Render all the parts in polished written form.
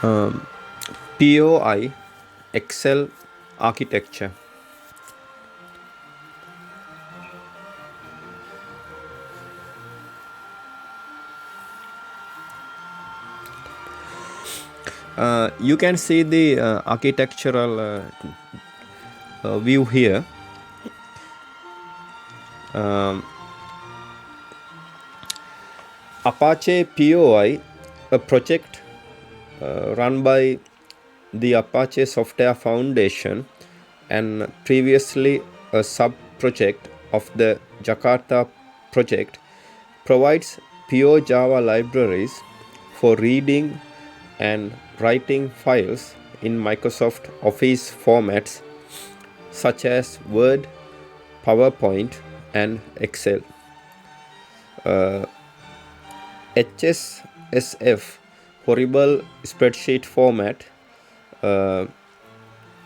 um, POI Excel architecture. You can see the architectural view here. Apache POI, a project run by the Apache Software Foundation and previously a sub-project of the Jakarta project, provides pure Java libraries for reading and writing files in Microsoft Office formats such as Word, PowerPoint, and Excel. HSSF, horrible spreadsheet format.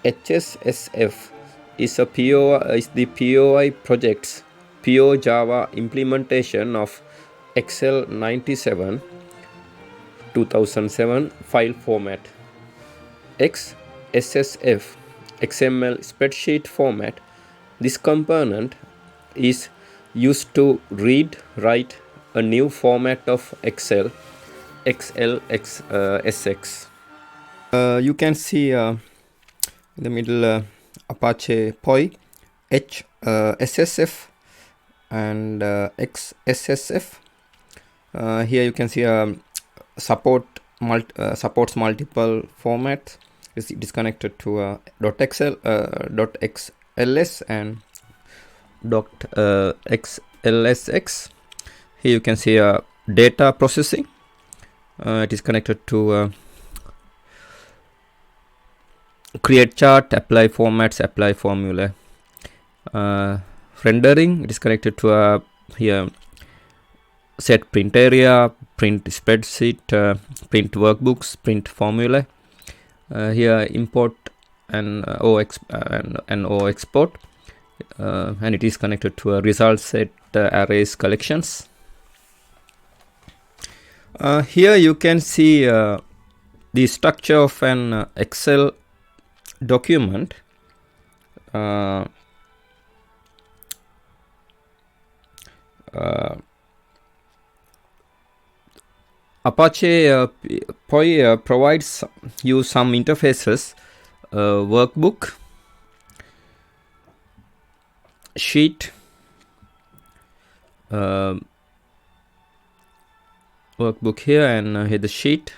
HSSF is the POI project's pure Java implementation of Excel 97 2007 file format. XSSF, XML spreadsheet format. This component is used to read, write a new format of Excel, XLSX. You can see in the middle Apache POI, HSSF and XSSF. Here you can see supports multiple formats. It is connected to .xls and .xlsx. Here you can see data processing. It is connected to create chart, apply formats, apply formula. Rendering, it is connected to here set print area, print spreadsheet, print workbooks, print formula. Here import and O export, and it is connected to a result set arrays collections. Here you can see the structure of an Excel document. Apache POI provides you some interfaces, workbook, sheet, workbook here, and here the sheet,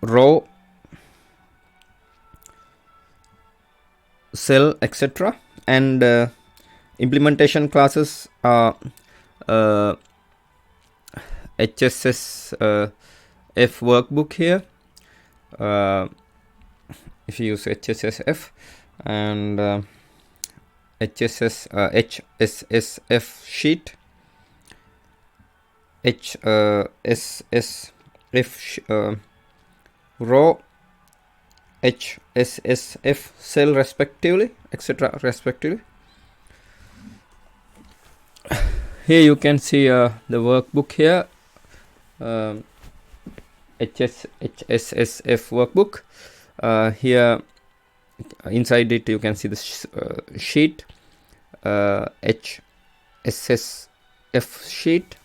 row, cell, etc. And implementation classes are HSSF workbook here. If you use HSSF and HSSF sheet, HSSF row, HSSF cell respectively, etc. respectively. Here you can see the workbook here, HSSF workbook. Here inside it you can see the sheet, HSSF sheet.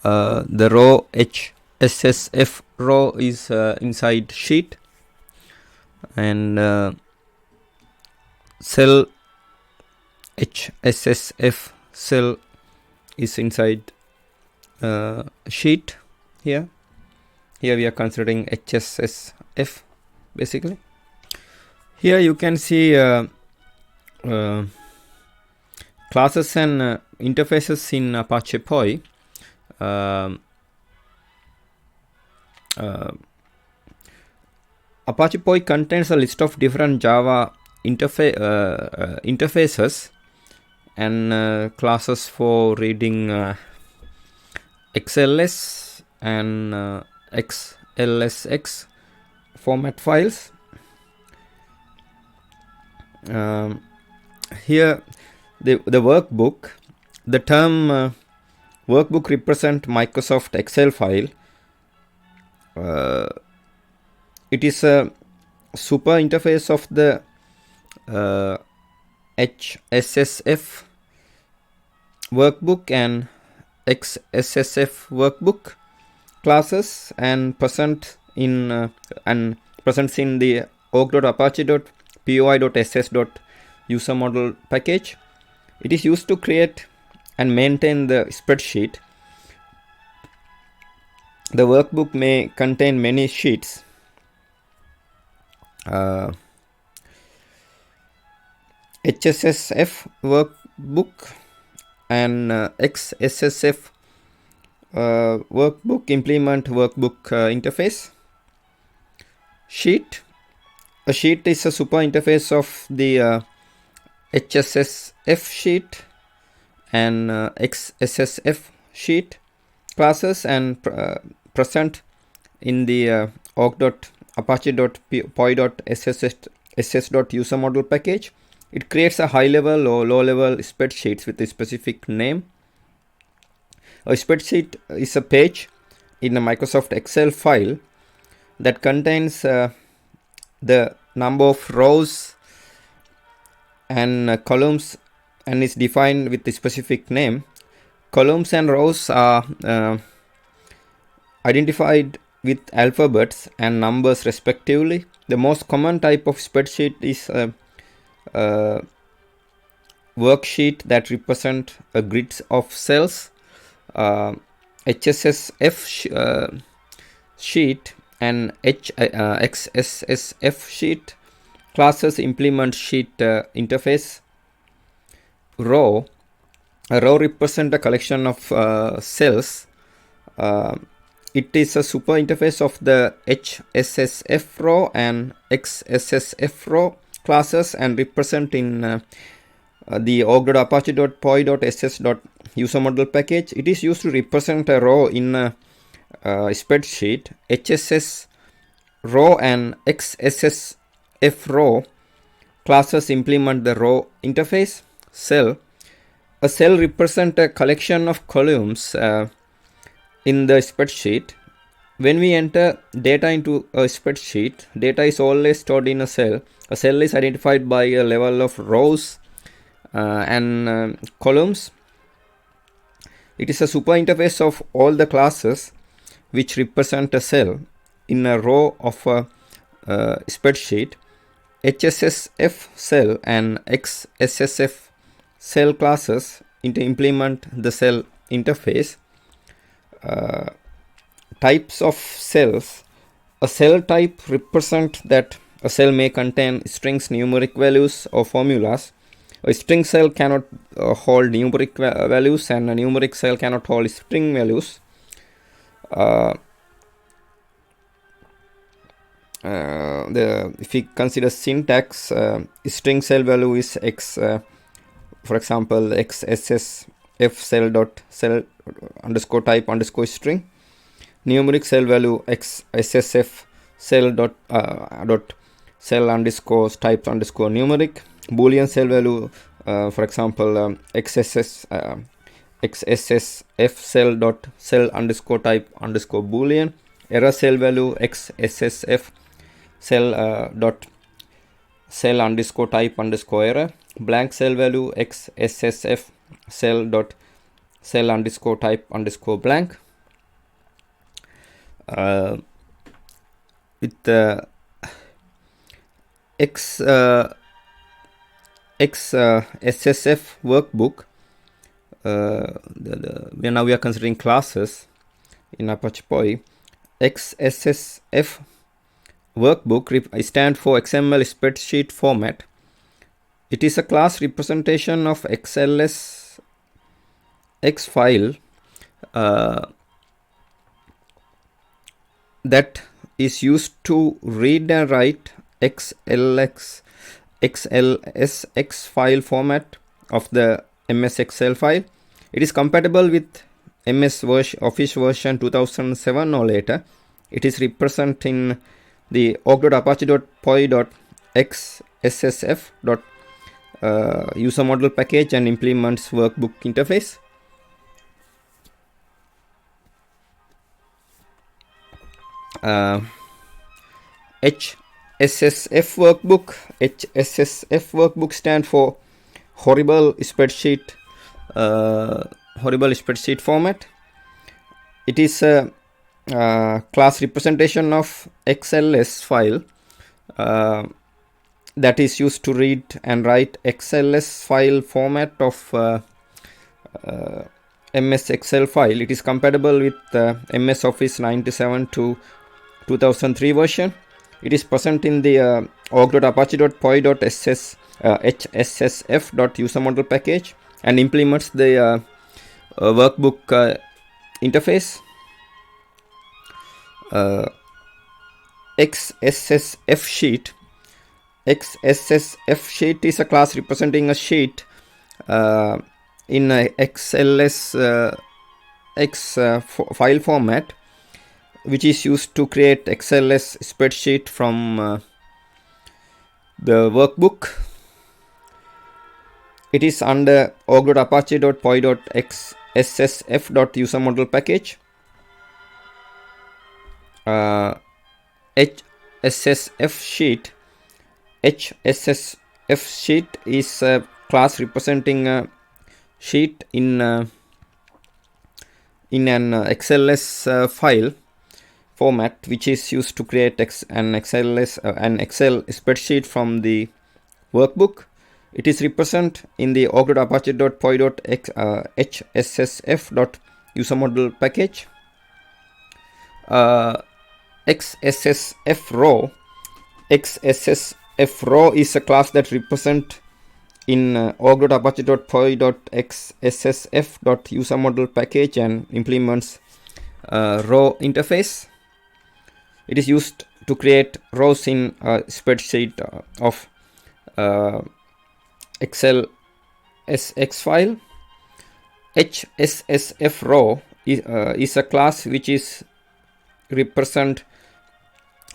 The row HSSF row is inside sheet, and cell HSSF cell is inside sheet. Here we are considering HSSF basically. Here you can see classes and interfaces in Apache POI. Apache POI contains a list of different Java interfaces and classes for reading XLS and XLSX format files. Here the workbook, the term Workbook represent Microsoft Excel file. It is a super interface of the HSSF workbook and XSSF workbook classes, and presents in the org.apache.poi.ss.user model package. It is used to create and maintain the spreadsheet. The workbook may contain many sheets. HSSF workbook and XSSF workbook implement workbook interface. Sheet. A sheet is a super interface of the HSSF sheet and XSSF sheet classes, and present in the org.apache.poi.ss.user model package. It creates a high-level or low-level spreadsheets with a specific name. A spreadsheet is a page in a Microsoft Excel file that contains the number of rows and columns, and is defined with a specific name. Columns and rows are identified with alphabets and numbers respectively. The most common type of spreadsheet is a worksheet that represent a grid of cells. HSSF sheet and XSSF sheet classes implement sheet interface. Row. A row represents a collection of cells. It is a super interface of the HSSF row and XSSF row classes, and represent in the org.apache.poi.ss.user model package. It is used to represent a row in a spreadsheet. HSS row and XSSF row classes implement the row interface. Cell. A cell represents a collection of columns in the spreadsheet. When we enter data into a spreadsheet, data is always stored in a cell. A cell is identified by a level of rows and columns. It is a super interface of all the classes which represent a cell in a row of a spreadsheet. HSSF cell and XSSF cell classes implement the cell interface. Types of cells. A cell type represents that a cell may contain strings, numeric values, or formulas. A string cell cannot hold numeric values, and a numeric cell cannot hold string values. If we consider syntax, string cell value is x. For example, XSSF cell dot cell underscore type underscore string. Numeric cell value XSSF cell dot cell underscore type underscore numeric. Boolean cell value, for example, XSSF cell dot cell underscore type underscore boolean. Error cell value XSSF cell dot cell underscore type underscore error. Blank cell value XSSF cell dot cell underscore type underscore blank. With the XSSF workbook, now we are considering classes in Apache POI. XSSF workbook stands for XML spreadsheet format. It is a class representation of XLS X file that is used to read and write XLSX file format of the MS Excel file. It is compatible with MS Office version 2007 or later. It is represented in the HSSF workbook. HSSF workbook stand for horrible spreadsheet format. It is a class representation of XLS file that is used to read and write XLS file format of MS Excel file. It is compatible with MS Office 97 to 2003 version. It is present in the org.apache.poi.ss hssf.usermodel package and implements the workbook interface. XSSF sheet. XSSF sheet is a class representing a sheet in a XLS file format, which is used to create XLS spreadsheet from the workbook. It is under org.apache.poi.xssf.usermodel package. HSSF sheet. HSSF sheet is a class representing a sheet in an XLS file format, which is used to create an Excel spreadsheet from the workbook. It is represented in the org.apache.poi.hssf.usermodel package. XSSF row. XSSF row is a class that represents in org.apache.poi.xssf.usermodel package and implements row interface. It is used to create rows in a spreadsheet of Excel SX file. HSSF row is a class which is represent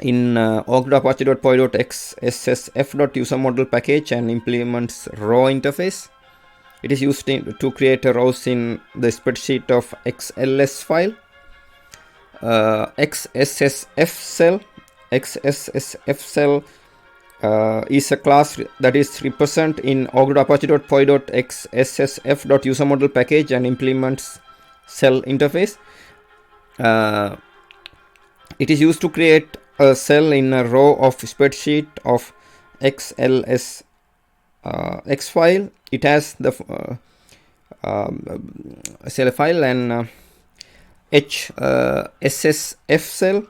in org.apache.poi.xssf.usermodel package and implements row interface. It is used to create rows in the spreadsheet of XLS file. XSSF cell. XSSF cell is a class that is represent in org.apache.poi.xssf.usermodel package and implements cell interface. It is used to create a cell in a row of spreadsheet of XLS X file. It has the cell file, and HSSF cell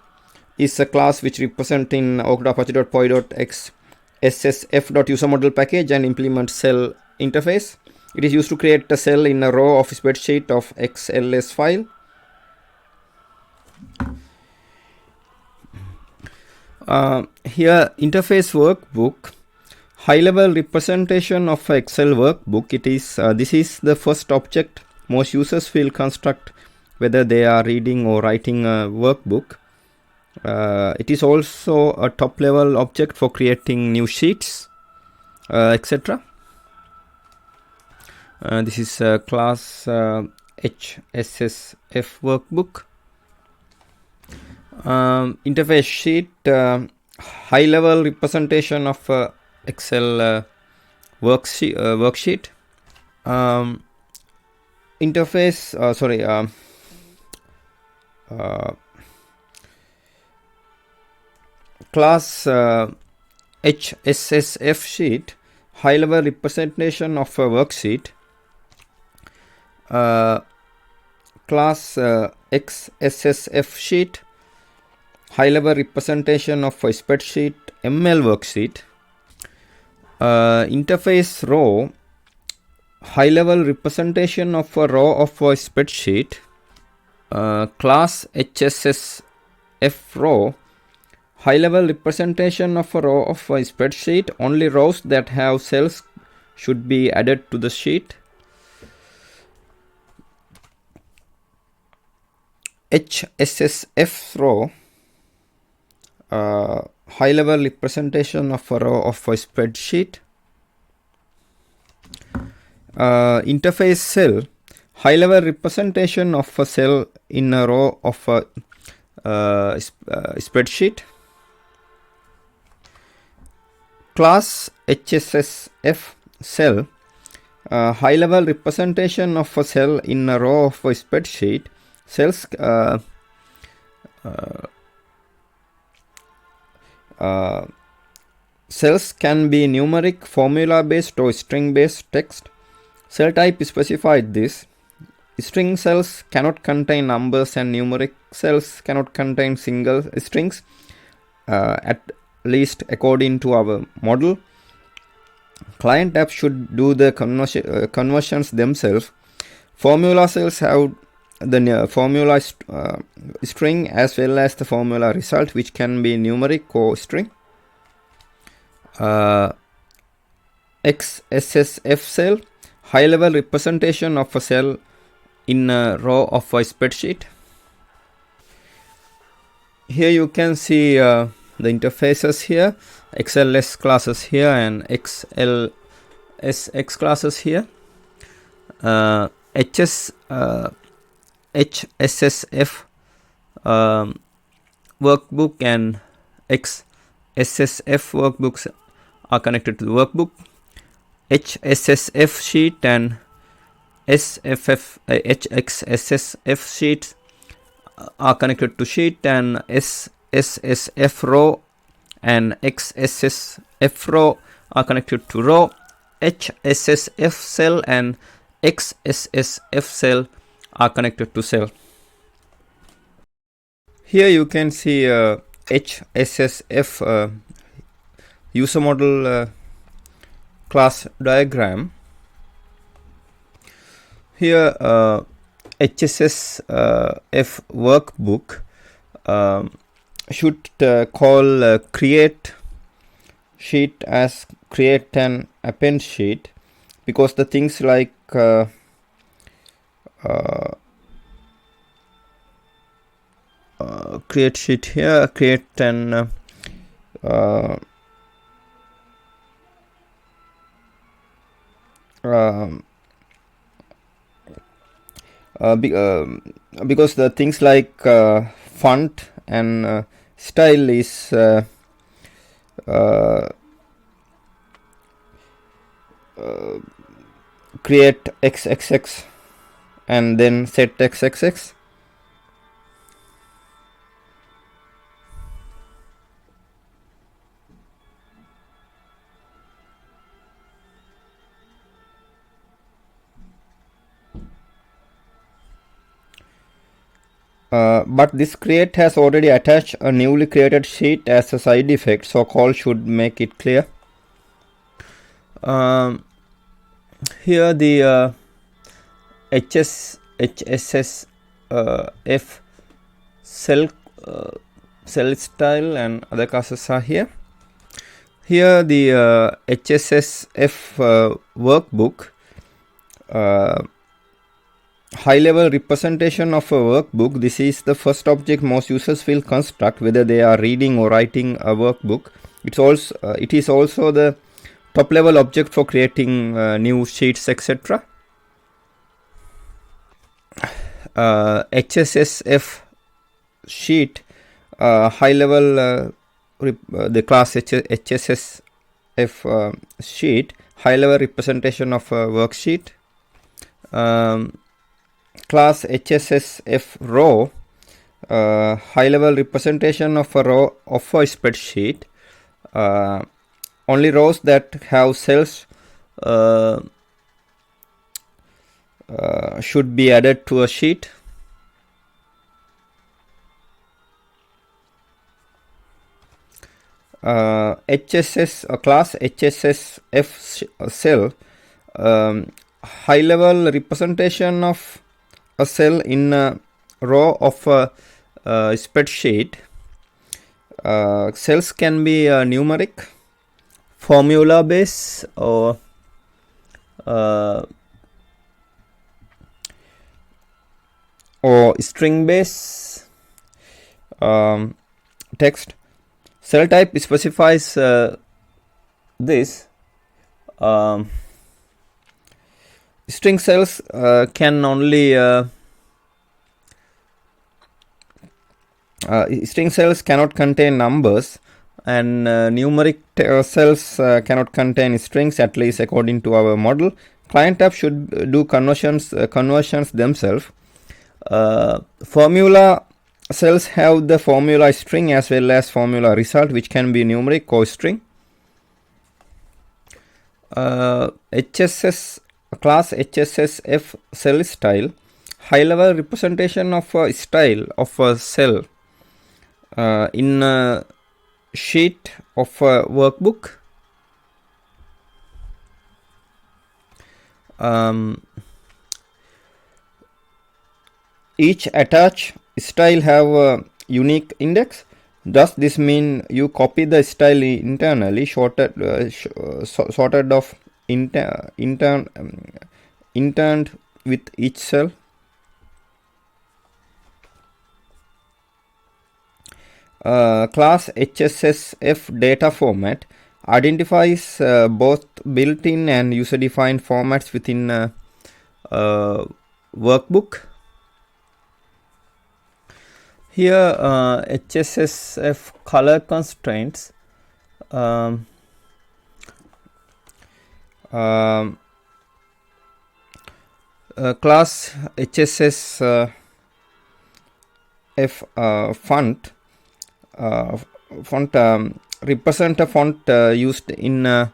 is a class which represent in org.apache.poi.xssf.usermodel package and implements cell interface. It is used to create a cell in a row of spreadsheet of XLS file. Here interface workbook, high level representation of Excel workbook. It is this is the first object most users will construct whether they are reading or writing a workbook. It is also a top level object for creating new sheets, etc. This is class HSSF workbook. Interface sheet, high level representation of Excel worksheet. Interface class HSSF sheet, high level representation of a worksheet. Class XSSF sheet, high level representation of a spreadsheet ML worksheet. Interface row, high level representation of a row of a spreadsheet. Class HSSF row, high level representation of a row of a spreadsheet. Only rows that have cells should be added to the sheet. HSSF row, high level representation of a row of a spreadsheet. Interface cell, high level representation of a cell in a row of a spreadsheet. Class HSSF cell, high level representation of a cell in a row of a spreadsheet. Cells cells can be numeric, formula based or string based text. Cell type specified this. String cells cannot contain numbers and numeric cells cannot contain single strings, at least according to our model. Client apps should do the conversions themselves. Formula cells have the formula string as well as the formula result, which can be numeric or string. XSSF cell, high level representation of a cell in a row of a spreadsheet. Here you can see the interfaces here, XLS classes here and XLSX classes here. HSSF workbook and XSSF workbooks are connected to the workbook. HSSF sheet and HXSSF sheets are connected to sheet, and SSSF row and XSSF row are connected to row. HSSF cell and XSSF cell are connected to cell. Here you can see HSSF user model class diagram. Here HSSF workbook should call create sheet as create and append sheet, because the things like create sheet here, create and because the things like font and style is create XXX and then set XXX. But this create has already attached a newly created sheet as a side effect, so call should make it clear. Here the HSSF cell style and other classes are here. Here the HSSF workbook, high level representation of a workbook. This is the first object most users will construct, whether they are reading or writing a workbook. It is also the top level object for creating new sheets, etc. HSSF sheet, high level the class HSSF sheet, high level representation of a worksheet. Class HSSF row, high level representation of a row of a spreadsheet. Only rows that have cells should be added to a sheet. Class HSSF cell, high level representation of a cell in a row of a spreadsheet. Cells can be numeric, formula based, or string based text. Cell type specifies this. String cells can only string cells cannot contain numbers, and numeric cells cannot contain strings, at least according to our model. Client app should do conversions themselves. Formula cells have the formula string as well as formula result, which can be numeric or string. HSS class HSSF cell style, high level representation of a style of a cell in a sheet of a workbook. Each attached style have a unique index. Does this mean you copy the style internally, sorted of interned with each cell? Class HSSF data format identifies both built-in and user-defined formats within a workbook. Here HSSF color constraints class HSSF font represent a font used in a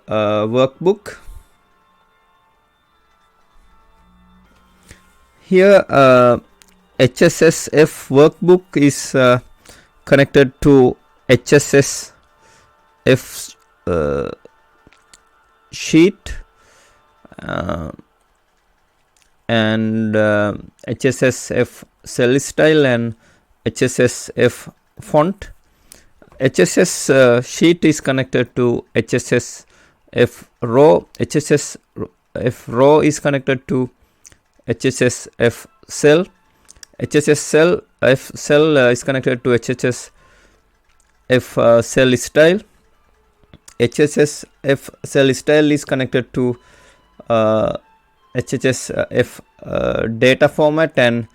workbook. Here HSSF workbook is connected to HSSF sheet and HSSF cell style and HSSF font. HSS sheet is connected to HSSF row. HSSF row is connected to HSSF cell. HSSF cell is connected to HSSF cell style. HSSF cell style is connected to HSSF data format and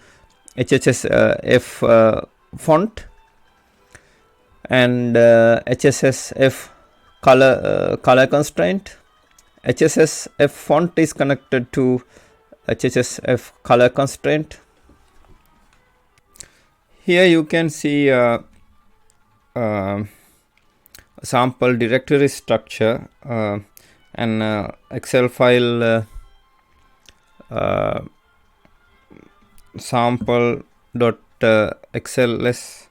HSSF font, and HSSF color constraint. HSSF font is connected to HSSF color constraint. Here you can see sample directory structure and Excel file sample.xls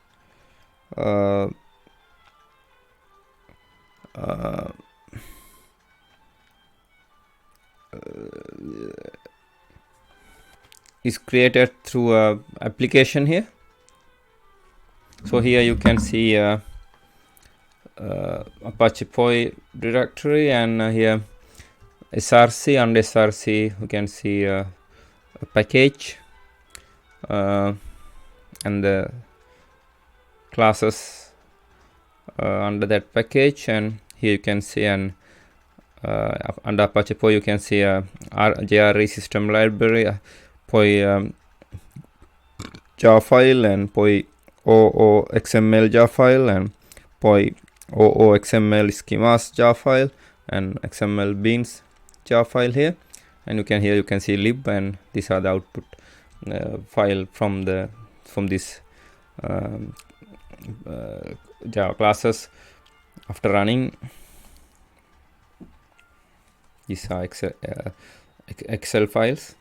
is created through a application here. So here you can see Apache POI directory, and here src, under src you can see a package and the classes under that package, and here you can see an under Apache POI you can see a JRE system library, POI jar file, and POI XML jar file, and POI XML schemas jar file, and XML beans jar file here. And you can see lib, and these are the output file from this Java classes. After running, these are Excel files.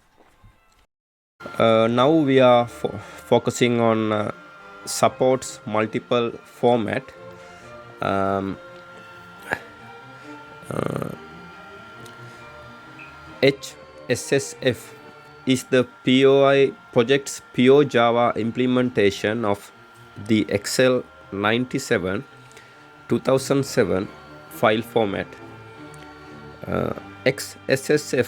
Now we are focusing on supports multiple format. HSSF is the POI project's pure Java implementation of the Excel 97 2007 file format. XSSF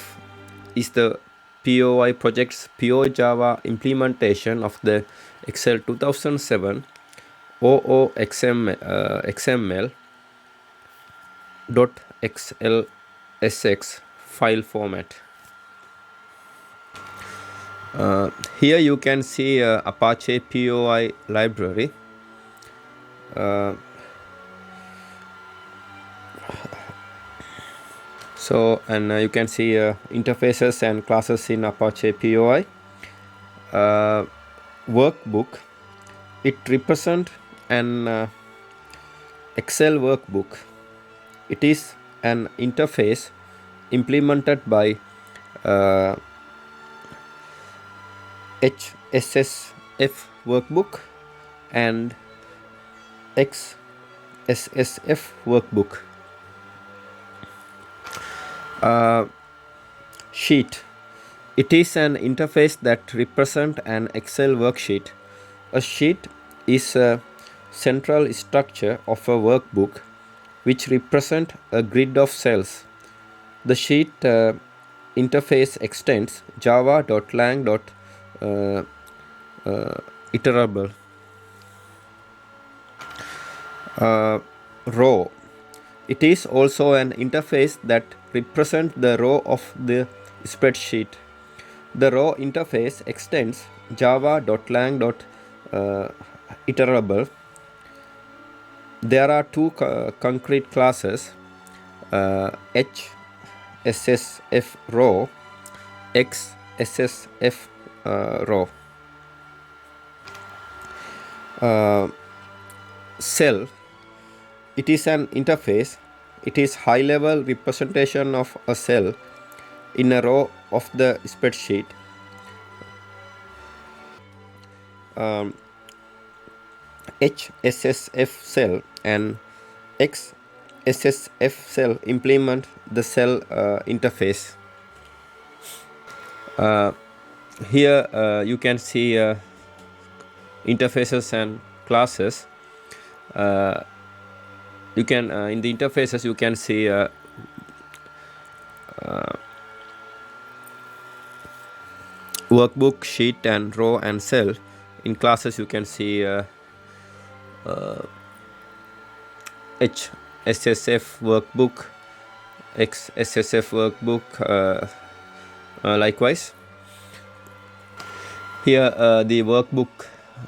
is the POI project's pure Java implementation of the Excel 2007 XML.xlsx file format. Here you can see Apache POI library. So, and you can see interfaces and classes in Apache POI. Workbook, it represents an Excel workbook. It is an interface implemented by HSSF workbook and XSSF workbook. Sheet, it is an interface that represents an Excel worksheet. A sheet is a central structure of a workbook which represents a grid of cells. The sheet interface extends java.lang.iterable. Row, it is also an interface that represents the row of the spreadsheet. The row interface extends java.lang.iterable. There are two concrete classes, HSSF row, XSSF row. Cell, it is an interface. It is high-level representation of a cell in a row of the spreadsheet. HSSF cell and XSSF cell implement the cell interface. Here you can see interfaces and classes. You can in the interfaces you can see workbook, sheet, and row and cell. In classes you can see HSSF workbook, XSSF workbook, likewise. Here the workbook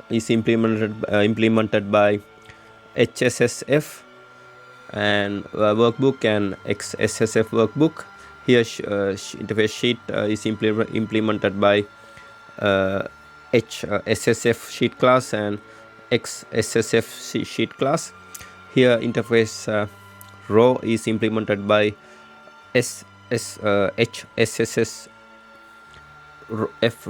is implemented by HSSF and workbook and XSSF workbook. Here interface sheet is implemented by HSSF sheet class and XSSF sheet class. Here interface row is implemented by HSSF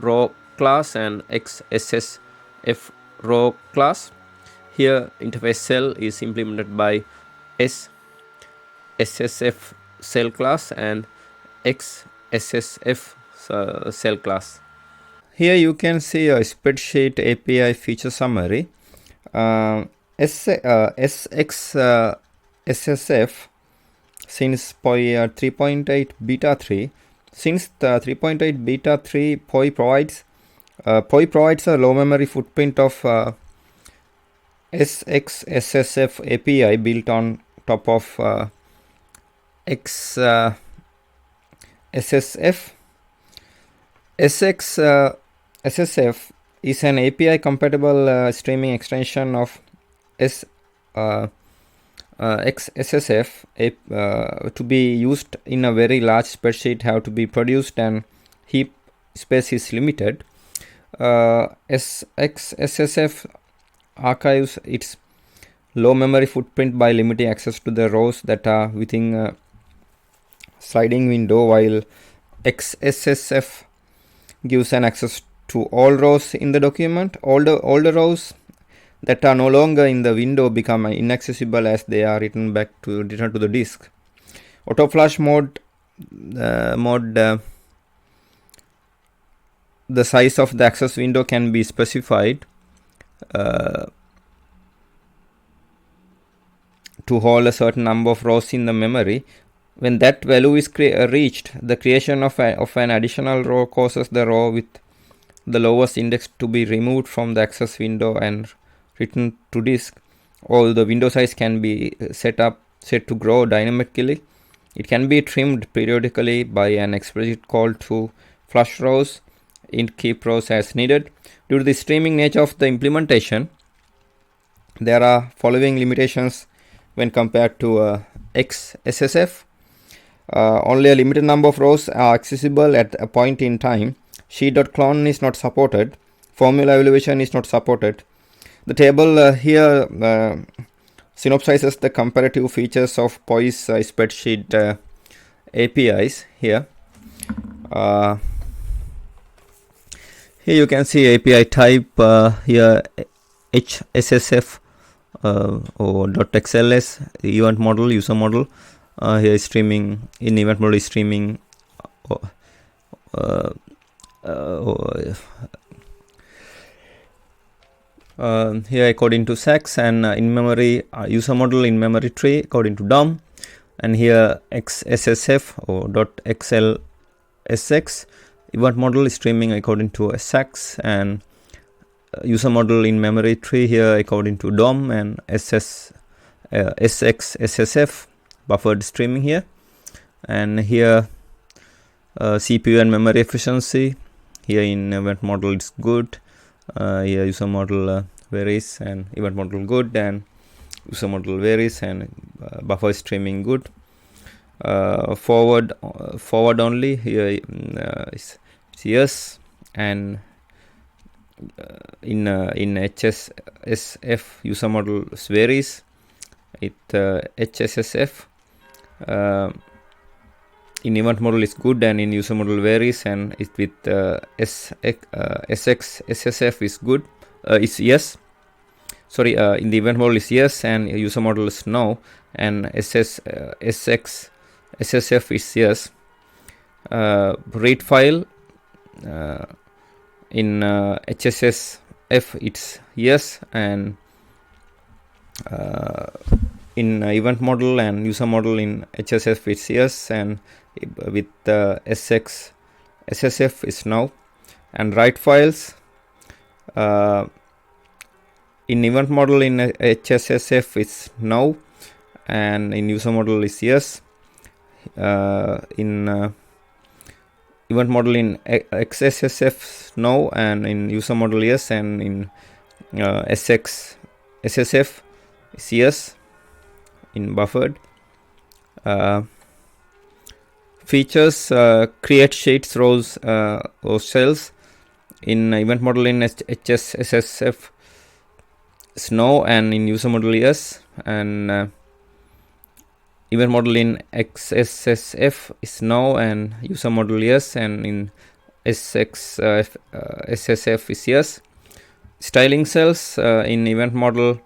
row class and XSSF row class. Here interface cell is implemented by SSF cell class and XSSF cell class. Here you can see a spreadsheet API feature summary. SXSSF since POI 3.8 beta 3. Since the 3.8 beta 3 POI provides a low memory footprint of SXSSF API built on top of XSSF. SXSF is an API compatible streaming extension of XSSF. To be used in a very large spreadsheet have to be produced and heap space is limited. XSSF archives its low memory footprint by limiting access to the rows that are within a sliding window, while XSSF gives an access to all rows in the document. All the rows that are no longer in the window become inaccessible as they are returned to the disk. Auto flush mode, the size of the access window can be specified to hold a certain number of rows in the memory. When that value is reached, the creation of an additional row causes the row with the lowest index to be removed from the access window and written to disk. Or the window size can be set to grow dynamically. It can be trimmed periodically by an explicit call to flush rows in keep rows as needed. Due to the streaming nature of the implementation, There are following limitations when compared to XSSF. Only a limited number of rows are accessible at a point in time. Sheet.clone is not supported. Formula evaluation is not supported. The table here synopsizes the comparative features of POI's spreadsheet APIs here. Here you can see API type here HSSF or .xls, event model, user model. Here is streaming, in event model is streaming here according to sex, and in memory user model in memory tree according to DOM, and here XSSF or .xlsx event model is streaming according to sex, and user model in memory tree here according to DOM, and SXSSF buffered streaming here, and here CPU and memory efficiency here in event model is good, here user model varies, and event model good, and user model varies, and buffer streaming good. Forward only here is yes, and in HSSF user model varies. It HSSF in event model is good, and in user model varies, and it with SXSSF is good, is yes. Sorry, in the event model is yes, and user model is no, and SXSSF is yes. Read file in HSSF it's yes, and in event model and user model in HSF it's yes, and with SXSSF is no. And write files in event model in HSSF is no, and in user model is yes. In event model in XSSF no, and in user model yes, and in SXSSF is yes in buffered. Features create sheets, rows or cells in event model in HSSF is no, and in user model yes, and event model in XSSF is no, and user model yes, and in SXSF is yes. Styling cells in event model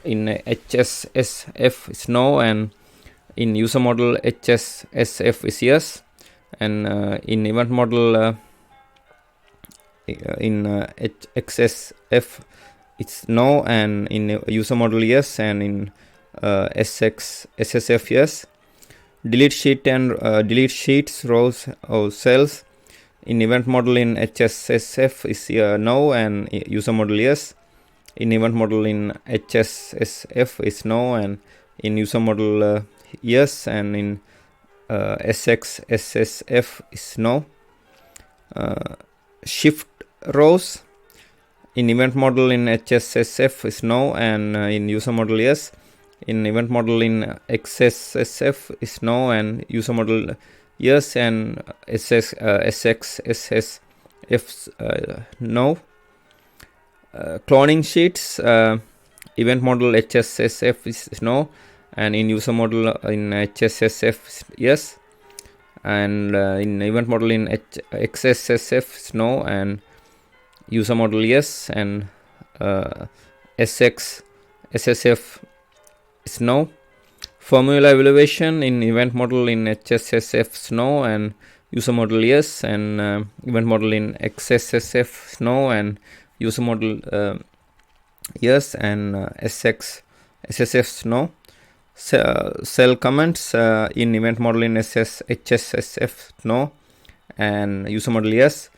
in HSSF is no, and in user model HSSF is yes, and in event model in XSF it's no, and in user model yes, and in SXSF yes. Delete sheet and delete sheets, rows or cells in event model in HSSF is no, and user model yes. In event model in HSSF is no, and in user model yes, and in SXSF is no. Shift rows in event model in HSSF is no, and in user model yes. In event model in XSSF is no, and user model yes, and SXSF no. Cloning sheets event model HSSF is no, and in user model in HSSF is yes, and in event model in XSSF is no, and user model yes, and SXSF is no. Formula evaluation in event model in HSSF is no, and user model yes, and event model in XSSF is no, and user model yes, and SXSF is no. Cell comments in event model in HSSF no, and user model yes.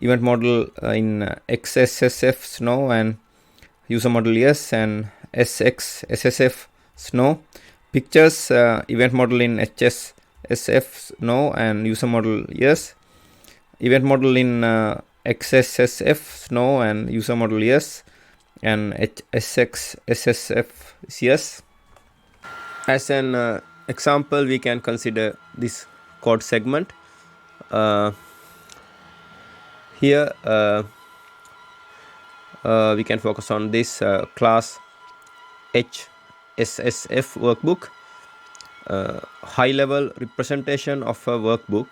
Event model in XSSF is no, and user model yes, and SXSF is no. Pictures event model in HSSF no, and user model yes. Event model in XSSF no, and user model yes. and SX SSF is yes. As an example, we can consider this code segment. Here we can focus on this class HSSF workbook, high level representation of a workbook.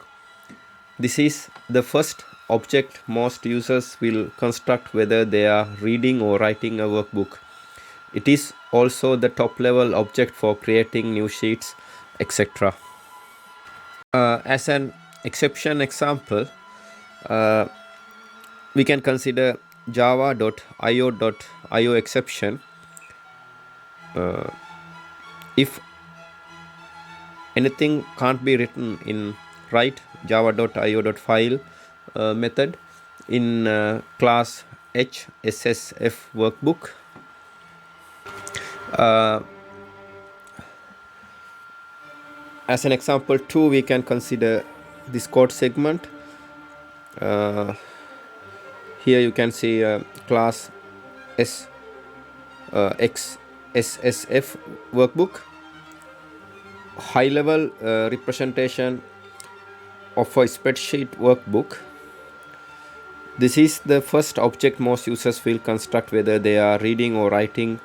This is the first object most users will construct whether they are reading or writing a workbook. It is also the top level object for creating new sheets, etc. As an exception example, we can consider java.io exception. If anything can't be written in write java.io.file method in class HSSF workbook, as an example 2, we can consider this code segment. Here you can see class XSSF workbook, high level representation of a spreadsheet workbook. This is the first object most users will construct whether they are reading or writing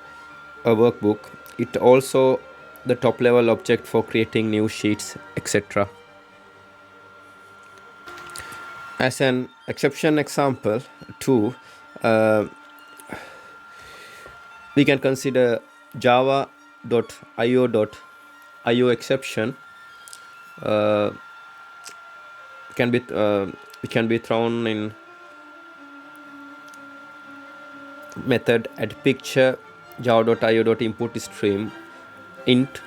a workbook. It also the top level object for creating new sheets, etc. As an exception example 2, we can consider java.io exception. Can be thrown in method add picture java.io.input stream int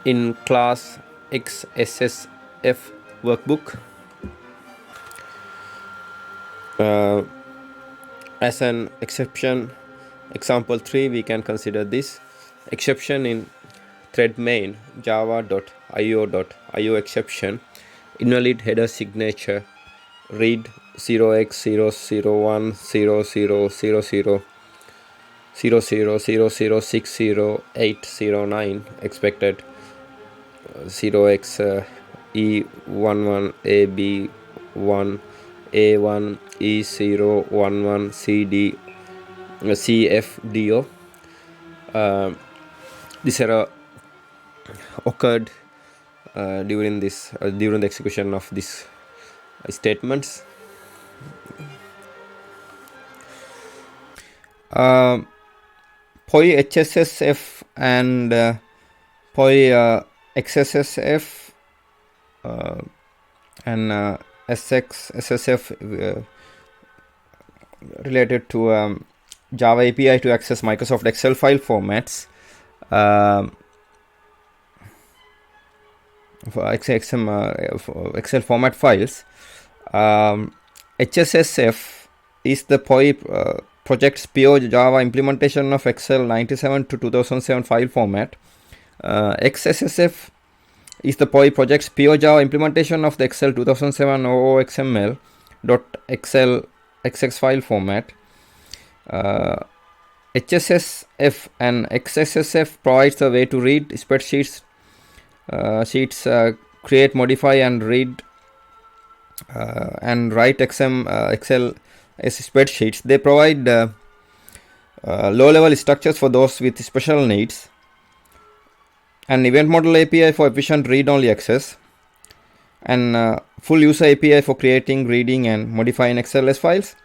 in class XSSF workbook. As an exception example 3, we can consider this exception in thread main java.io exception, invalid header signature read 0x001000000600809 expected 0xe11ab1 a1 e011 cd cfdo. This error occurred during the execution of these statements. POI HSSF and POI XSSF and SX SSF related to Java API to access Microsoft Excel file formats. For Excel format files. HSSF is the POI project's pure Java implementation of Excel 97 to 2007 file format. XSSF is the POI project's pure Java implementation of the Excel 2007 OOXML .xlxx file format. HSSF and XSSF provides a way to read spreadsheets, create, modify, and read and write Excel as spreadsheets. They provide low-level structures for those with special needs. An event model API for efficient read-only access, and full user API for creating, reading, and modifying XLS files.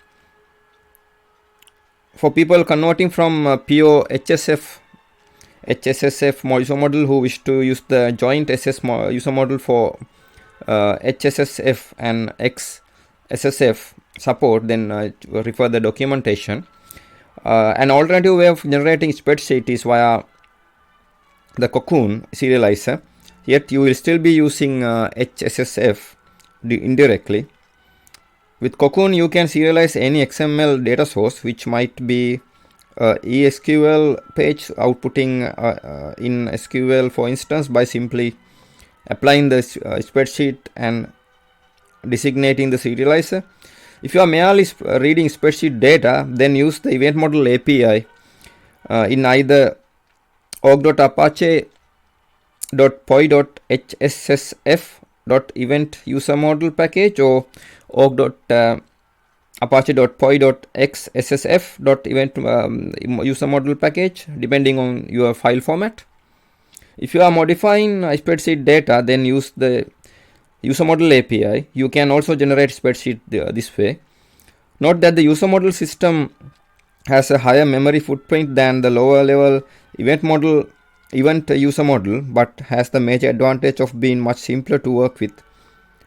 For people converting from PO HSSF user model who wish to use the joint user model for HSSF and XSSF support, then refer the documentation. An alternative way of generating spreadsheet is via the Cocoon serializer, yet you will still be using HSSF indirectly. With Cocoon, you can serialize any XML data source, which might be ESQL page outputting in SQL, for instance, by simply applying the spreadsheet and designating the serializer. If you are merely reading spreadsheet data, then use the event model API in either org.apache.poi.hssf.event user model package or org.apache.poi.xssf.event user model package, depending on your file format. If you are modifying spreadsheet data, then use the user model API. You can also generate spreadsheet this way. Note that the user model system has a higher memory footprint than the lower level event user model, but has the major advantage of being much simpler to work with.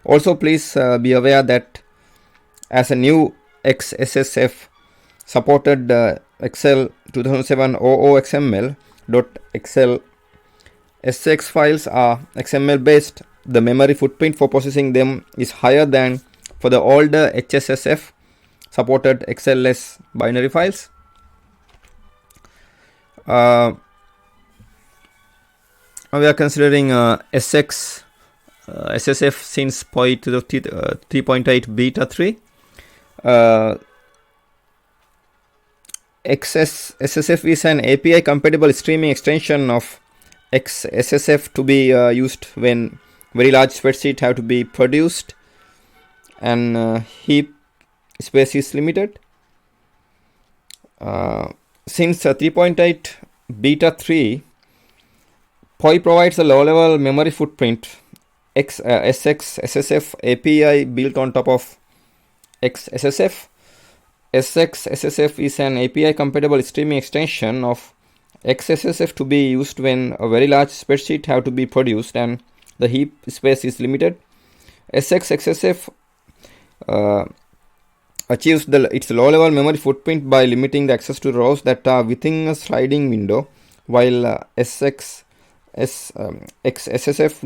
Also, please be aware that as a new XSSF supported Excel 2007 .xml SX files are XML based. The memory footprint for processing them is higher than for the older HSSF supported XLS binary files. We are considering SX SSF since POI 3.8 beta 3. XSSF is an API compatible streaming extension of XSSF to be used when very large spreadsheets have to be produced and heap space is limited. Since 3.8 beta 3, POI provides a low-level memory footprint. SX SSF API built on top of XSSF. SX SSF is an API compatible streaming extension of XSSF to be used when a very large spreadsheet have to be produced and the heap space is limited. SX SSF achieves its low-level memory footprint by limiting the access to rows that are within a sliding window, while XSSF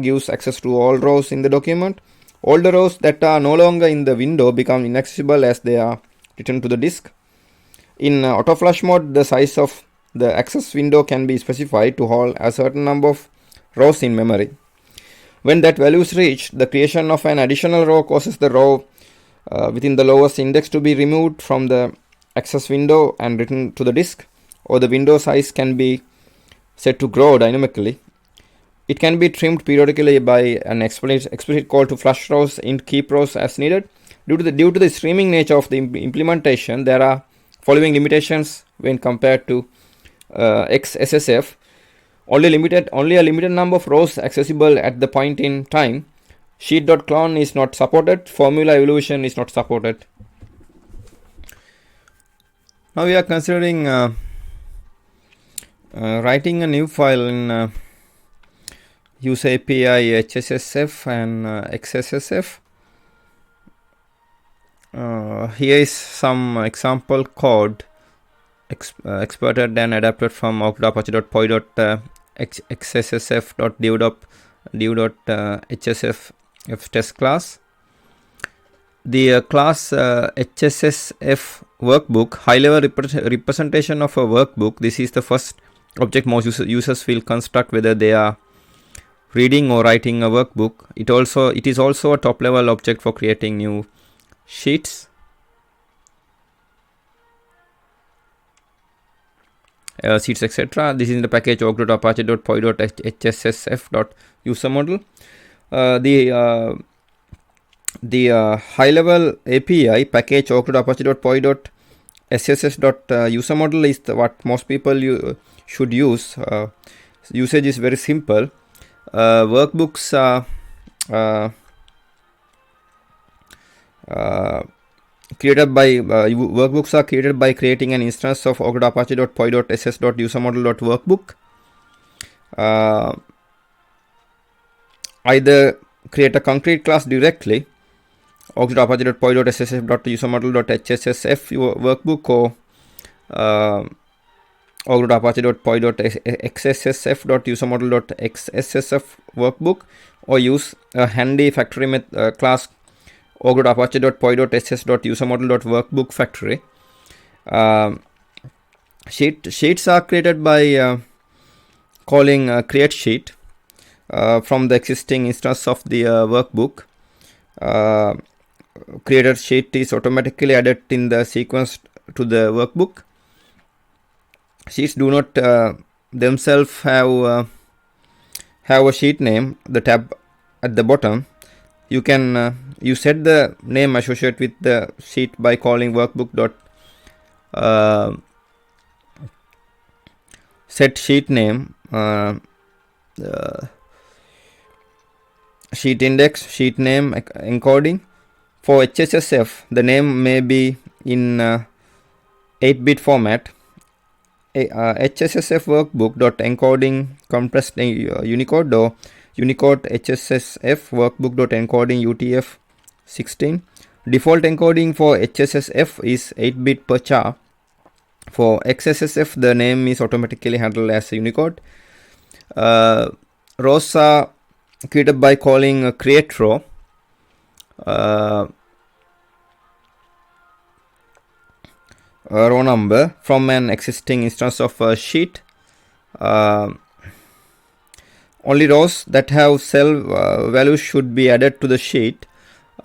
gives access to all rows in the document. All the rows that are no longer in the window become inaccessible as they are written to the disk. In auto flush mode, the size of the access window can be specified to hold a certain number of rows in memory. When that value is reached, the creation of an additional row causes the row within the lowest index to be removed from the access window and written to the disk, or the window size can be set to grow dynamically. It can be trimmed periodically by an explicit call to flush rows and keep rows as needed. Due to the streaming nature of the implementation, there are following limitations when compared to XSSF. Only a limited number of rows accessible at the point in time. Sheet.clone is not supported. Formula evolution is not supported. Now we are considering writing a new file in use API HSSF and XSSF. Here is some example code exported and adapted from org.apache.poi.xssf.div.hsf test class. The class HSSF workbook, high-level representation of a workbook. This is the first object most users will construct whether they are reading or writing a workbook. It is also a top-level object for creating new sheets. Sheets, etc. This is in the package org.apache.poi.hssf.usermodel. The high-level API package org.apache.poi.sss.usermodel is what most people should use. Usage is very simple. Workbooks are created by creating an instance of org.apache.poi.ss.usermodel.workbook. Either create a concrete class directly, org.apache.poi.ssf.usermodel.hssf workbook, or org.apache.poi.xssf.usermodel.xssf workbook, or use a handy factory class org.apache.poi.ss.usermodel.workbook factory. Sheets are created by calling create sheet from the existing instance of the workbook. created sheet is automatically added in the sequence to the workbook. Sheets do not themselves have a sheet name. The tab at the bottom, you can you set the name associated with the sheet by calling workbook dot set sheet name, sheet index, sheet name encoding. For HSSF, the name may be in 8-bit format. HSSF workbook dot encoding compressed Unicode, or Unicode HSSF workbook dot encoding UTF-16. Default encoding for HSSF is 8-bit per char. For XSSF, the name is automatically handled as Unicode. Rows are created by calling a create row. Row number from an existing instance of a sheet. Only rows that have cell values should be added to the sheet.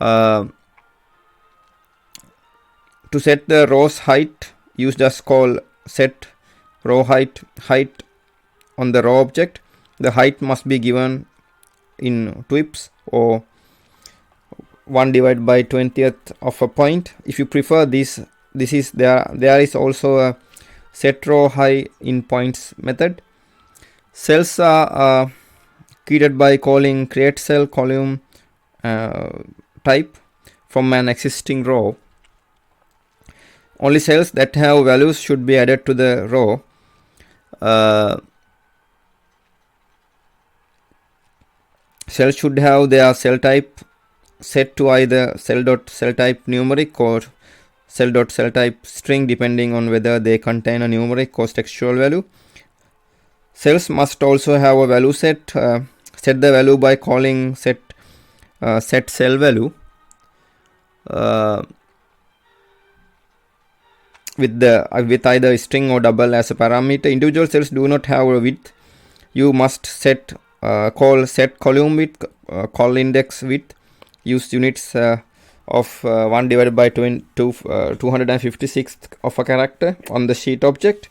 To set the row's height, use just call set row height on the row object. The height must be given in twips, or 1 divided by 20th of a point. If you prefer this is there is also a set row height in points method. Cells are created by calling create cell column type from an existing row. Only cells that have values should be added to the row. Cells should have their cell type set to either cell.cell type numeric or cell.cell type string, depending on whether they contain a numeric or textual value. Cells must also have a value set. Set the value by calling set cell value with either string or double as a parameter. Individual cells do not have a width. You must set call set column width, call index width. Use units of 1 divided by 256 of a character on the sheet object.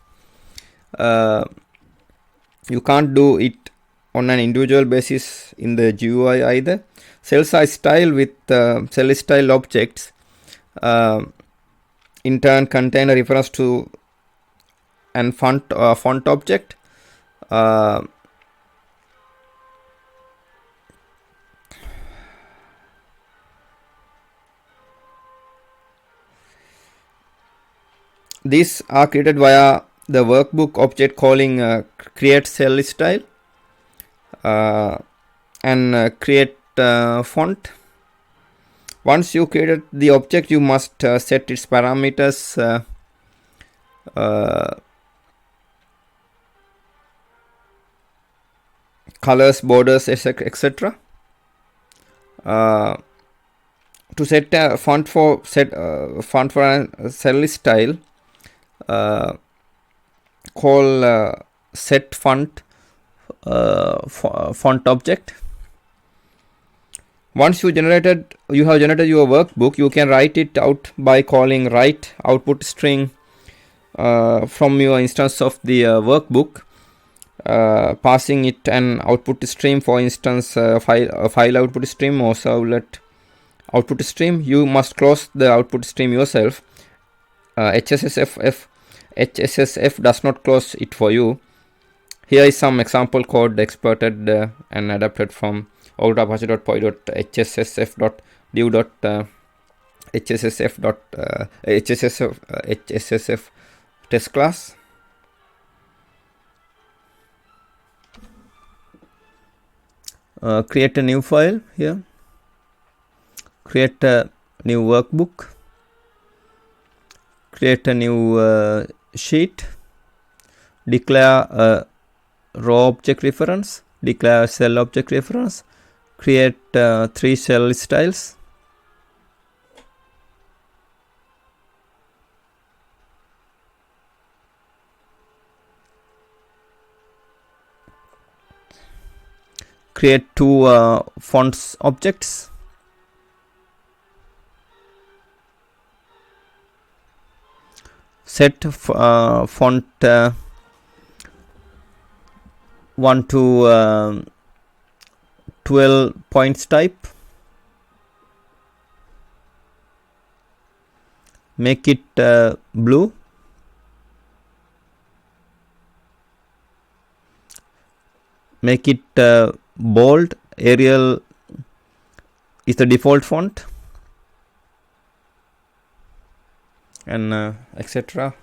You can't do it on an individual basis in the GUI either. Cells are styled with cell style objects. In turn, contain a reference to an font object. These are created via the workbook object calling create cell style and create font. Once you created the object, you must set its parameters, colors, borders, etc. To set a font for a cell style, call set font font object. Once you have generated your workbook, you can write it out by calling write output string from your instance of the workbook, passing it an output stream, for instance file output stream or servlet output stream. You must close the output stream yourself. HSSF does not close it for you. Here is some example code exported and adapted from apache.py.hssf.div.hssf test class. Create a new file here. Create a new workbook. Create a new sheet. Declare a row object reference. Declare cell object reference. Create 3 cell styles. Create 2 fonts objects. set font 1 to 12 points type. Make it blue. Make it bold. Arial is the default font, and etc.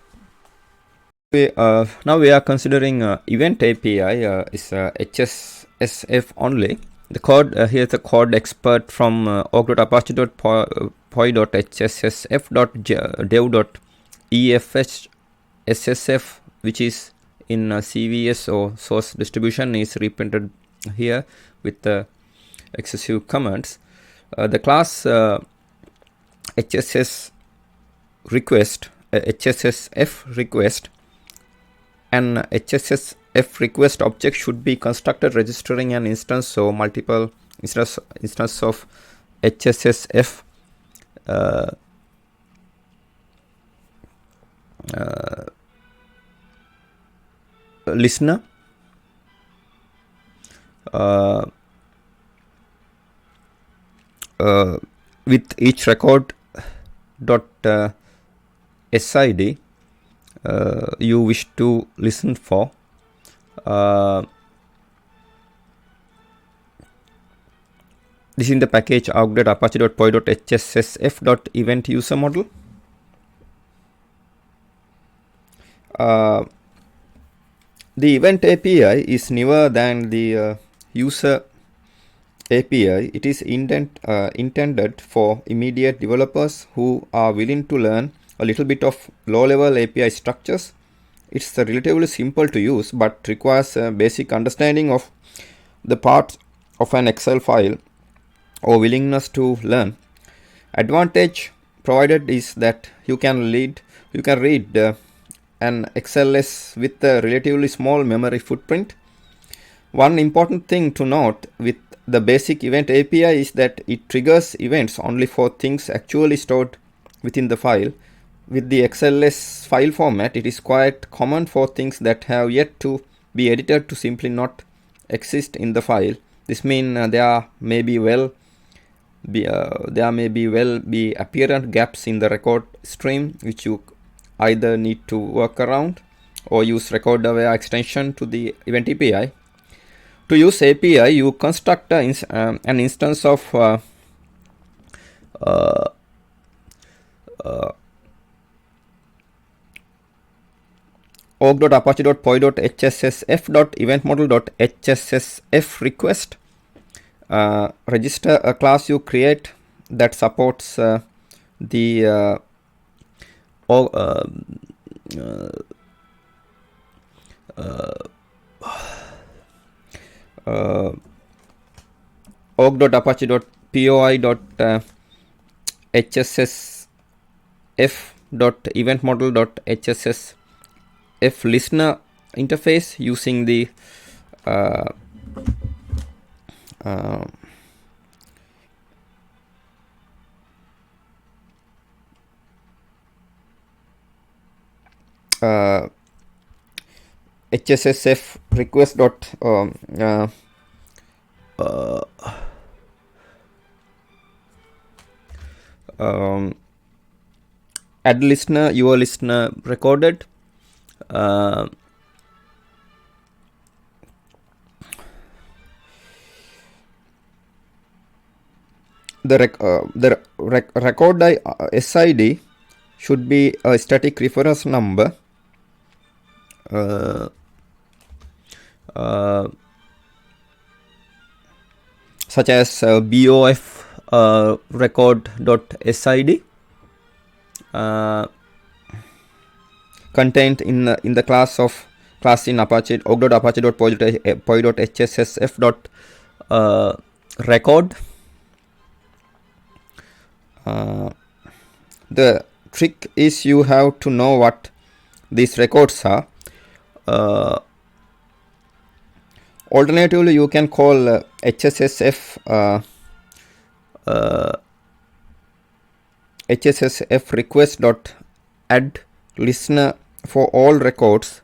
Now we are considering event API is HSSF only. The code here is the code expert from org.apache.poi.hssf.dev.efs which is in CVS or source distribution is reprinted here with the excessive comments. The class HSS request, HSSF request, and HSSF request object should be constructed registering an instance, so multiple instance of HSSF listener with each record dot SID you wish to listen for. This is in the package org.apache.poi.hssf.event user model. The event API is newer than the user API. It is intended for immediate developers who are willing to learn a little bit of low-level API structures. It's relatively simple to use, but requires a basic understanding of the parts of an Excel file or willingness to learn. Advantage provided is that you can read an XLS with a relatively small memory footprint. One important thing to note with the basic event API is that it triggers events only for things actually stored within the file. With the XLS file format, it is quite common for things that have yet to be edited to simply not exist in the file. This means there may well be apparent gaps in the record stream, which you either need to work around or use record aware extension to the event API. To use API, you construct an instance of org.apache.poi.hssf.eventModel.hssf request. Register a class you create that supports the org.apache.poi.hssf.eventModel.hssf listener interface using the HSSF request dot add listener, your listener recorded. The record SID should be a static reference number. Such as BOF record.sid contained in the class in Apache org.apache.poi.hssf.record. The trick is you have to know what these records are. Alternatively, you can call HSSF HSSF request.add listener for all records,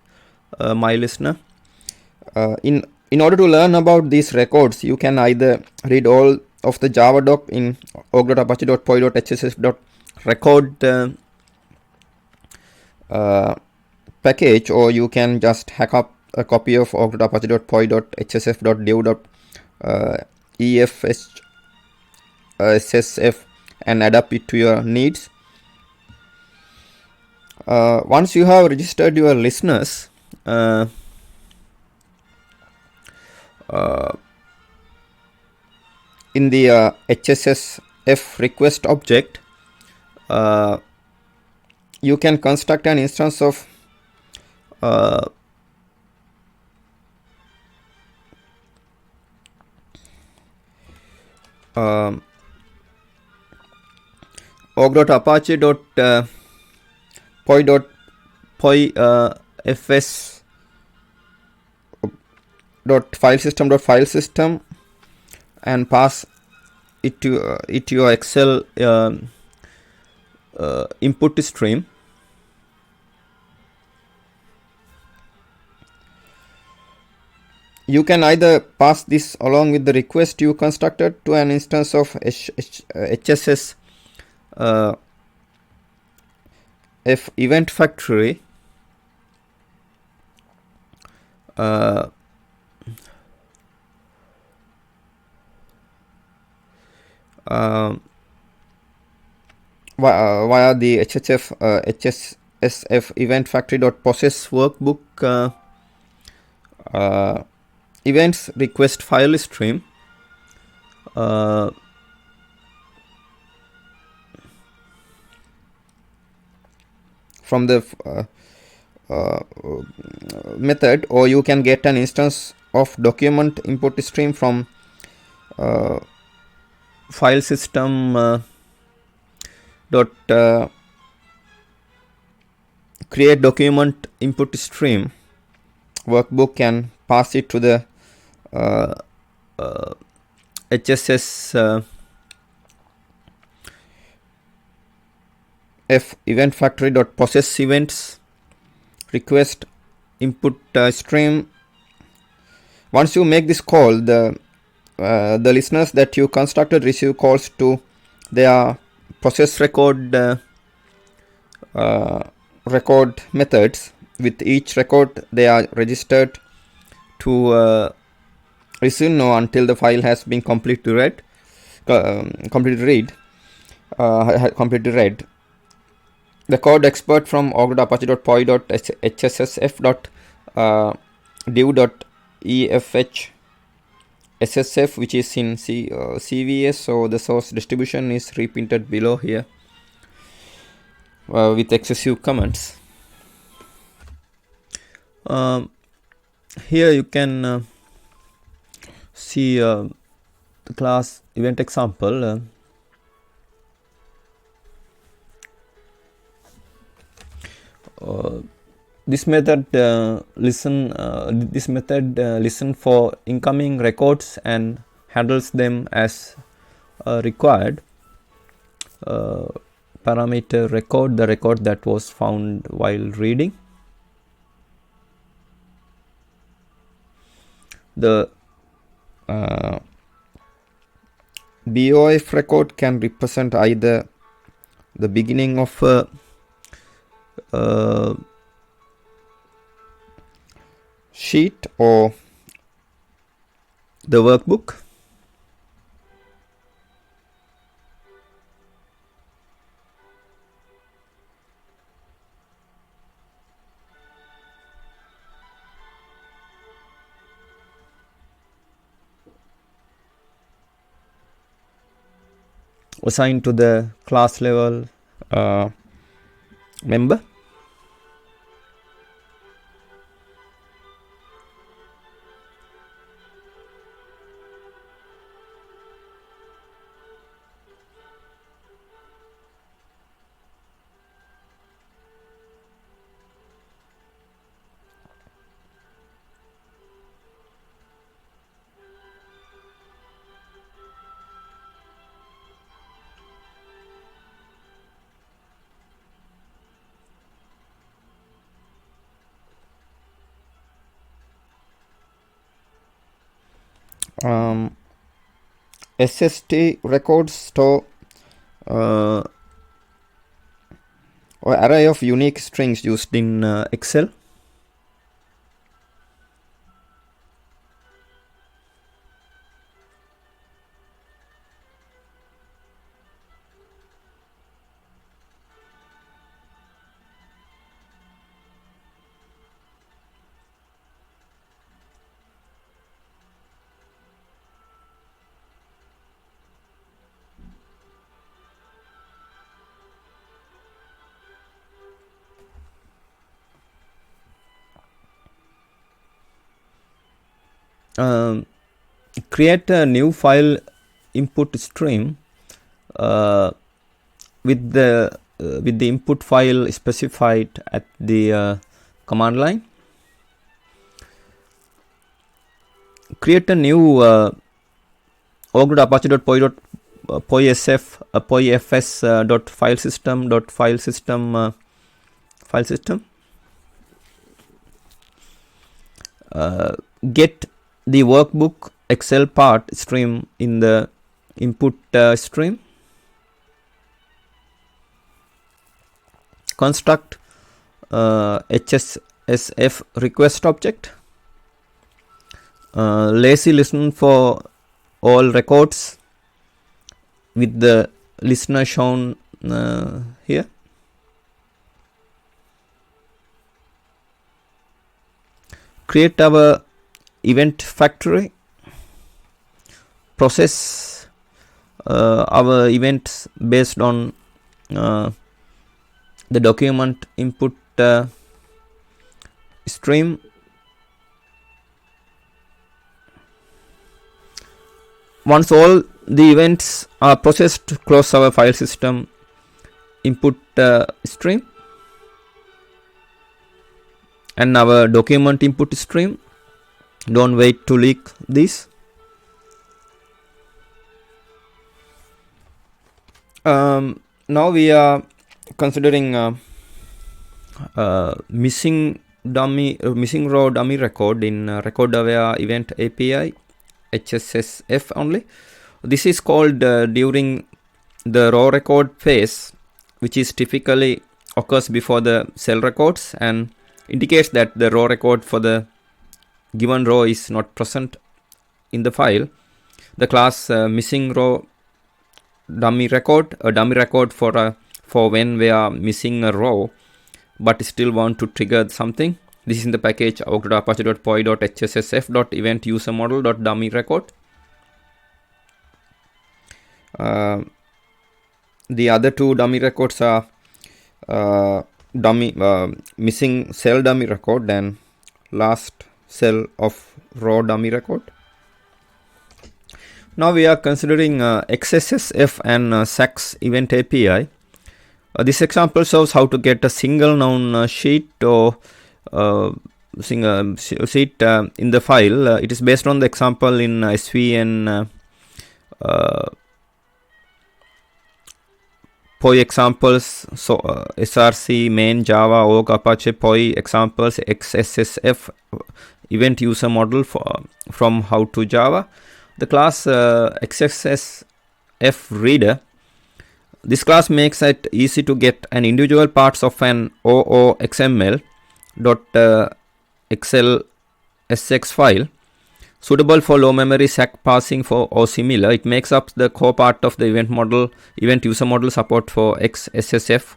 my listener. In order to learn about these records, you can either read all of the Java doc in org.apache.poi.hsf.record package, or you can just hack up a copy of org.apache.poi.hsf.dev.efsf and adapt it to your needs. Once you have registered your listeners, in the HSSF request object, you can construct an instance of org.apache.poi.fs .filesystem and pass it to your Excel input stream. You can either pass this along with the request you constructed to an instance of HSS F event factory, via the HSSF event factory.process workbook events request file stream. From the method, or you can get an instance of document input stream from file system dot create document input stream workbook and pass it to the HSS F event factory.process events request input stream. Once you make this call, the listeners that you constructed receive calls to their process record record methods. With each record, they are registered to receive no until the file has been completely read. The code expert from org.apache.poi.hsf.dev.efh which is in CVS, so the source distribution is reprinted below here with excessive comments. Here you can see the class event example. This method listen for incoming records and handles them as required. Parameter record, the record that was found while reading. The BOF record can represent either the beginning of a sheet or the workbook. Assigned to the class level member. SST records store or array of unique strings used in Excel. Create a new file input stream with the input file specified at the command line. Create a new org.apache.poisf.filesystem.filesystem file system. Get the workbook Excel part stream in the input stream. Construct HSSF request object. Lazy listen for all records with the listener shown here. Create our event factory. Process our events based on the document input stream. Once all the events are processed, close our file system input stream and our document input stream. Don't wait to leak this. Now we are considering missing row dummy record in record aware event API HSSF only. This is called during the raw record phase, which is typically occurs before the cell records and indicates that the raw record for the given row is not present in the file. The class missing row dummy record, a dummy record for when we are missing a row but still want to trigger something. This is in the package apache.poi.hssf.event user model.dummy record. The other two dummy records are missing cell dummy record and last cell of row dummy record. Now we are considering XSSF and SAX event API. This example shows how to get a single noun sheet or sheet in the file. It is based on the example in SVN POI examples. So src main java org apache POI examples XSSF event user model from how to Java. The class XSSF reader. This class makes it easy to get an individual parts of an OOXML .xlsx file suitable for low memory SAC parsing for or similar. It makes up the core part of the event user model support for XSSF.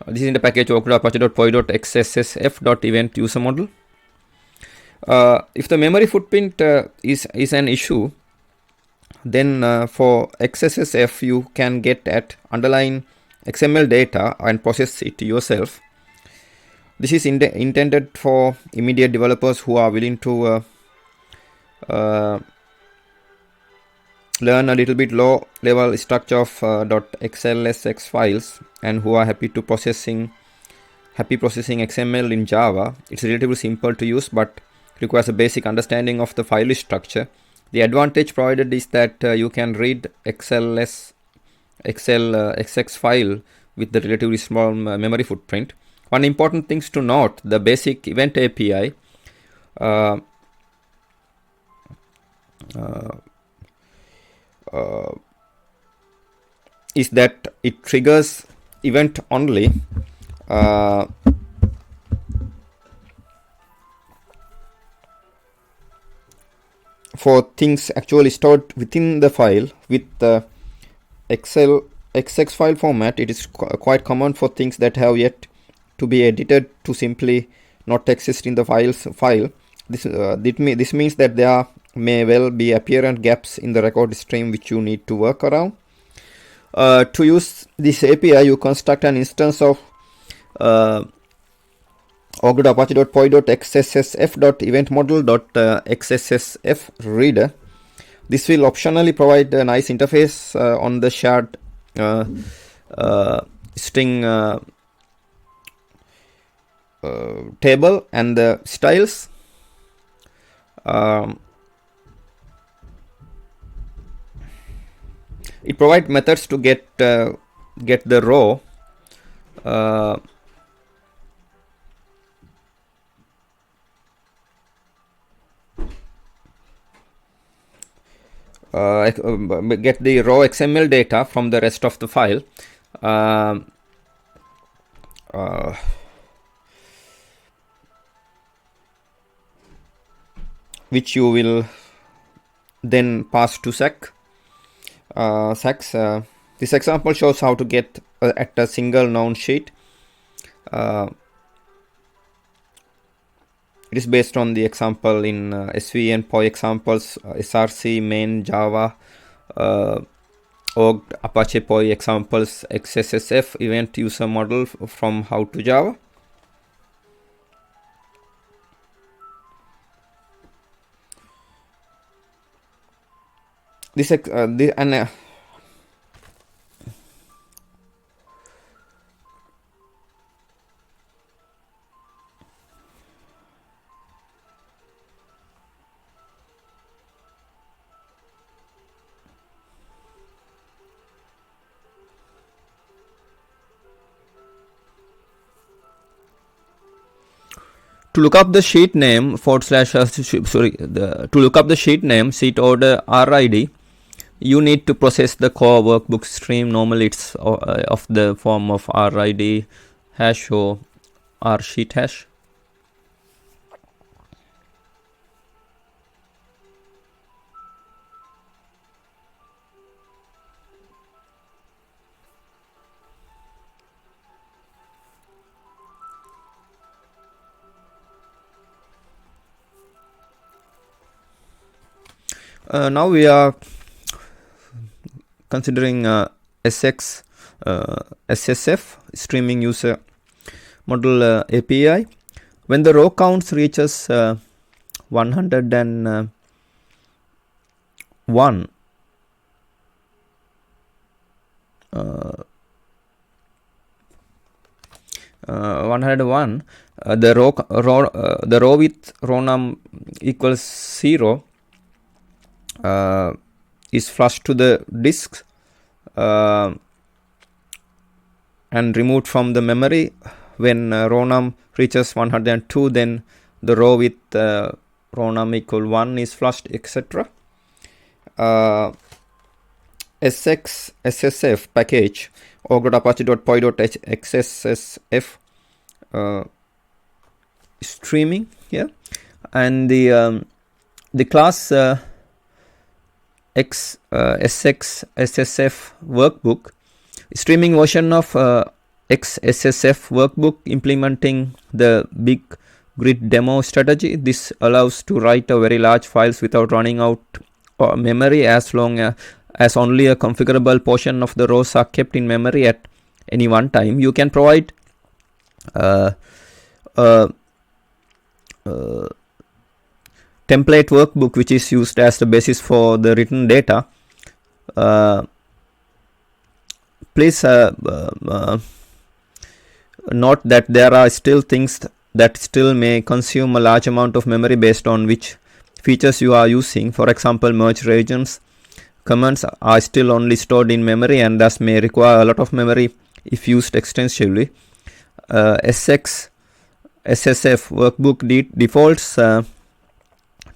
This is in the package apache.poi.xssf.event user model. If the memory footprint is an issue, then for XSSF you can get at underlying XML data and process it yourself. This is intended for immediate developers who are willing to learn a little bit low level structure of .xlsx files and who are happy processing XML in Java. It's relatively simple to use but requires a basic understanding of the file structure. The advantage provided is that you can read XLSX file with the relatively small memory footprint. One important thing to note, the basic event API is that it triggers event only for things actually stored within the file with the XX file format. It is quite common for things that have yet to be edited to simply not exist in the file. This means that there may well be apparent gaps in the record stream which you need to work around. To use this API, you construct an instance of org.apache.poi.xssf.eventModel.xssf reader. This will optionally provide a nice interface on the shared string table and the styles. It provides methods to get the row get the raw XML data from the rest of the file. Which you will then pass to SAC. This example shows how to get at a single noun sheet. It is based on the example in SVN POI examples, SRC, main, Java, org, Apache POI examples, XSSF, event user model from how to Java. To look up the sheet name to look up the sheet name, sheet order RID, you need to process the core workbook stream. Normally it's of the form of RID hash or R sheet hash. Now we are considering SSF streaming user model API. When the row counts reaches 101, 101, the row with row num equals 0 is flushed to the disk and removed from the memory. When row num reaches 102, then the row with row num equal 1 is flushed, etc. SSF package org.apache.poi.xssf streaming here, and the class XSSF workbook, streaming version of XSSF workbook implementing the big grid demo strategy. This allows to write a very large files without running out memory, as long as only a configurable portion of the rows are kept in memory at any one time. You can provide template workbook which is used as the basis for the written data. Please note that there are still things that still may consume a large amount of memory based on which features you are using. For example, merge regions commands are still only stored in memory and thus may require a lot of memory if used extensively. SSF workbook defaults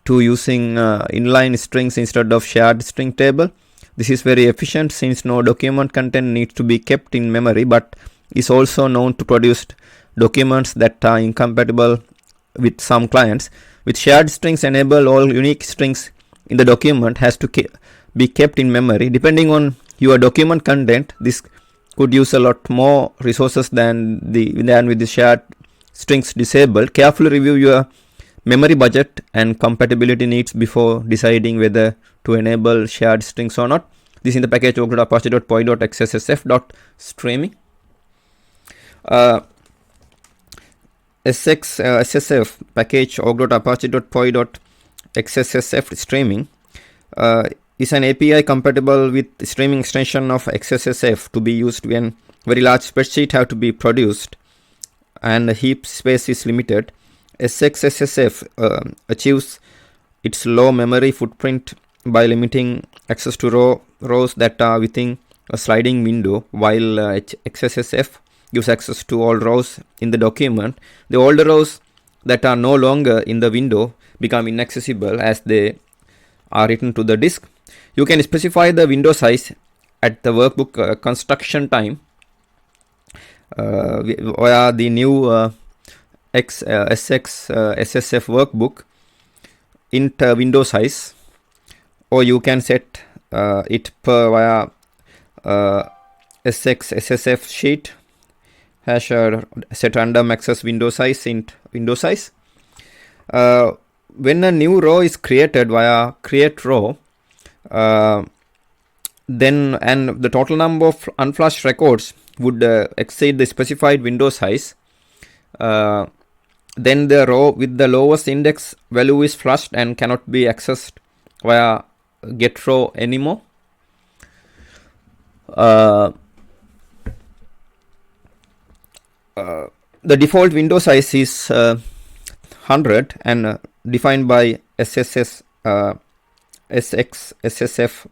to using inline strings instead of shared string table. This is very efficient since no document content needs to be kept in memory, but is also known to produce documents that are incompatible with some clients. With shared strings enable, all unique strings in the document has to be kept in memory. Depending on your document content, this could use a lot more resources than with the shared strings disabled. Carefully review your memory budget and compatibility needs before deciding whether to enable shared strings or not. This is in the package Apache.poi.xssf.streaming. SXSSF package org.apache.poi.xssf streaming is an API compatible with streaming extension of XSSF to be used when very large spreadsheet have to be produced and the heap space is limited. SXSSF achieves its low memory footprint by limiting access to rows that are within a sliding window, while XSSF gives access to all rows in the document. The older rows that are no longer in the window become inaccessible as they are written to the disk. You can specify the window size at the workbook construction time via the new SXSF workbook int window size, or you can set it per via SXSF sheet hash set random access window size int window size. When a new row is created via create row, then and the total number of unflushed records would exceed the specified window size, then the row with the lowest index value is flushed and cannot be accessed via get row anymore. The default window size is 100 and defined by SXSF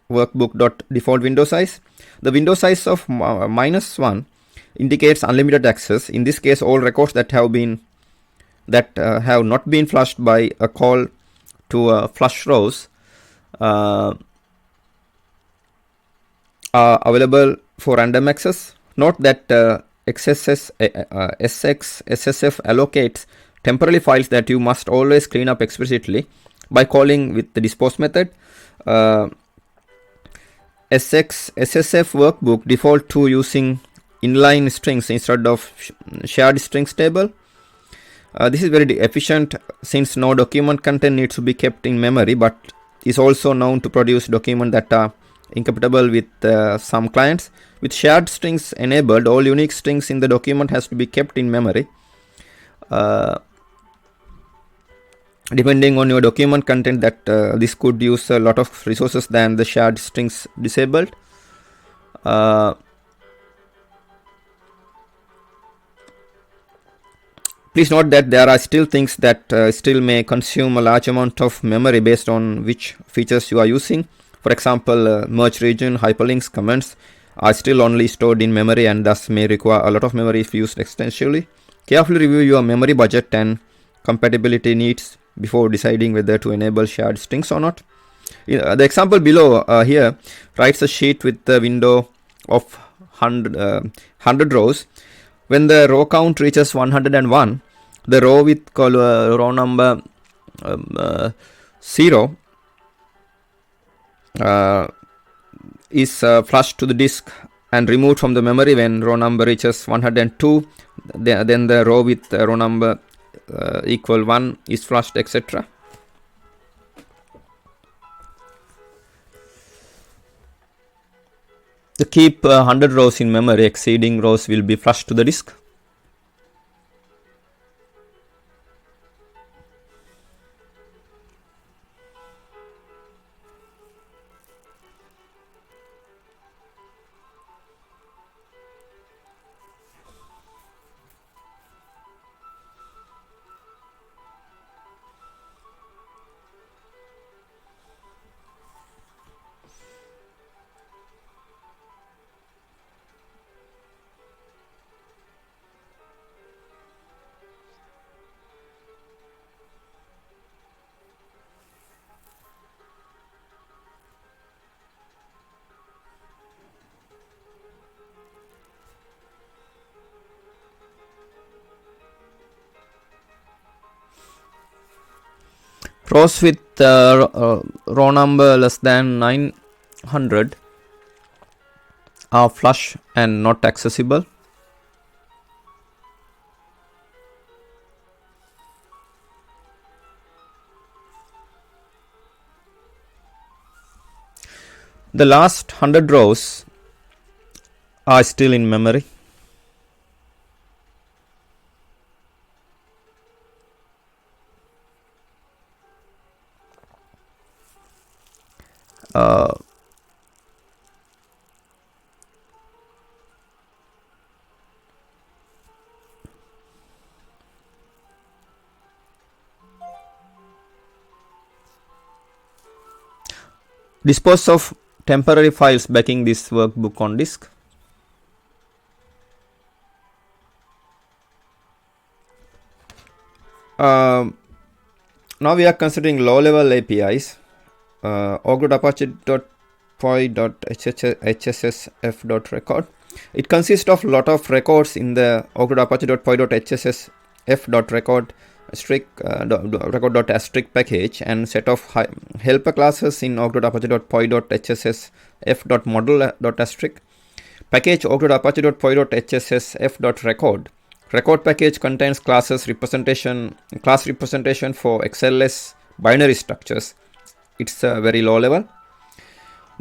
workbook.default window size. The window size of -1 indicates unlimited access. In this case, all records that have not been flushed by a call to flush rows are available for random access. Note that SXSF allocates temporary files that you must always clean up explicitly by calling with the dispose method. SXSF workbook default to using inline strings instead of shared strings table. This is very efficient since no document content needs to be kept in memory, but is also known to produce documents that are incompatible with some clients. With shared strings enabled, all unique strings in the document has to be kept in memory. Depending on your document content, that this could use a lot of resources than the shared strings disabled. Please note that there are still things that still may consume a large amount of memory based on which features you are using. For example, merge region, hyperlinks, comments are still only stored in memory and thus may require a lot of memory if used extensively. Carefully review your memory budget and compatibility needs before deciding whether to enable shared strings or not. The example below here writes a sheet with the window of 100 rows. When the row count reaches 101, the row with row number 0 is flushed to the disk and removed from the memory. When row number reaches 102, then the row with row number equal 1 is flushed, etc. To keep 100 rows in memory, exceeding rows will be flushed to the disk. Rows with row number less than 900 are flush and not accessible. The last 100 rows are still in memory. Dispose of temporary files backing this workbook on disk. Now we are considering low-level APIs. Apache.poi.hssf.record. It consists of a lot of records in the Apache.poi.hssf.record record.asterisk package and set of helper classes in Apache.poi.hssf.model.asterisk package Apache.poi.hssf.record. Record package contains class representation for XLS binary structures. It's very low level.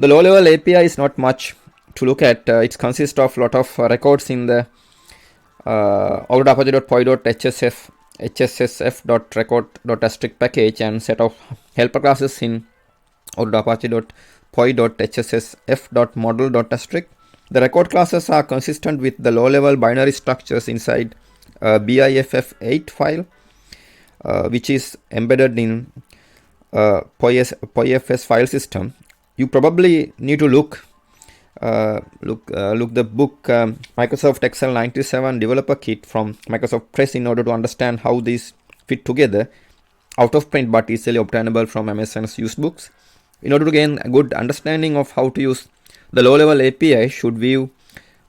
The low level API is not much to look at. It consists of a lot of records in the Apache.poi.hssf.record.asterisk package and set of helper classes in Apache.poi.hssf.model.asterisk. The record classes are consistent with the low-level binary structures inside BIFF8 file, which is embedded in POIFS file system. You probably need to look the book Microsoft Excel 97 Developer Kit from Microsoft Press in order to understand how these fit together, out of print but easily obtainable from Amazon's used books. In order to gain a good understanding of how to use the low-level API, should view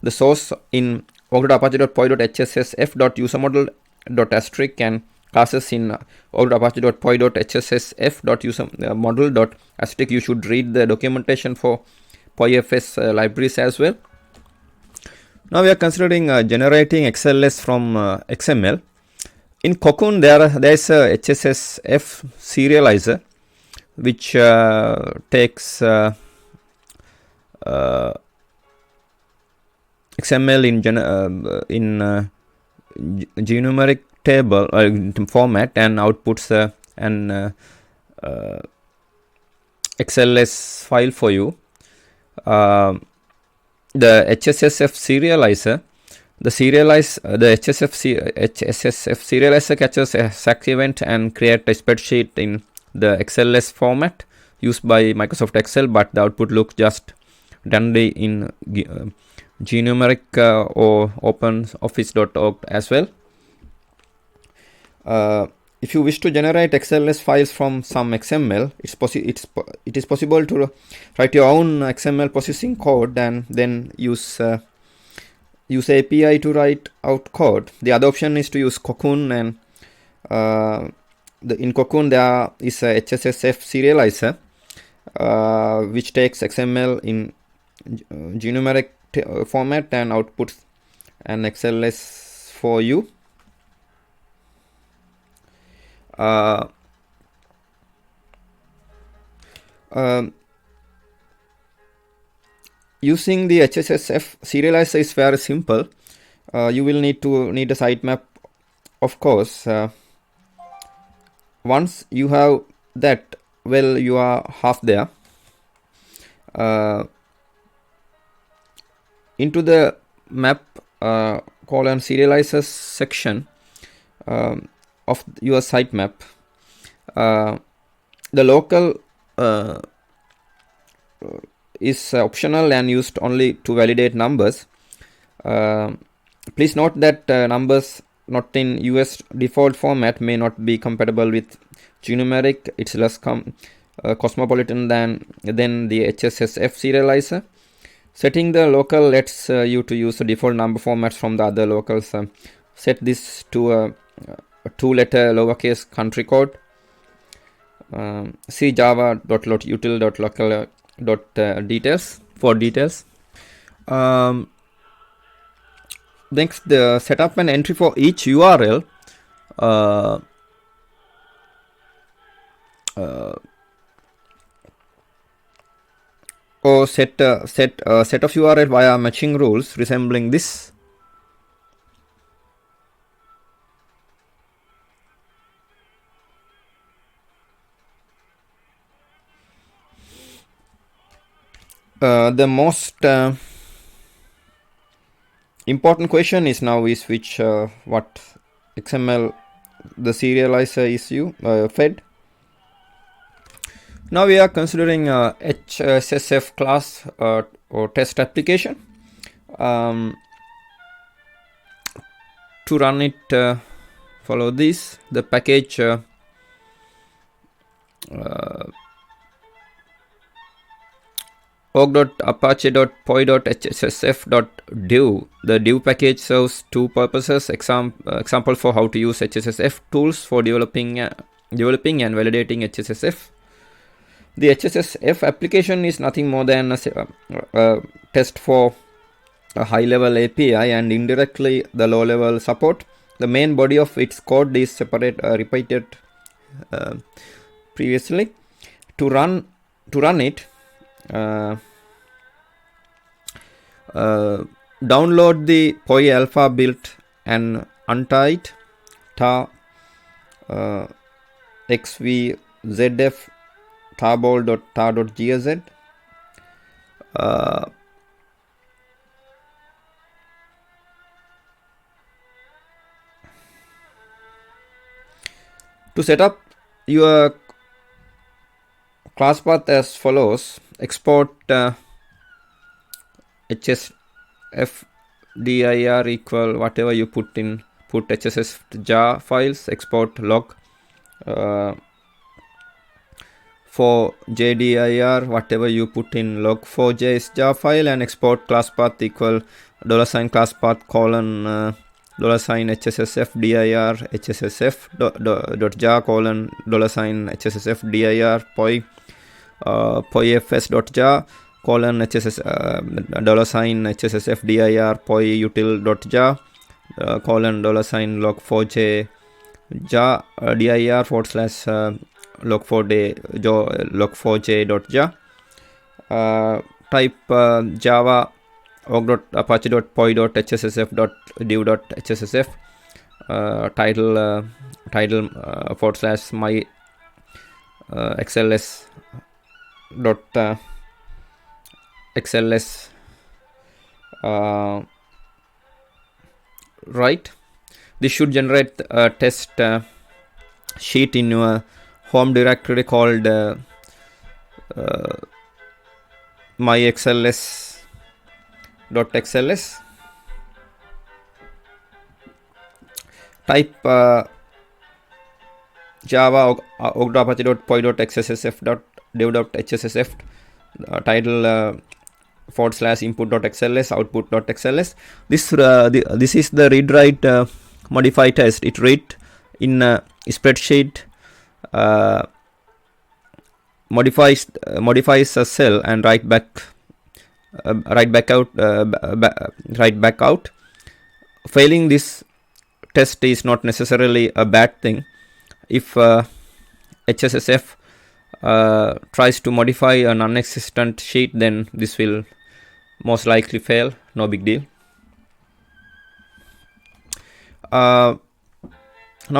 the source in Apache.poi.hssf.usermodel.asterisk and classes in Apache.poi.hssf.usermodel.asterisk. You should read the documentation for POIFS libraries as well. Now we are considering generating XLS from XML. In Cocoon there is a HSSF serializer which takes XML in genumeric table format and outputs an XLS file for you. The HSSF serializer, the HSSF serializer catches a SAC event and create a spreadsheet in the XLS format used by Microsoft Excel, but the output looks just dandy in genumeric or OpenOffice.org as well. If you wish to generate XLS files from some XML, it is possible to write your own XML processing code and then use API to write out code. The other option is to use Cocoon, and in Cocoon there is a HSSF serializer which takes XML in genumeric format and outputs an XLS for you. Using the HSSF serializer is very simple. You will need a sitemap, of course. Once you have that, well, you are half there. Into the map serializers section of your sitemap, the local is optional and used only to validate numbers. Please note that numbers not in US default format may not be compatible with genumeric. It's less cosmopolitan than the HSSF serializer. Setting the local lets you to use the default number formats from the other locals. Set this to a 2-letter lowercase country code. See java.util.local.details for details. Next, set up an entry for each URL. Or set a set of URL via matching rules resembling this. The most important question is now is which what XML the serializer is fed. Now we are considering HSSF class or test application. To run it, follow this. The package org.apache.poi.hssf.div. The div package serves two purposes. Example for how to use HSSF tools for developing and validating HSSF. The HSSF application is nothing more than a test for a high-level API and indirectly the low-level support. The main body of its code is repeated previously. To run it, download the POI alpha built and untie it tar xvzf tarball.tar.gz. To set up your class path as follows: export HSF dir equal whatever you put HSS jar files, export log for JDIR whatever you put in log4j jar file, and export class path equal $class path $$ HSSF dir HSSF jar $HSSF dir poi poifs.jar $HSSF dir poi util.jar $log4j jar dir log4j.jar. Type java org.apache.poi.hssf.div.hssf. Title /my xls dot xls right. This should generate a test sheet in your home directory called myxls.xls. Type java org.apache.poi.xssf.div.hssf. Title /input.xls output.xls. This is the read write modify test. It read in a spreadsheet, modifies a cell and write back out. Failing this test is not necessarily a bad thing. If HSSF tries to modify a non-existent sheet, then this will most likely fail. No big deal. Now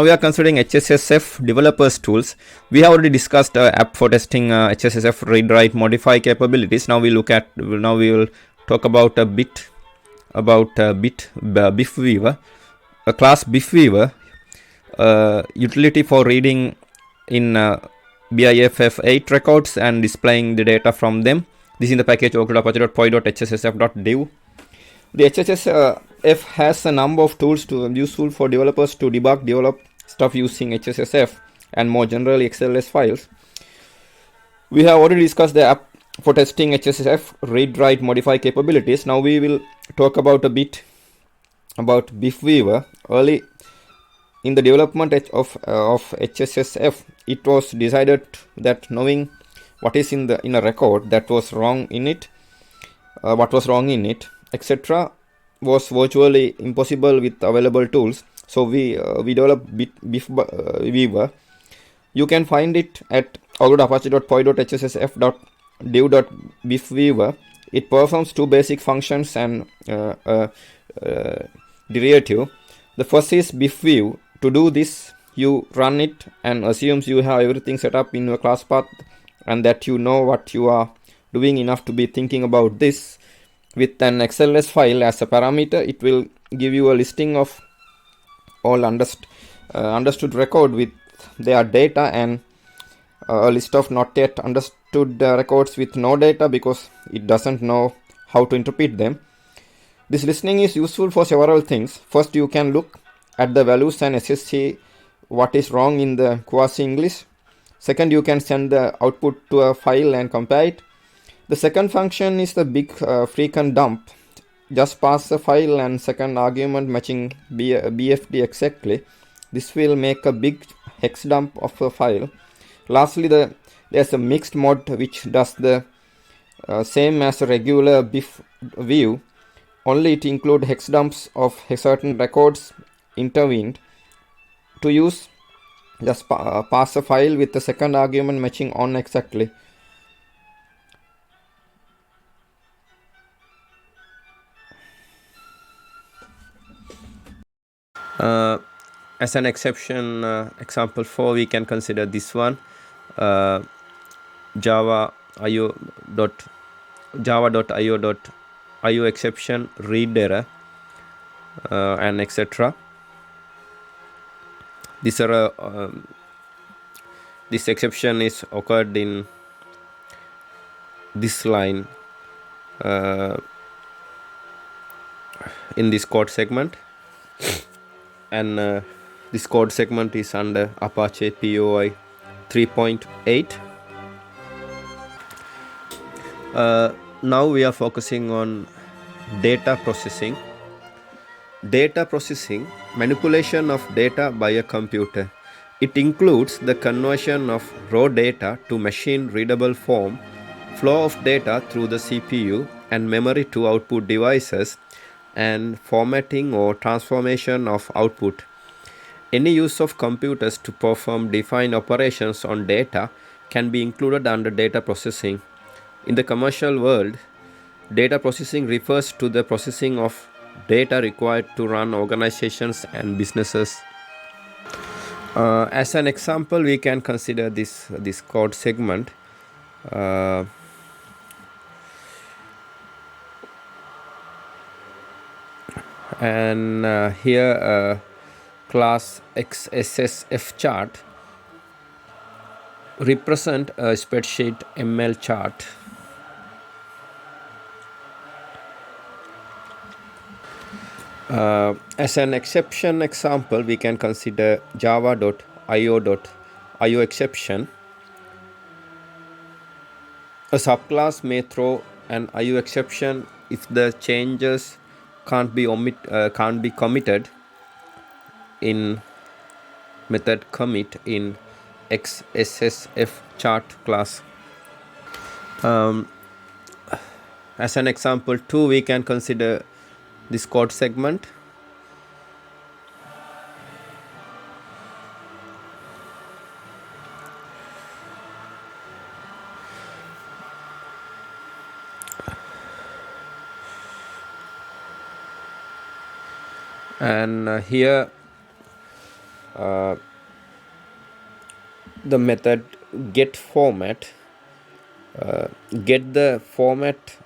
we are considering HSSF developers tools. We have already discussed app for testing HSSF read write modify capabilities. Now we will talk about a bit about BiffWeaver, a class BiffWeaver, utility for reading in BIFF8 records and displaying the data from them. This is in the package org.apache.poi.hssf.div. The HSSF has a number of tools useful for developers to develop stuff using HSSF and more generally XLS files. We have already discussed the app for testing HSSF read write modify capabilities. Now we will talk about a bit about BiffWeaver. in the development of HSSF, it was decided that knowing what is in a record that was wrong in it, what was wrong in it, etc., was virtually impossible with available tools. So we developed Beefweaver. You can find it at apache.poi.hssf.dev.beefweaver. It performs two basic functions and derivative. The first is beefview. To do this, you run it and assumes you have everything set up in your class path and that you know what you are doing enough to be thinking about this. With an XLS file as a parameter, it will give you a listing of all understood record with their data and a list of not yet understood records with no data because it doesn't know how to interpret them. This listening is useful for several things. First, you can look at the values and assess what is wrong in the quasi-English. Second, you can send the output to a file and compare it. The second function is the big frequent dump. Just pass the file and second argument matching BFD exactly. This will make a big hex dump of the file. Lastly, there's a mixed mode which does the same as a regular BIF view, only it includes hex dumps of certain records intervened. To use, just pass a file with the second argument matching on exactly. As an exception, example 4, we can consider this one. java.io exception, read error, and etc. This exception is occurred in this line in this code segment, and this code segment is under Apache POI 3.8. Now we are focusing on data processing. Data processing, manipulation of data by a computer. It includes the conversion of raw data to machine-readable form, flow of data through the CPU and memory to output devices, and formatting or transformation of output. Any use of computers to perform defined operations on data can be included under data processing. In the commercial world, data processing refers to the processing of data required to run organizations and businesses. As an example, we can consider this code segment. And here class XSSF chart represent a spreadsheet ML chart. As an exception example, we can consider java.io exception. A subclass may throw an IO exception if the changes can't be committed in method commit in XSSF chart class. As an example 2, we can consider this code segment. And here the method get format, get the format.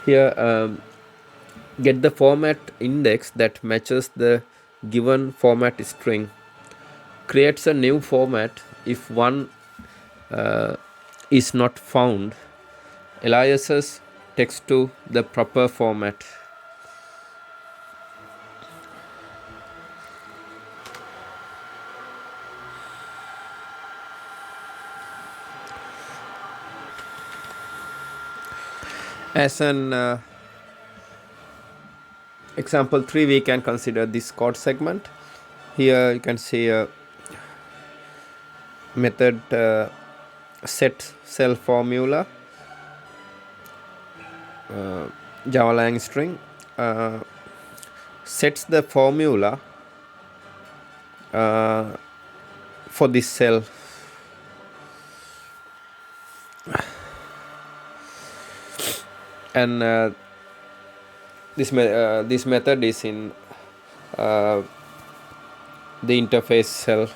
Here get the format index that matches the given format string, creates a new format if one is not found, aliases text to the proper format. As an example 3, we can consider this code segment. Here you can see a method set cell formula, Java lang string, sets the formula for this cell, and this method is in the interface cell.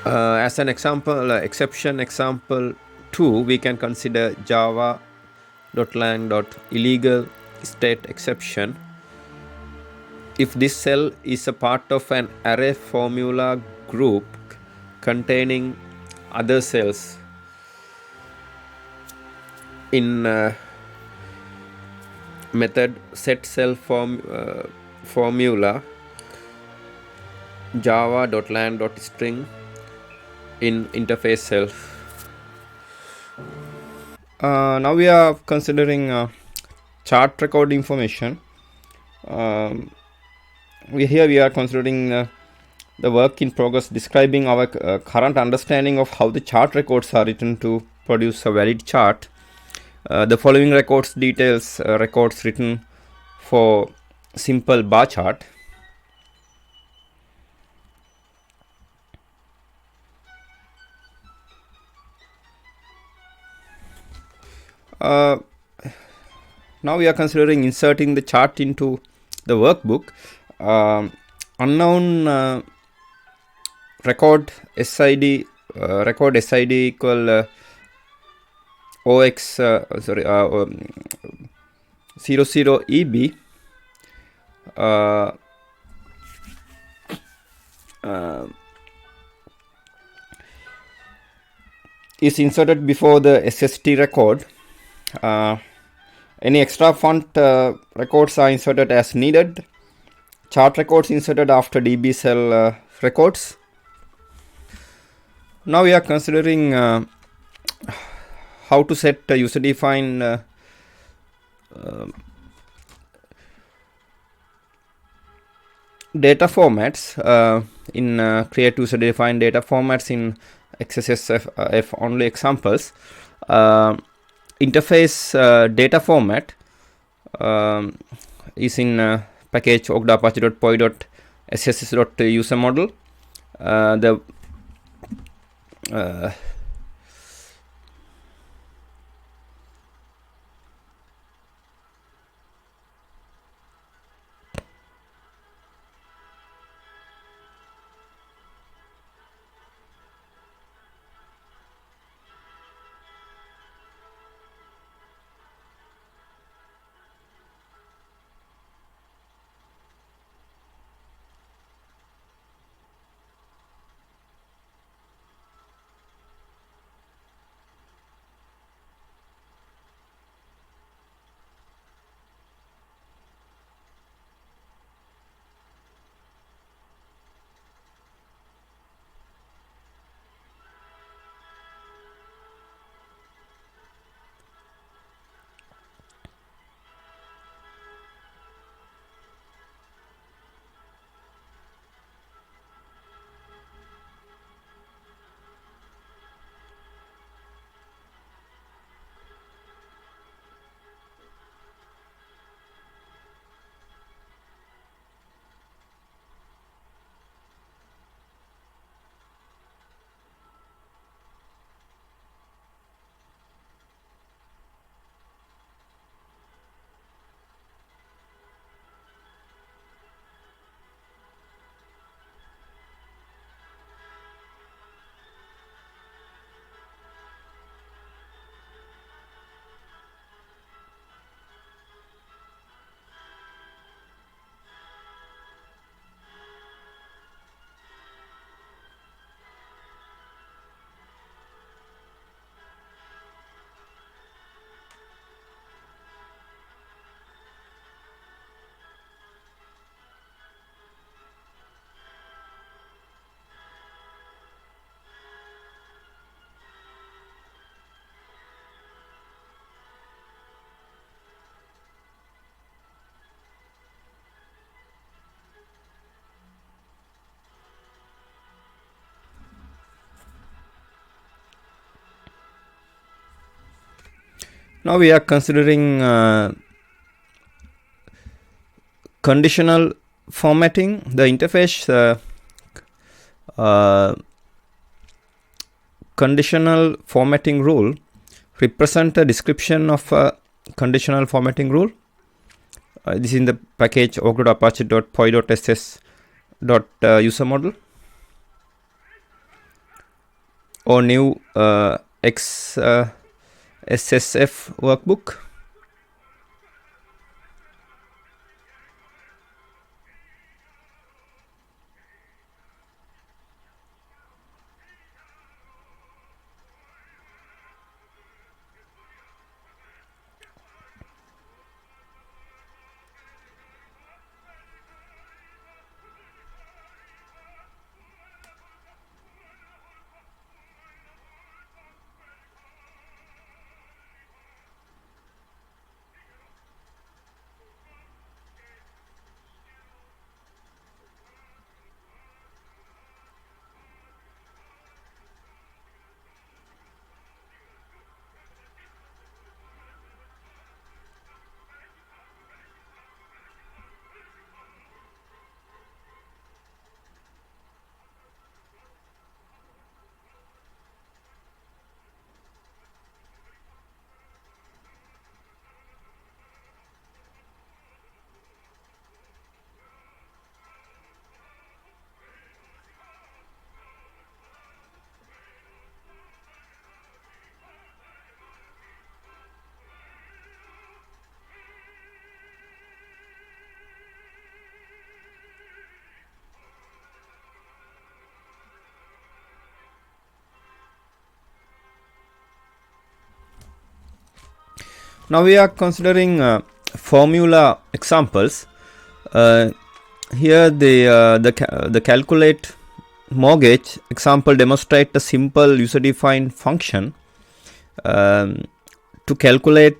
As an example, exception example 2, we can consider java.lang.illegal state exception. If this cell is a part of an array formula group containing other cells in method set cell formula java.lang.string in interface cell. Now we are considering chart record information. We are considering the work in progress describing our current understanding of how the chart records are written to produce a valid chart. The following records details records written for simple bar chart. Now we are considering inserting the chart into the workbook. Unknown record SID equal OX 00EB is inserted before the SST record. Any extra font records are inserted as needed. Chart records inserted after DB cell records. Now we are considering how to set user-defined data formats in create user-defined data formats in XSSF only examples. Interface data format is in package ogda-apache.poi.sss.user-model. Now we are considering conditional formatting. The interface conditional formatting rule represent a description of a conditional formatting rule. This is in the package org.apache.poi.ss.user model or new XSSF workbook. Now we are considering formula examples. Here the calculate mortgage example demonstrate a simple user-defined function to calculate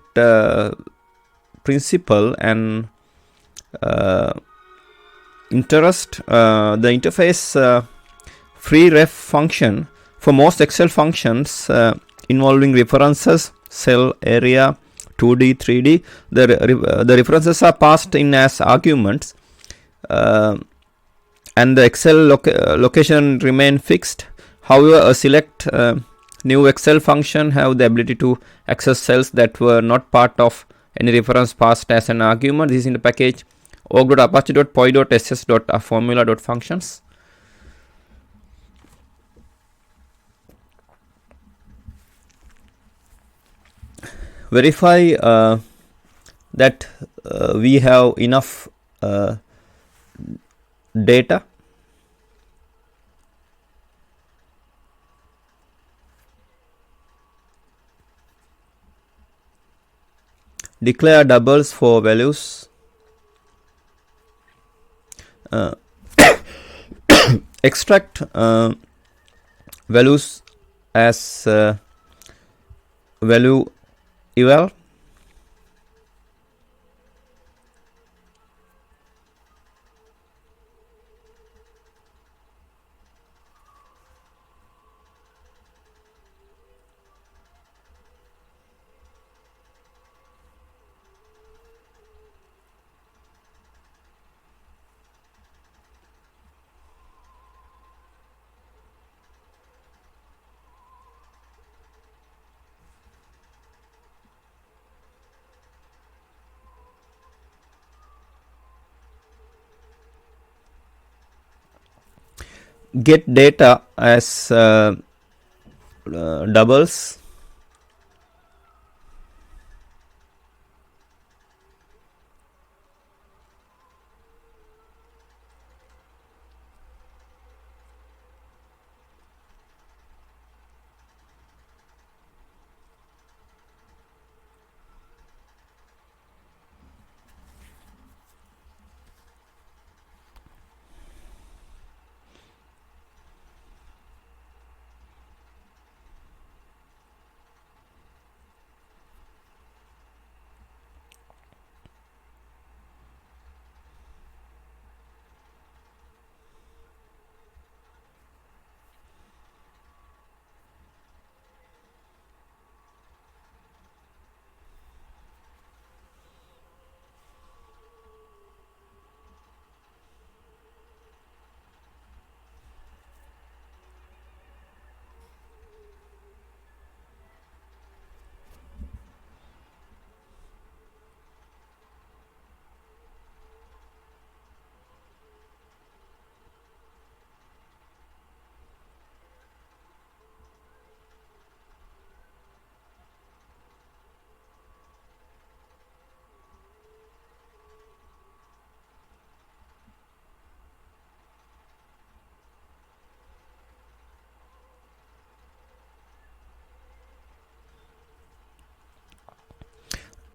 principal and interest. The interface free ref function for most Excel functions involving references, cell, area, 2D, 3D. The references are passed in as arguments, and the Excel location remain fixed. However, a select new Excel function have the ability to access cells that were not part of any reference passed as an argument. This is in the package org.apache.poi.ss.formula.functions. Verify that we have enough data. Declare doubles for values. Extract values as value eval. Get data as doubles.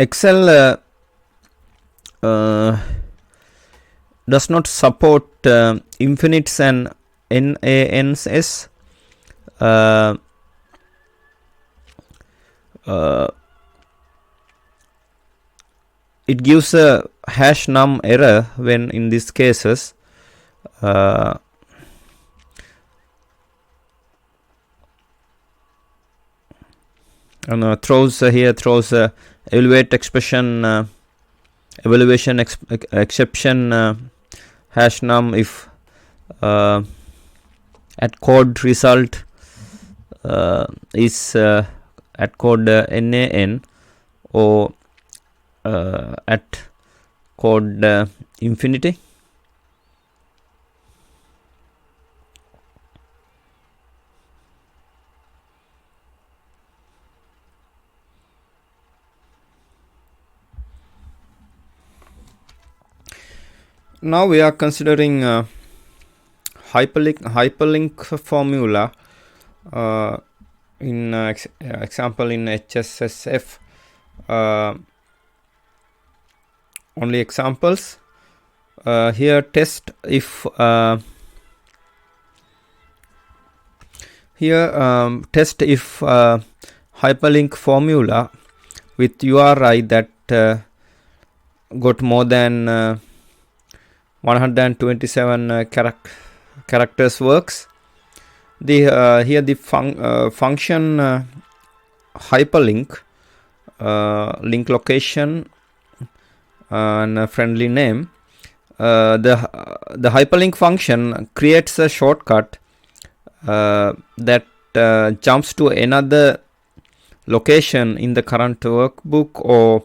Excel does not support infinites and NANS. It gives a hash num error when in these cases and throws evaluate expression evaluation exception hash num if at code result is at code NAN or at code infinity. Now we are considering hyperlink formula in example in HSSF. Only examples here. Test if test if hyperlink formula with URI that got more than 127 characters works. The here the function hyperlink link location and a friendly name. The hyperlink function creates a shortcut that jumps to another location in the current workbook or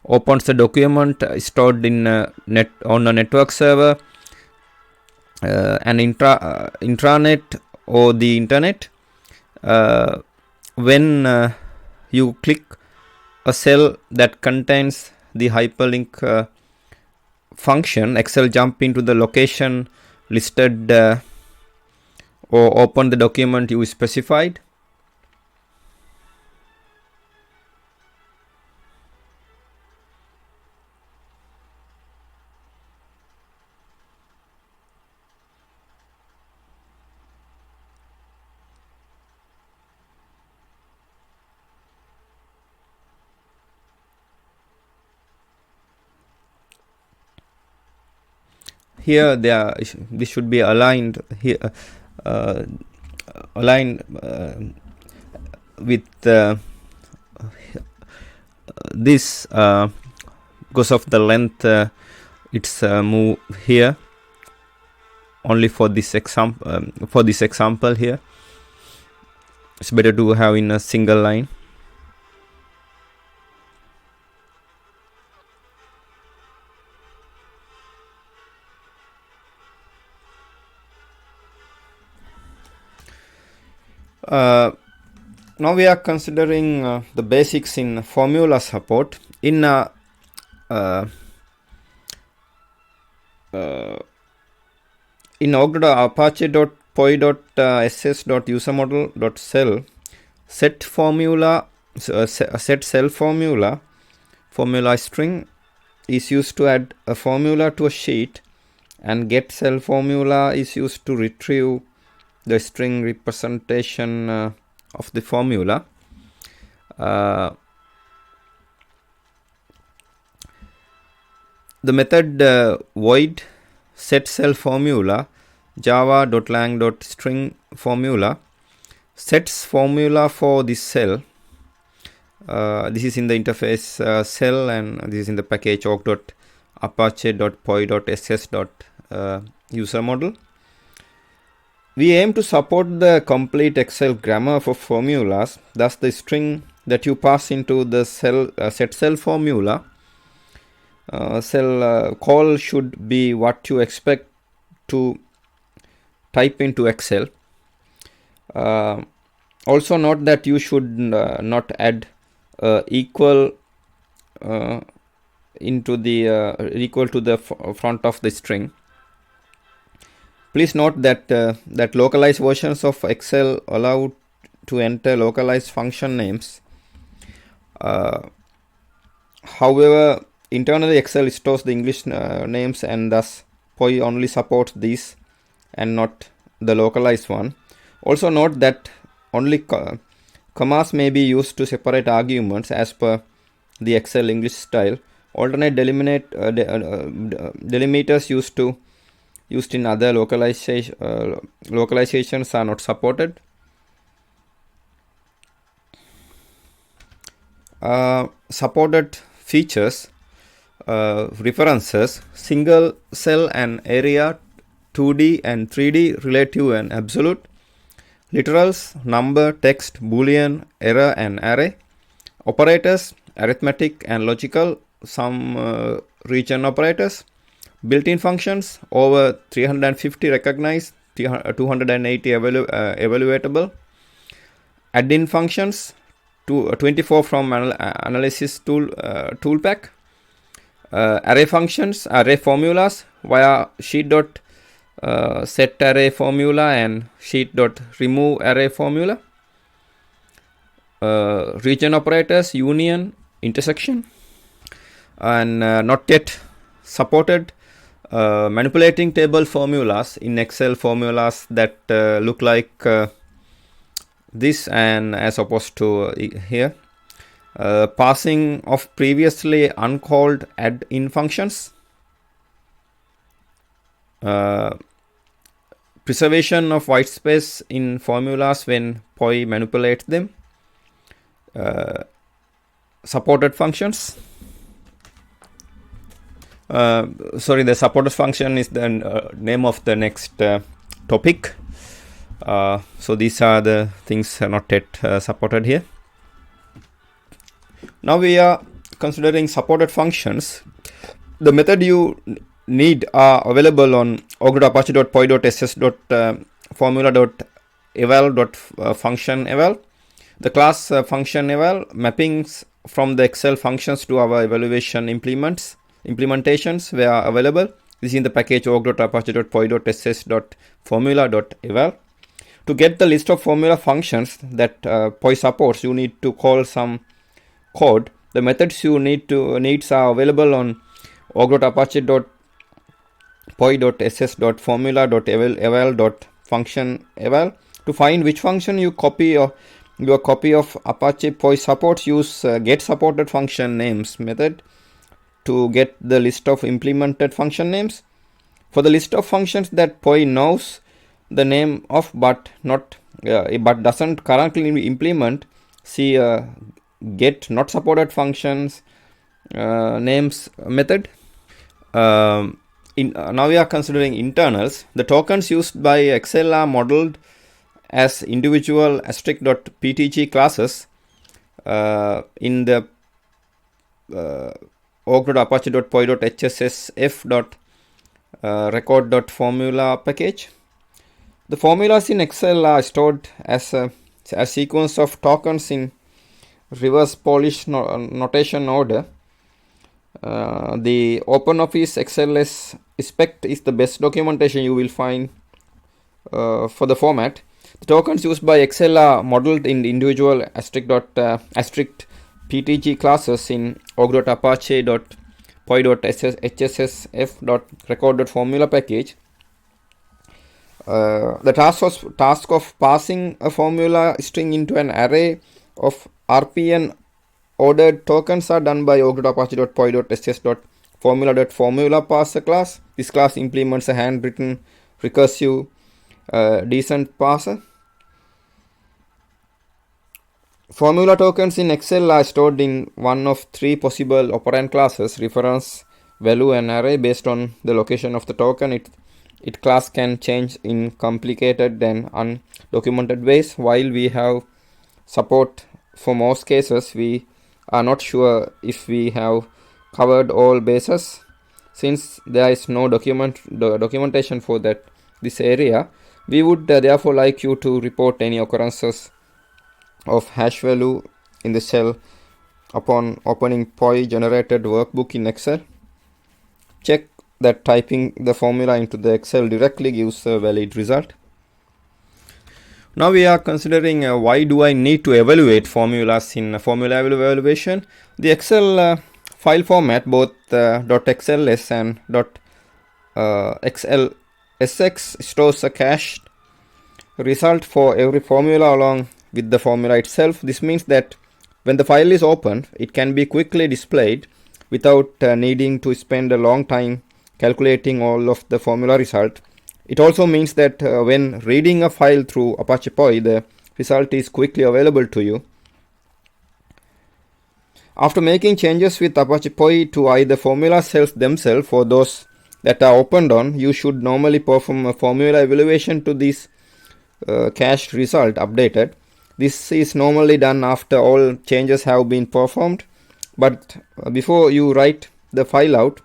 opens the document stored in on a network server, an intranet or the internet. When you click a cell that contains the hyperlink function, Excel jump into the location listed or open the document you specified. Here this should be aligned here, aligned with this because of the length. It's move here only for this example. Here it's better to have in a single line. Now we are considering the basics in formula support. In org.apache.poi.ss.usermodel.cell set formula set cell formula string is used to add a formula to a sheet, and get cell formula is used to retrieve the string representation of the formula. The method void set cell formula java.lang.string formula sets formula for this cell. This is in the interface cell, and this is in the package org.apache.poi.ss.usermodel. We aim to support the complete Excel grammar for formulas. Thus, the string that you pass into the cell set cell formula cell call should be what you expect to type into Excel. Also note that you should not add equal into the equal to the front of the string. Please note that that localized versions of Excel allow to enter localized function names. However, internally Excel stores the English names, and thus POI only supports these and not the localized one. Also note that only commas may be used to separate arguments as per the Excel English style. Alternate delimiters used in other localizations are not supported. Supported features, references, single cell and area, 2D and 3D, relative and absolute, literals, number, text, boolean, error and array, operators, arithmetic and logical, some region operators, built-in functions, over 350 recognized, 280 evaluatable, add-in functions, 24 from analysis toolpack, array functions, array formulas via sheet.set array formula and sheet.remove array formula, region operators, union, intersection, and not yet supported manipulating table formulas in Excel, formulas that look like this, and as opposed to here, passing of previously uncalled add-in functions, preservation of white space in formulas when POI manipulates them, supported functions. The supported function is the name of the next topic. So these are the things not yet supported here. Now we are considering supported functions. The method you need are available on org.apache.poi.ss.formula.eval.function eval. The class function eval mappings from the Excel functions to our evaluation implementations were available. This is in the package org.apache.poi.ss.formula.eval. To get the list of formula functions that POI supports, you need to call some code. The methods you needs are available on org.apache.poi.ss.formula.eval.function eval. To find which function you copy or your copy of Apache POI supports, use get supported function names method to get the list of implemented function names. For the list of functions that POI knows the name of but doesn't currently implement, see get not supported functions names method. Now we are considering internals. The tokens used by Excel are modeled as individual *.ptg classes in the org.apache.poi.hssf.record.formula package. The formulas in Excel are stored as a sequence of tokens in reverse Polish notation order. The OpenOffice XLS spec is the best documentation you will find for the format. The tokens used by Excel are modeled in individual *.ptg classes in org.apache.poi.hssf.record.formula package. The task of passing a formula string into an array of RPN ordered tokens are done by org.apache.poi.ss.formula.formula parser class. This class implements a handwritten recursive decent parser. Formula tokens in Excel are stored in one of three possible operand classes: reference, value, and array. Based on the location of the token, its class can change in complicated and undocumented ways. While we have support for most cases, we are not sure if we have covered all bases. Since there is no documentation for this area, we would therefore like you to report any occurrences of hash value in the cell upon opening POI generated workbook in Excel. Check that typing the formula into the Excel directly gives a valid result. Now we are considering why do I need to evaluate formulas in formula evaluation. The Excel file format, both .xls and .xlsx stores a cached result for every formula along with the formula itself. This means that when the file is opened, it can be quickly displayed without needing to spend a long time calculating all of the formula result. It also means that when reading a file through Apache POI, the result is quickly available to you. After making changes with Apache POI to either formula cells themselves or those that are opened on, you should normally perform a formula evaluation to this cached result updated. This is normally done after all changes have been performed, but before you write the file out.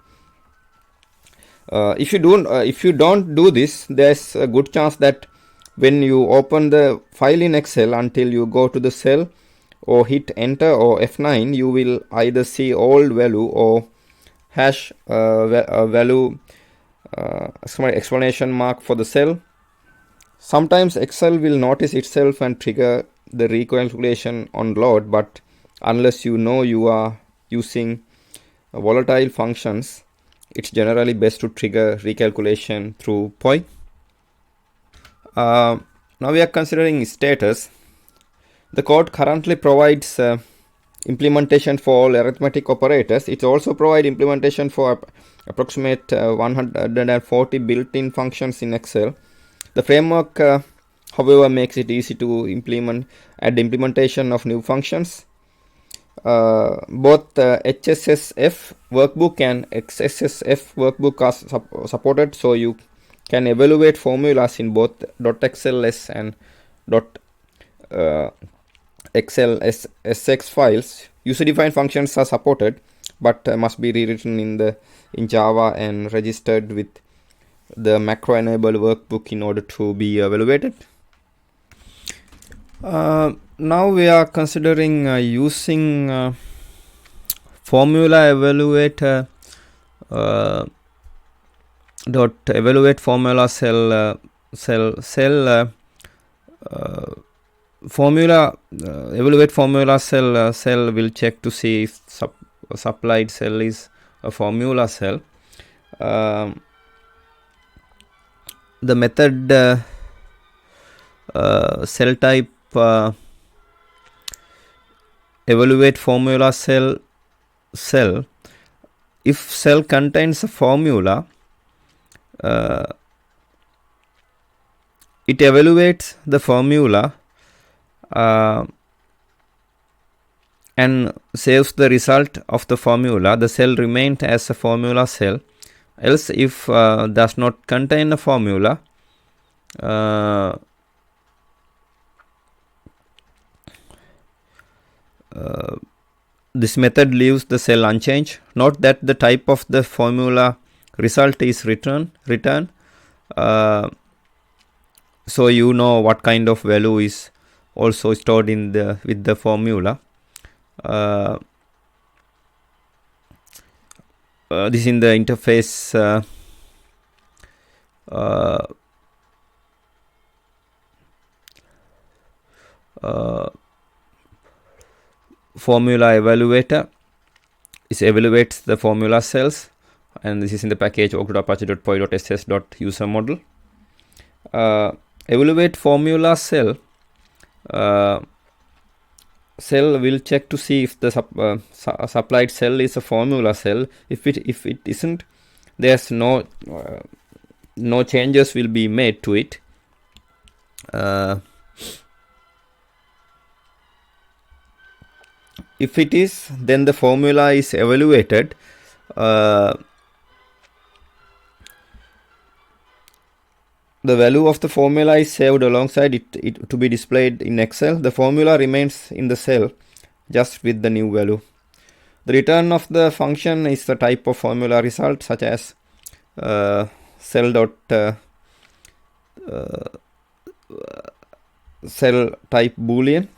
If you don't do this, there's a good chance that when you open the file in Excel until you go to the cell or hit enter or F9, you will either see old value or hash value exclamation mark for the cell. Sometimes Excel will notice itself and trigger the recalculation on load, but unless you know you are using volatile functions, it's generally best to trigger recalculation through POI. Now we are considering status. The code currently provides implementation for all arithmetic operators. It also provides implementation for approximate 140 built-in functions in Excel. The framework, however, makes it easy to add implementation of new functions. Both HSSF workbook and XSSF workbook are supported, so you can evaluate formulas in both .xls and .xlsx files. User-defined functions are supported, but must be rewritten in Java and registered with the macro-enabled workbook in order to be evaluated. Now we are considering using formula evaluator dot evaluate formula cell formula evaluate formula cell will check to see if supplied cell is a formula cell. The method cell type evaluate formula cell. If cell contains a formula, it evaluates the formula and saves the result of the formula. The cell remains as a formula cell. Else, if does not contain a formula, this method leaves the cell unchanged. Note that the type of the formula result is return, so you know what kind of value is also stored in with the formula. This in the interface formula evaluator evaluates the formula cells, and this is in the package awk.apache.poi.ss.user model. Evaluate formula cell will check to see if the supplied cell is a formula cell. If it isn't, there's no changes will be made to it. If it is, then the formula is evaluated. The value of the formula is saved alongside it to be displayed in Excel. The formula remains in the cell just with the new value. The return of the function is the type of formula result, such as cell type boolean.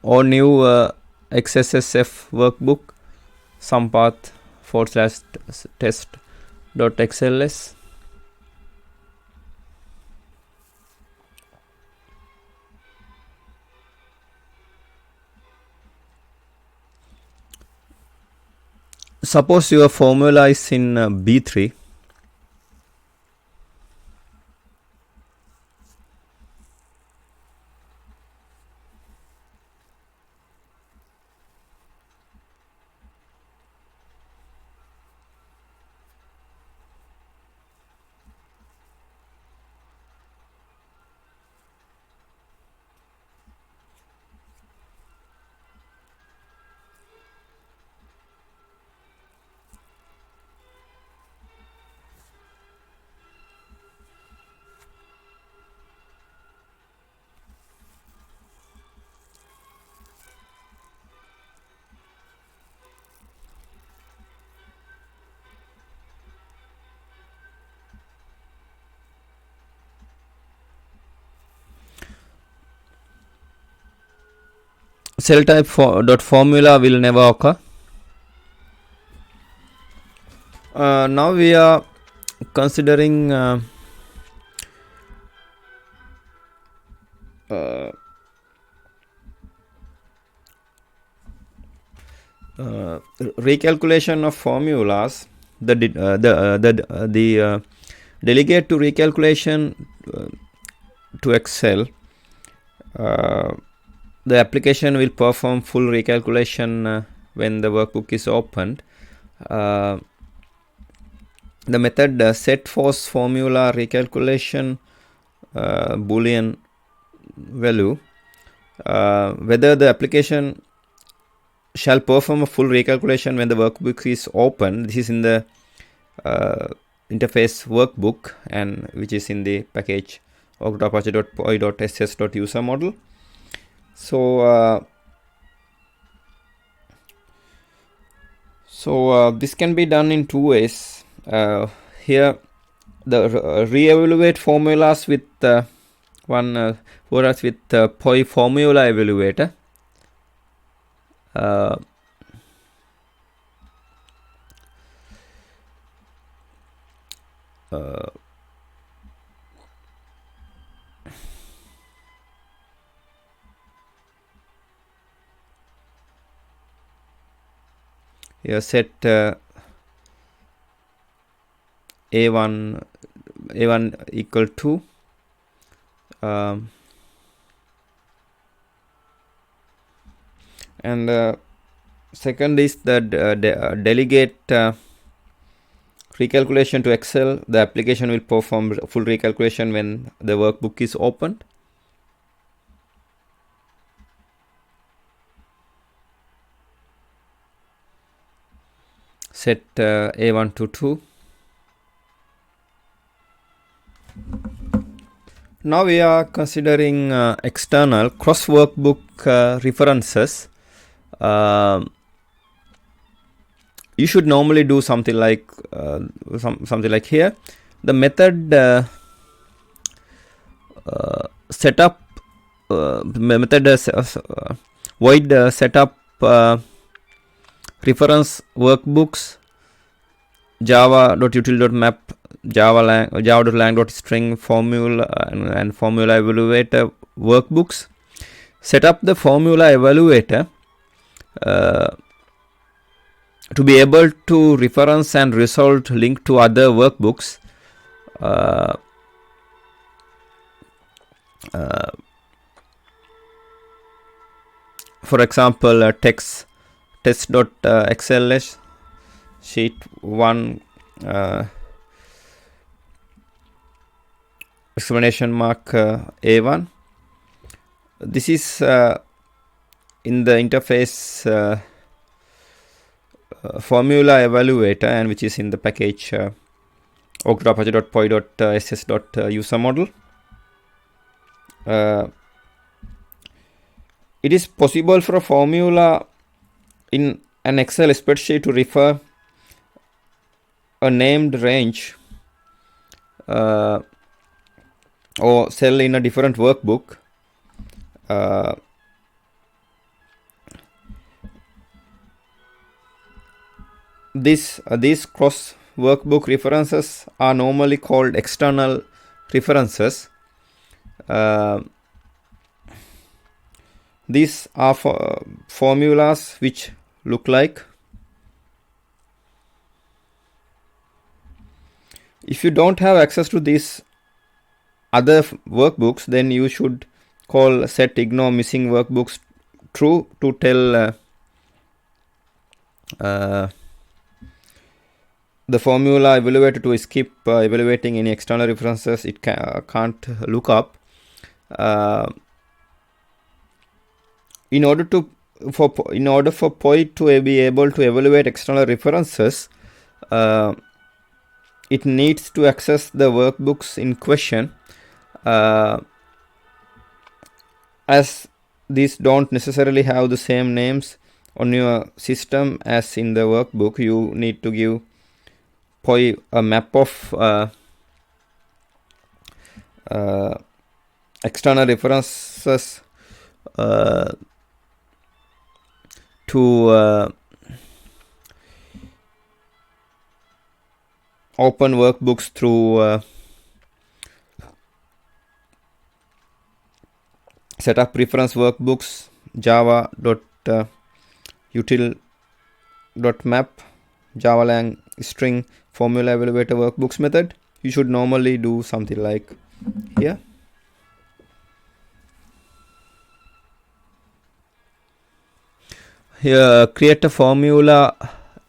Or new XSSF workbook, some path /test.xls. suppose your formula is in B3. Cell type dot formula will never occur. Now we are considering recalculation of formulas. The delegate to recalculation to Excel. The application will perform full recalculation when the workbook is opened. The method set force formula recalculation boolean value, whether the application shall perform a full recalculation when the workbook is open. This is in the interface workbook, and which is in the package Apache.poi.ss.user model. So this can be done in two ways. Here the re-evaluate formulas with whereas with POI formula evaluator. Here set a1 equal to and second is the delegate recalculation to Excel. The application will perform full recalculation when the workbook is opened. Set a1 to 2. Now we are considering external cross workbook references. You should normally do something like here. The method setup void setup reference workbooks java.util.map java.lang.string formula and formula evaluator workbooks. Set up the formula evaluator to be able to reference and result link to other workbooks. For example, test.xls sheet 1 exclamation mark a1. This is in the interface formula evaluator, and which is in the package Apache.poi.ss.user model. It is possible for a formula in an Excel spreadsheet to refer a named range or cell in a different workbook. These cross workbook references are normally called external references. These are formulas which look like If you don't have access to these other workbooks, then you should call set ignore missing workbooks true to tell the formula evaluator to skip evaluating any external references it can't look up. In order for POI to be able to evaluate external references, it needs to access the workbooks in question. As these don't necessarily have the same names on your system as in the workbook, you need to give POI a map of external references to open workbooks through setup reference workbooks java.util.map javalang string formula evaluator workbooks method. You should normally do something like here. Here, create a formula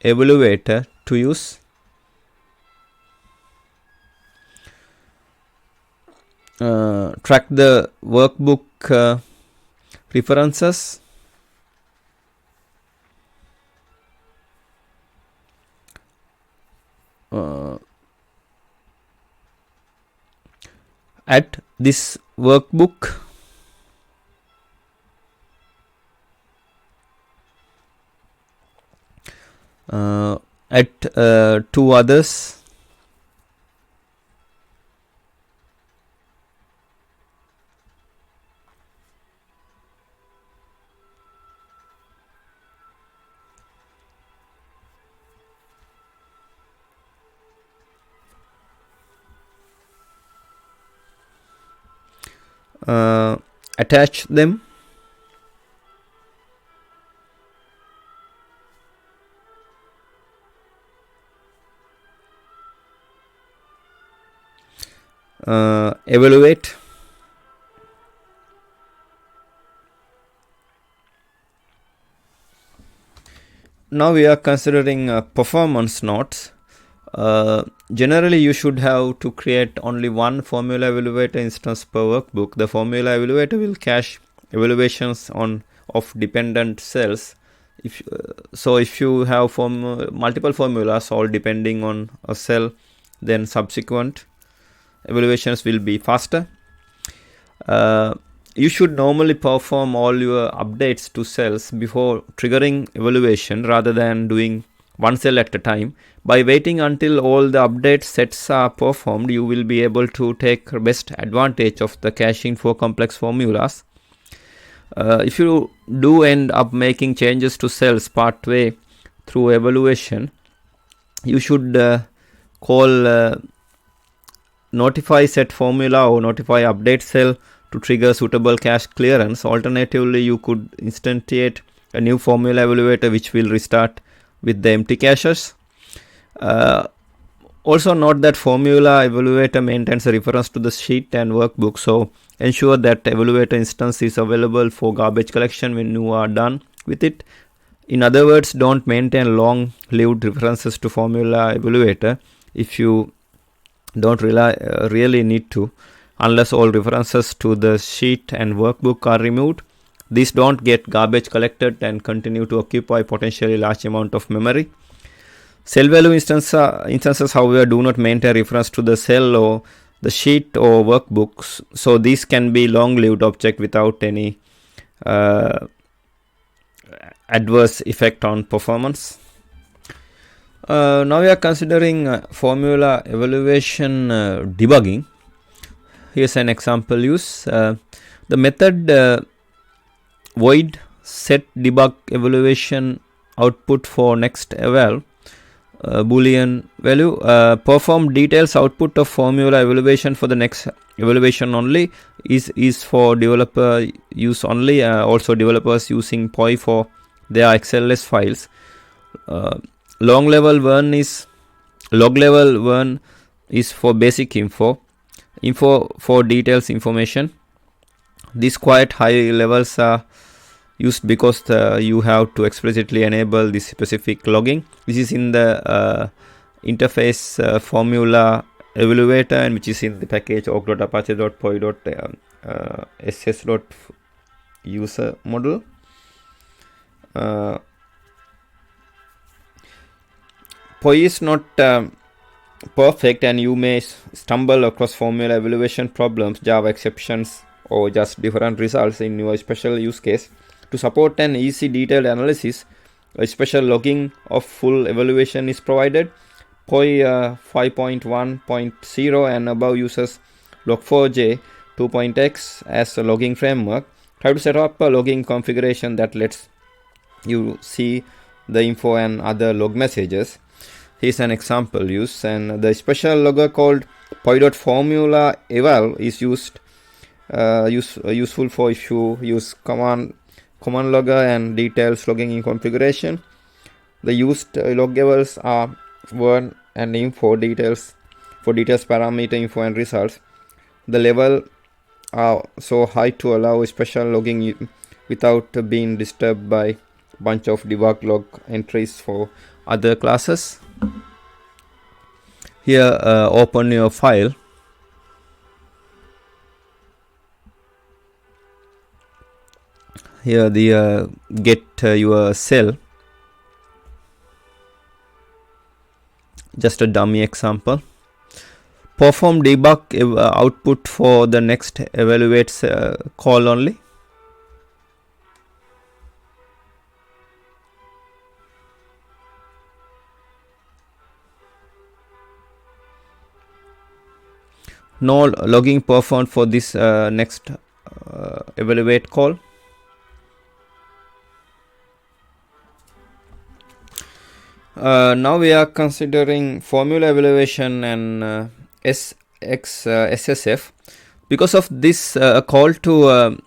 evaluator to use. Track the workbook references. At this workbook, at two others. Attach them. Evaluate. Now we are considering performance nodes. Generally, you should have to create only one formula evaluator instance per workbook. The formula evaluator will cache evaluations of dependent cells. If you have multiple formulas all depending on a cell, then subsequent evaluations will be faster. You should normally perform all your updates to cells before triggering evaluation rather than doing one cell at a time. By waiting until all the update sets are performed, you will be able to take best advantage of the caching for complex formulas. If you do end up making changes to cells partway through evaluation, you should call notify set formula or notify update cell to trigger suitable cache clearance. Alternatively, you could instantiate a new formula evaluator which will restart with the empty caches. Also note that formula evaluator maintains a reference to the sheet and workbook, so ensure that evaluator instance is available for garbage collection when you are done with it. In other words, don't maintain long-lived references to formula evaluator if you don't really need to, unless all references to the sheet and workbook are removed. These don't get garbage collected and continue to occupy potentially large amount of memory. Cell value instances, however, do not maintain reference to the cell or the sheet or workbooks, so these can be long-lived object without any adverse effect on performance. Now we are considering formula evaluation debugging. Here's an example use. The method void set debug evaluation output for next eval boolean value. Perform details output of formula evaluation for the next evaluation only is for developer use only. Also developers using POI for their XLS files. Log level one is for basic info for details information. These quite high levels are used because you have to explicitly enable this specific logging. This is in the interface formula evaluator, and which is in the package org.apache.poi.ss.user model. POI is not perfect, and you may stumble across formula evaluation problems, Java exceptions, or just different results in your special use case. To support an easy detailed analysis, a special logging of full evaluation is provided. POI 5.1.0 and above uses log4j 2.x as a logging framework. Try to set up a logging configuration that lets you see the info and other log messages. Here's an example use, and the special logger called poi.formula eval is useful for if you use command logger and details logging in configuration. The used log evals are warn and info details for details parameter info and results. The level are so high to allow special logging without being disturbed by bunch of debug log entries for other classes. Here open your file. Here the get your cell, just a dummy example. Perform debug output for the next evaluates call only. No logging performed for this next evaluate call. Now we are considering formula evaluation and SXSSF. Because of this call to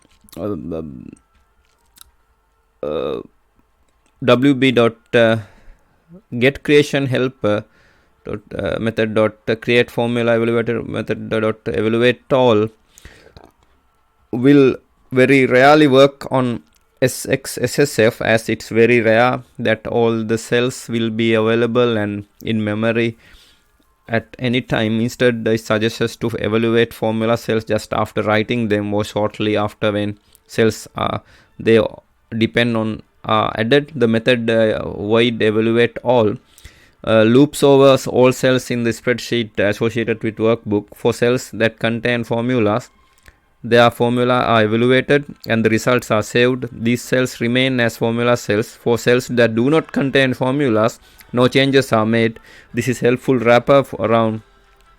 wb.get creation helper method create formula evaluator method evaluate all will very rarely work on SXSSF, as it's very rare that all the cells will be available and in memory at any time. Instead, it suggests us to evaluate formula cells just after writing them or shortly after, when cells they depend on added. The method void evaluate all loops over all cells in the spreadsheet associated with workbook. For cells that contain formulas, their formula are evaluated and the results are saved. These cells remain as formula cells. For cells that do not contain formulas, no changes are made. This is helpful wrapper around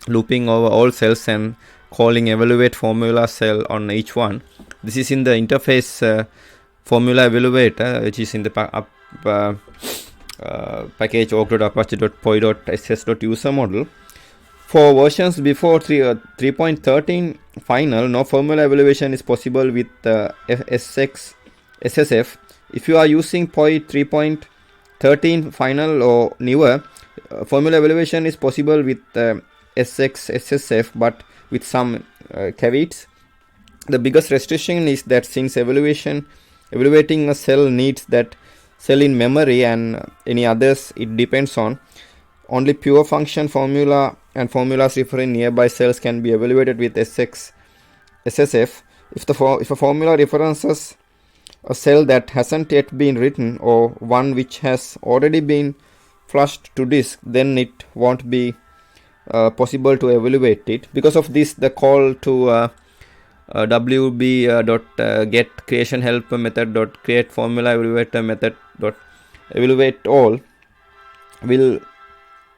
looping over all cells and calling evaluate formula cell on each one. This is in the interface formula evaluator, which is in the package org.apache.poi.ss.user model. For versions before 3.13 final, no formula evaluation is possible with SXSSF. If you are using POI 3.13 final or newer, formula evaluation is possible with SXSSF, but with some caveats. The biggest restriction is that since evaluating a cell needs that cell in memory and any others it depends on, only pure function formula and formulas referring nearby cells can be evaluated with SXSSF. If a formula references a cell that hasn't yet been written or one which has already been flushed to disk, then it won't be possible to evaluate it. Because of this, the call to wb.get creation helper method create formula evaluator method evaluate all will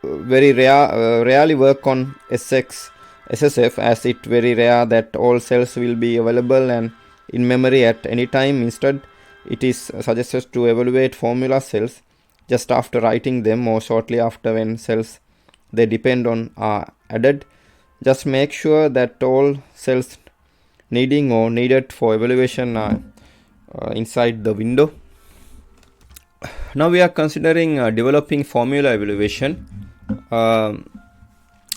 very rarely work on SXSSF, as it very rare that all cells will be available and in memory at any time. Instead, it is suggested to evaluate formula cells just after writing them or shortly after, when cells they depend on are added. Just make sure that all cells needing or needed for evaluation are inside the window. Now we are considering developing formula evaluation.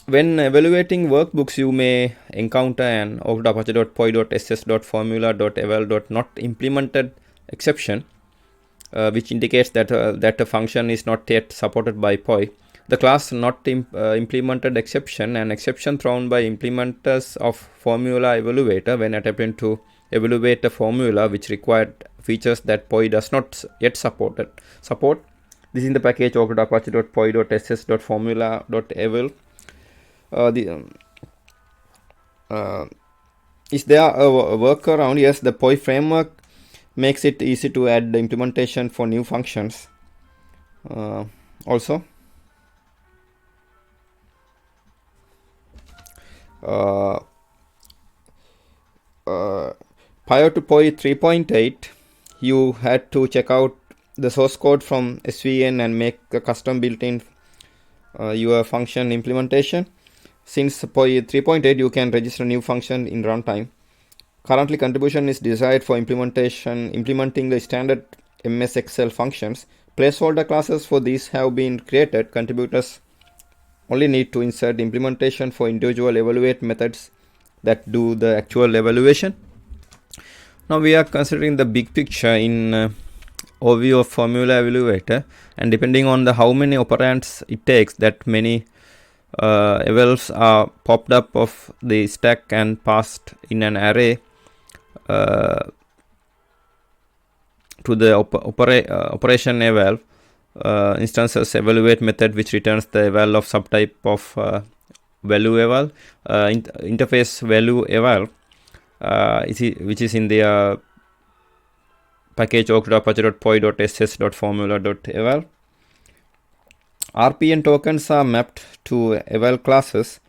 When evaluating workbooks, you may encounter an Apache.poi.ss.formula.eval.not implemented exception, which indicates that a function is not yet supported by POI. The class not implemented exception, an exception thrown by implementers of formula evaluator when attempting to evaluate a formula which required features that POI does not yet support. This is in the package Apache.poi.ss.formula.eval. Is there a workaround? Yes, the POI framework makes it easy to add the implementation for new functions. Also, prior to POI 3.8, you had to check out the source code from SVN and make a custom built-in your function implementation. Since POI 3.8, you can register a new function in runtime. Currently, contribution is desired for implementing the standard MS Excel functions. Placeholder classes for these have been created. Contributors only need to insert implementation for individual evaluate methods that do the actual evaluation. Now we are considering the big picture in overview of formula evaluator, and depending on the how many operands it takes, that many evals are popped up of the stack and passed in an array to the operation eval instances evaluate method, which returns the eval of subtype of value eval, interface value eval, which is in the package Apache.poi.ss.formula.eval. RPN tokens are mapped to eval classes.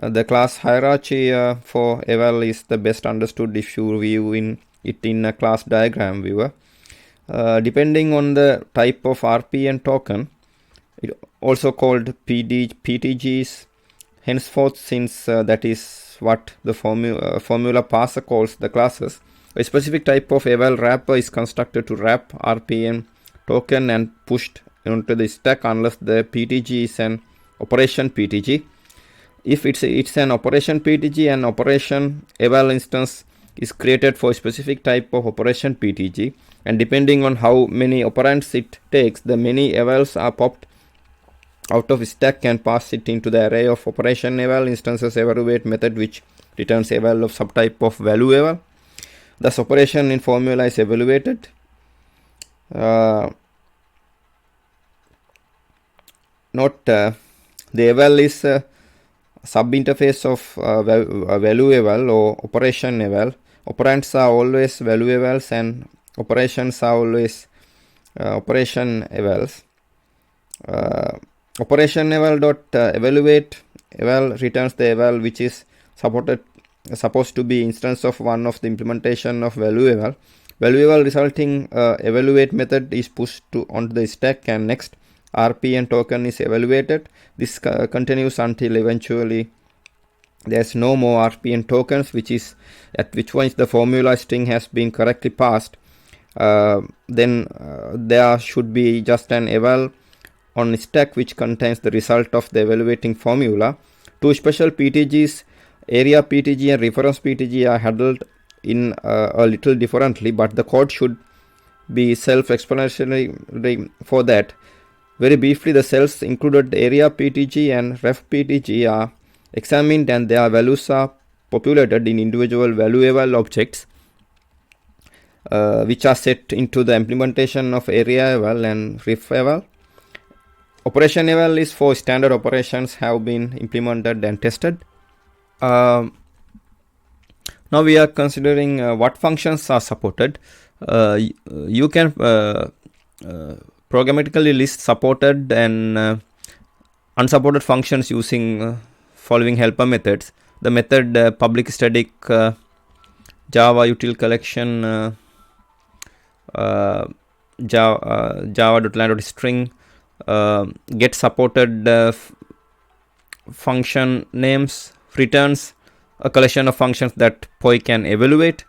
The class hierarchy for eval is the best understood if you view it in a class diagram viewer. Depending on the type of RPN token, it also called PTGs, henceforth, since that is what the formula parser calls the classes. A specific type of eval wrapper is constructed to wrap RPN token and pushed onto the stack unless the PTG is an operation PTG. If it's an operation PTG, an operation eval instance is created for a specific type of operation PTG, and depending on how many operands it takes, the many evals are popped out of stack and pass it into the array of operation eval instances evaluate method, which returns eval of subtype of value eval. Thus, operation in formula is evaluated. Note the eval is a sub-interface of value eval or operation eval. Operands are always value evals and operations are always operation evals. Operation eval dot evaluate eval returns the eval which is supposed to be instance of one of the implementation of value eval. Value eval resulting evaluate method is pushed onto the stack, and next RPN token is evaluated. This continues until eventually there's no more RPN tokens, which is at which point the formula string has been correctly passed. Then there should be just an eval on stack which contains the result of the evaluating formula. Two special PTGs, area PTG and reference PTG, are handled in a little differently, but the code should be self-explanatory for that. Very briefly, the cells included area PTG and ref PTG are examined and their values are populated in individual value eval objects, which are set into the implementation of area eval and ref eval. Operation eval is for standard operations have been implemented and tested. Now we are considering what functions are supported. You can programmatically list supported and unsupported functions using following helper methods. The method public static Java util collection java.line.string get supported function names returns a collection of functions that POI can evaluate.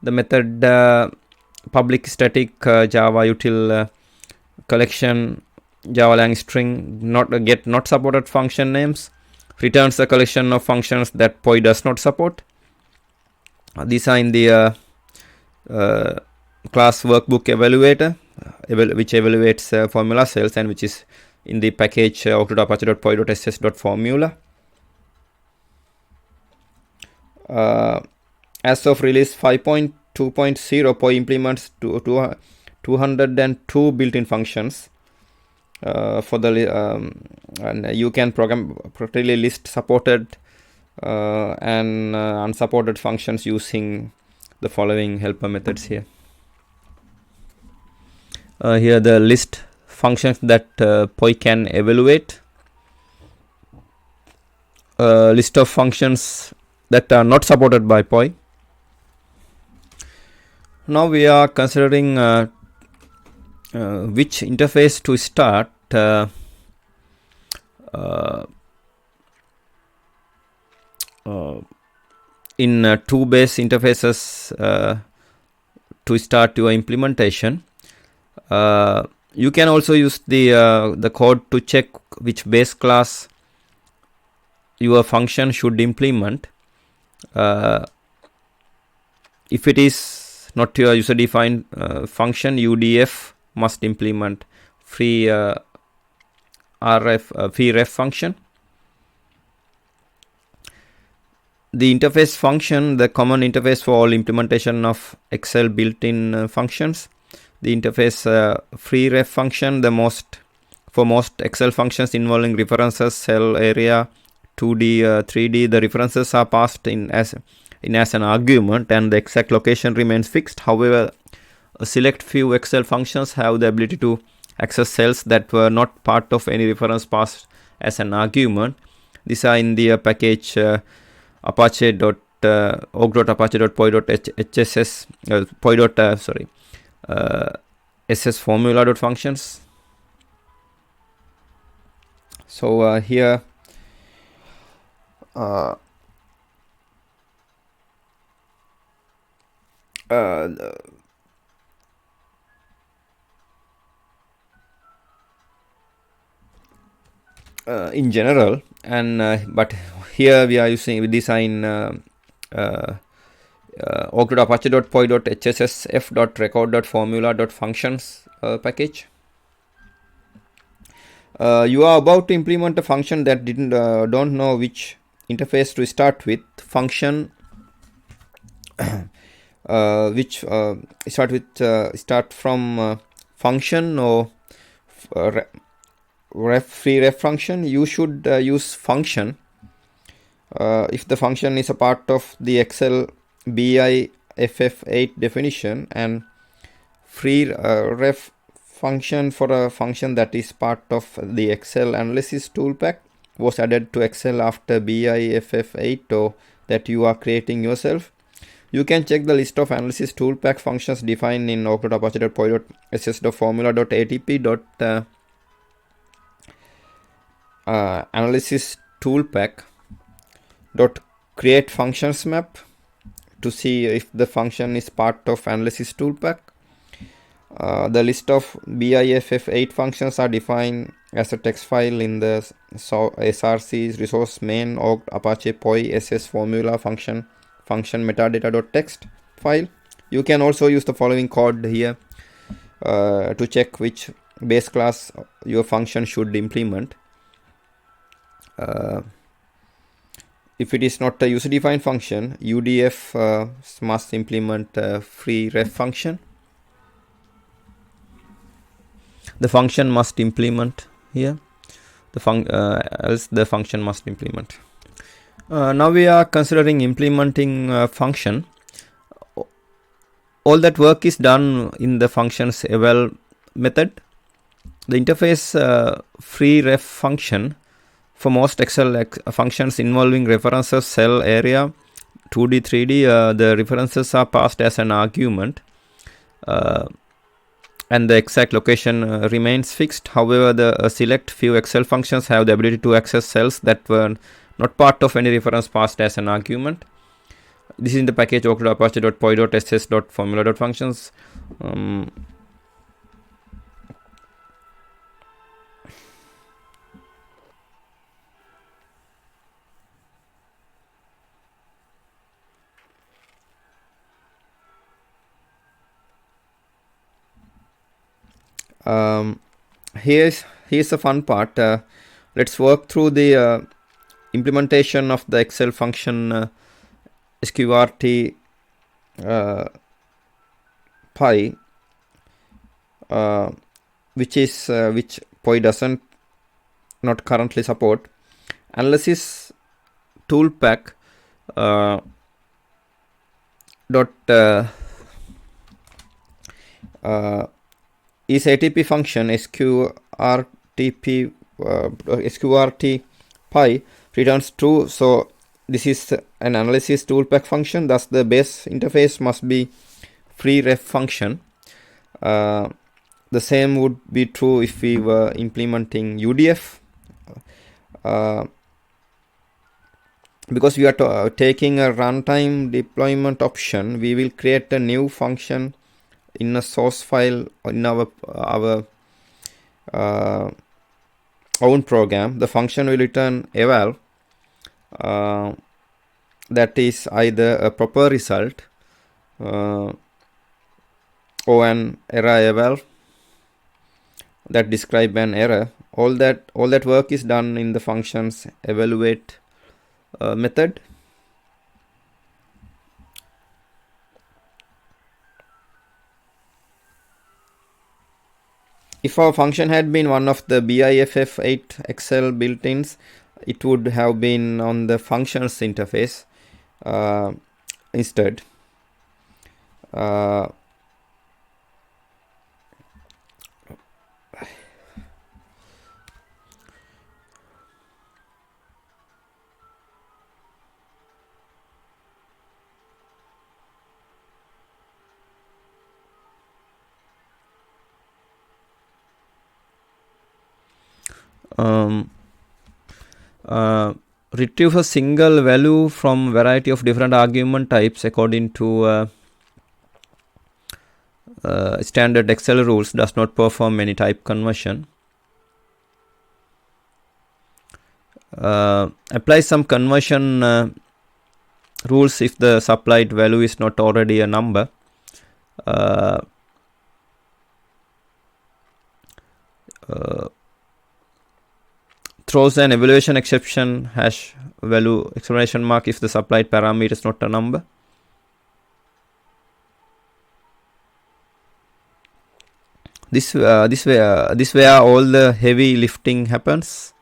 The method public static Java util collection Java lang string not supported function names returns a collection of functions that POI does not support. These are in the class workbook evaluator, which evaluates formula cells, and which is in the package octodot-apache.poi.ss.formula. As of release 5.2.0, POI implements 202 built-in functions for the and you can program properly list supported and unsupported functions using the following helper methods here. Here the list functions that POI can evaluate. List of functions that are not supported by POI. Now we are considering which interface to start in two base interfaces to start your implementation. You can also use the code to check which base class your function should implement. If it is not your user defined function, UDF must implement free ref function. The interface function, the common interface for all implementation of Excel built-in functions. The interface free ref function, for most Excel functions involving references, cell area, 2D, 3D, the references are passed in as an argument, and the exact location remains fixed. However, a select few Excel functions have the ability to access cells that were not part of any reference passed as an argument. These are in the package Apache.org.apache.poi.hss ss formula.functions. So here in general, and but here we are using with design org.apache.poi.hssf.record.formula.functions package. You are about to implement a function that don't know which interface to start with. Function which start from function or free ref function. You should use function if the function is a part of the Excel BIFF8 definition, and free ref function for a function that is part of the Excel analysis toolpack was added to Excel after BIFF8 or that you are creating yourself. You can check the list of analysis toolpack functions defined in org.apache.poi.ss.formula.atp. Analysis toolpack dot create functions map to see if the function is part of analysis toolpack. The list of BIFF8 functions are defined as a text file in the src resource main org apache poi ss formula function metadata.txt file. You can also use the following code here to check which base class your function should implement. If it is not a user defined function, UDF must implement a free ref function. The function must implement here. Else the function must implement. Now we are considering implementing a function. All that work is done in the functions eval method. The interface free ref function for most Excel functions involving references, cell area, 2D, 3D, the references are passed as an argument, and the exact location remains fixed. However, the select few Excel functions have the ability to access cells that were not part of any reference passed as an argument. This is in the package org.apache.poi.ss.formula.functions. Here's the fun part. Let's work through the implementation of the Excel function sqrt pi, which POI doesn't not currently support. Analysis toolpack dot is ATP function sqrt pi returns true. So this is an analysis toolpack function, thus the base interface must be free ref function. The same would be true if we were implementing UDF. Because we are taking a runtime deployment option, we will create a new function in a source file in our own program. The function will return eval, that is either a proper result or an error eval that describe an error. All that work is done in the function's evaluate method. If our function had been one of the BIFF8 Excel built-ins, it would have been on the functions interface instead. Retrieve a single value from variety of different argument types according to standard Excel rules does not perform any type conversion. Apply some conversion rules if the supplied value is not already a number. Throws an evaluation exception hash value exclamation mark if the supplied parameter is not a number. This way all the heavy lifting happens.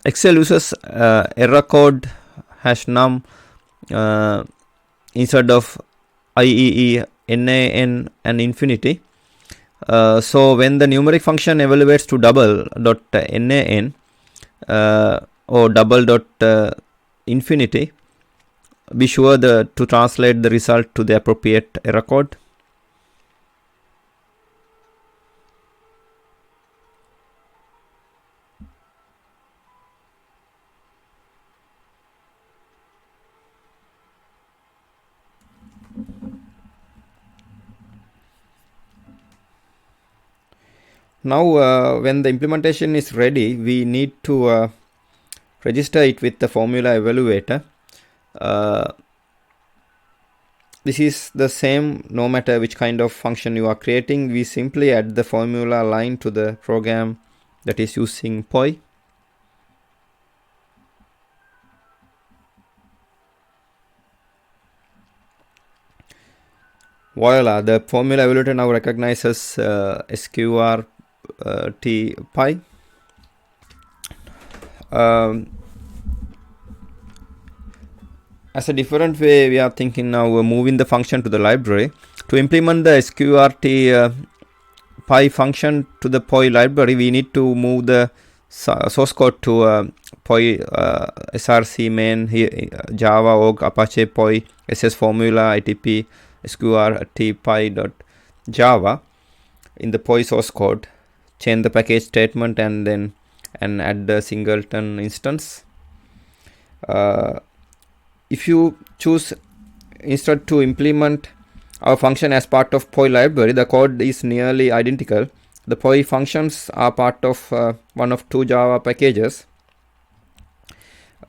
Excel uses error code hash num instead of IEE, NaN and infinity. So when the numeric function evaluates to double.nan or double.infinity, be sure to translate the result to the appropriate error code. Now when the implementation is ready, we need to register it with the formula evaluator. This is the same no matter which kind of function you are creating. We simply add the formula line to the program that is using POI. Voila, the formula evaluator now recognizes sqrt pi. As a different way, we are thinking now moving the function to the library. To implement the sqrt pi function to the POI library, we need to move the source code to POI src main here, java org apache POI ss formula itp sqrt pi.java in the POI source code. Change the package statement and add the singleton instance. If you choose instead to implement our function as part of POI library, the code is nearly identical. The POI functions are part of one of two Java packages.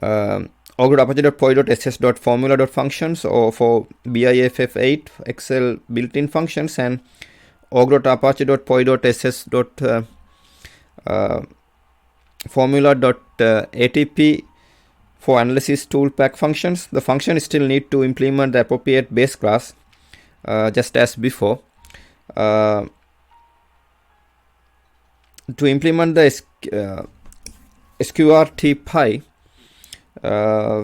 Apache.poi.ss.formula.functions or for BIFF8 Excel built-in functions, and Formula.atp for analysis tool pack functions. The function still need to implement the appropriate base class just as before. To implement the sqrtpy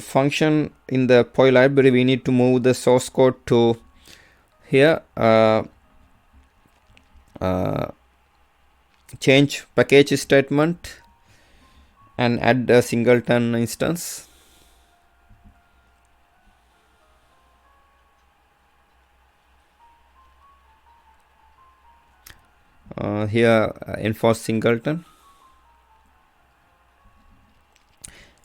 function in the POI library, we need to move the source code to here, change package statement and add a singleton instance. Here enforce singleton.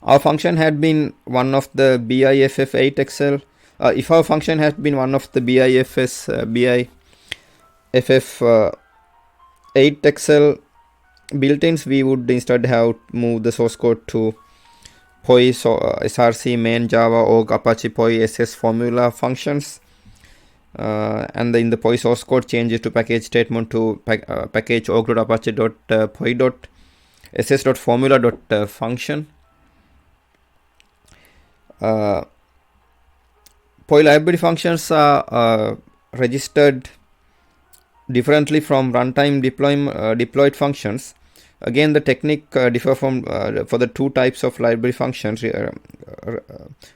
Our function had been one of the BIFF8 Excel. If our function had been one of the BIFF8 Excel built-ins, we would instead have moved the source code to POI src main java org apache POI ss formula functions, and in the POI source code changes to package statement to package org.apache.poi.ss.formula.function. POI library functions are registered differently from runtime deployed functions. Again, the technique differ from for the two types of library functions,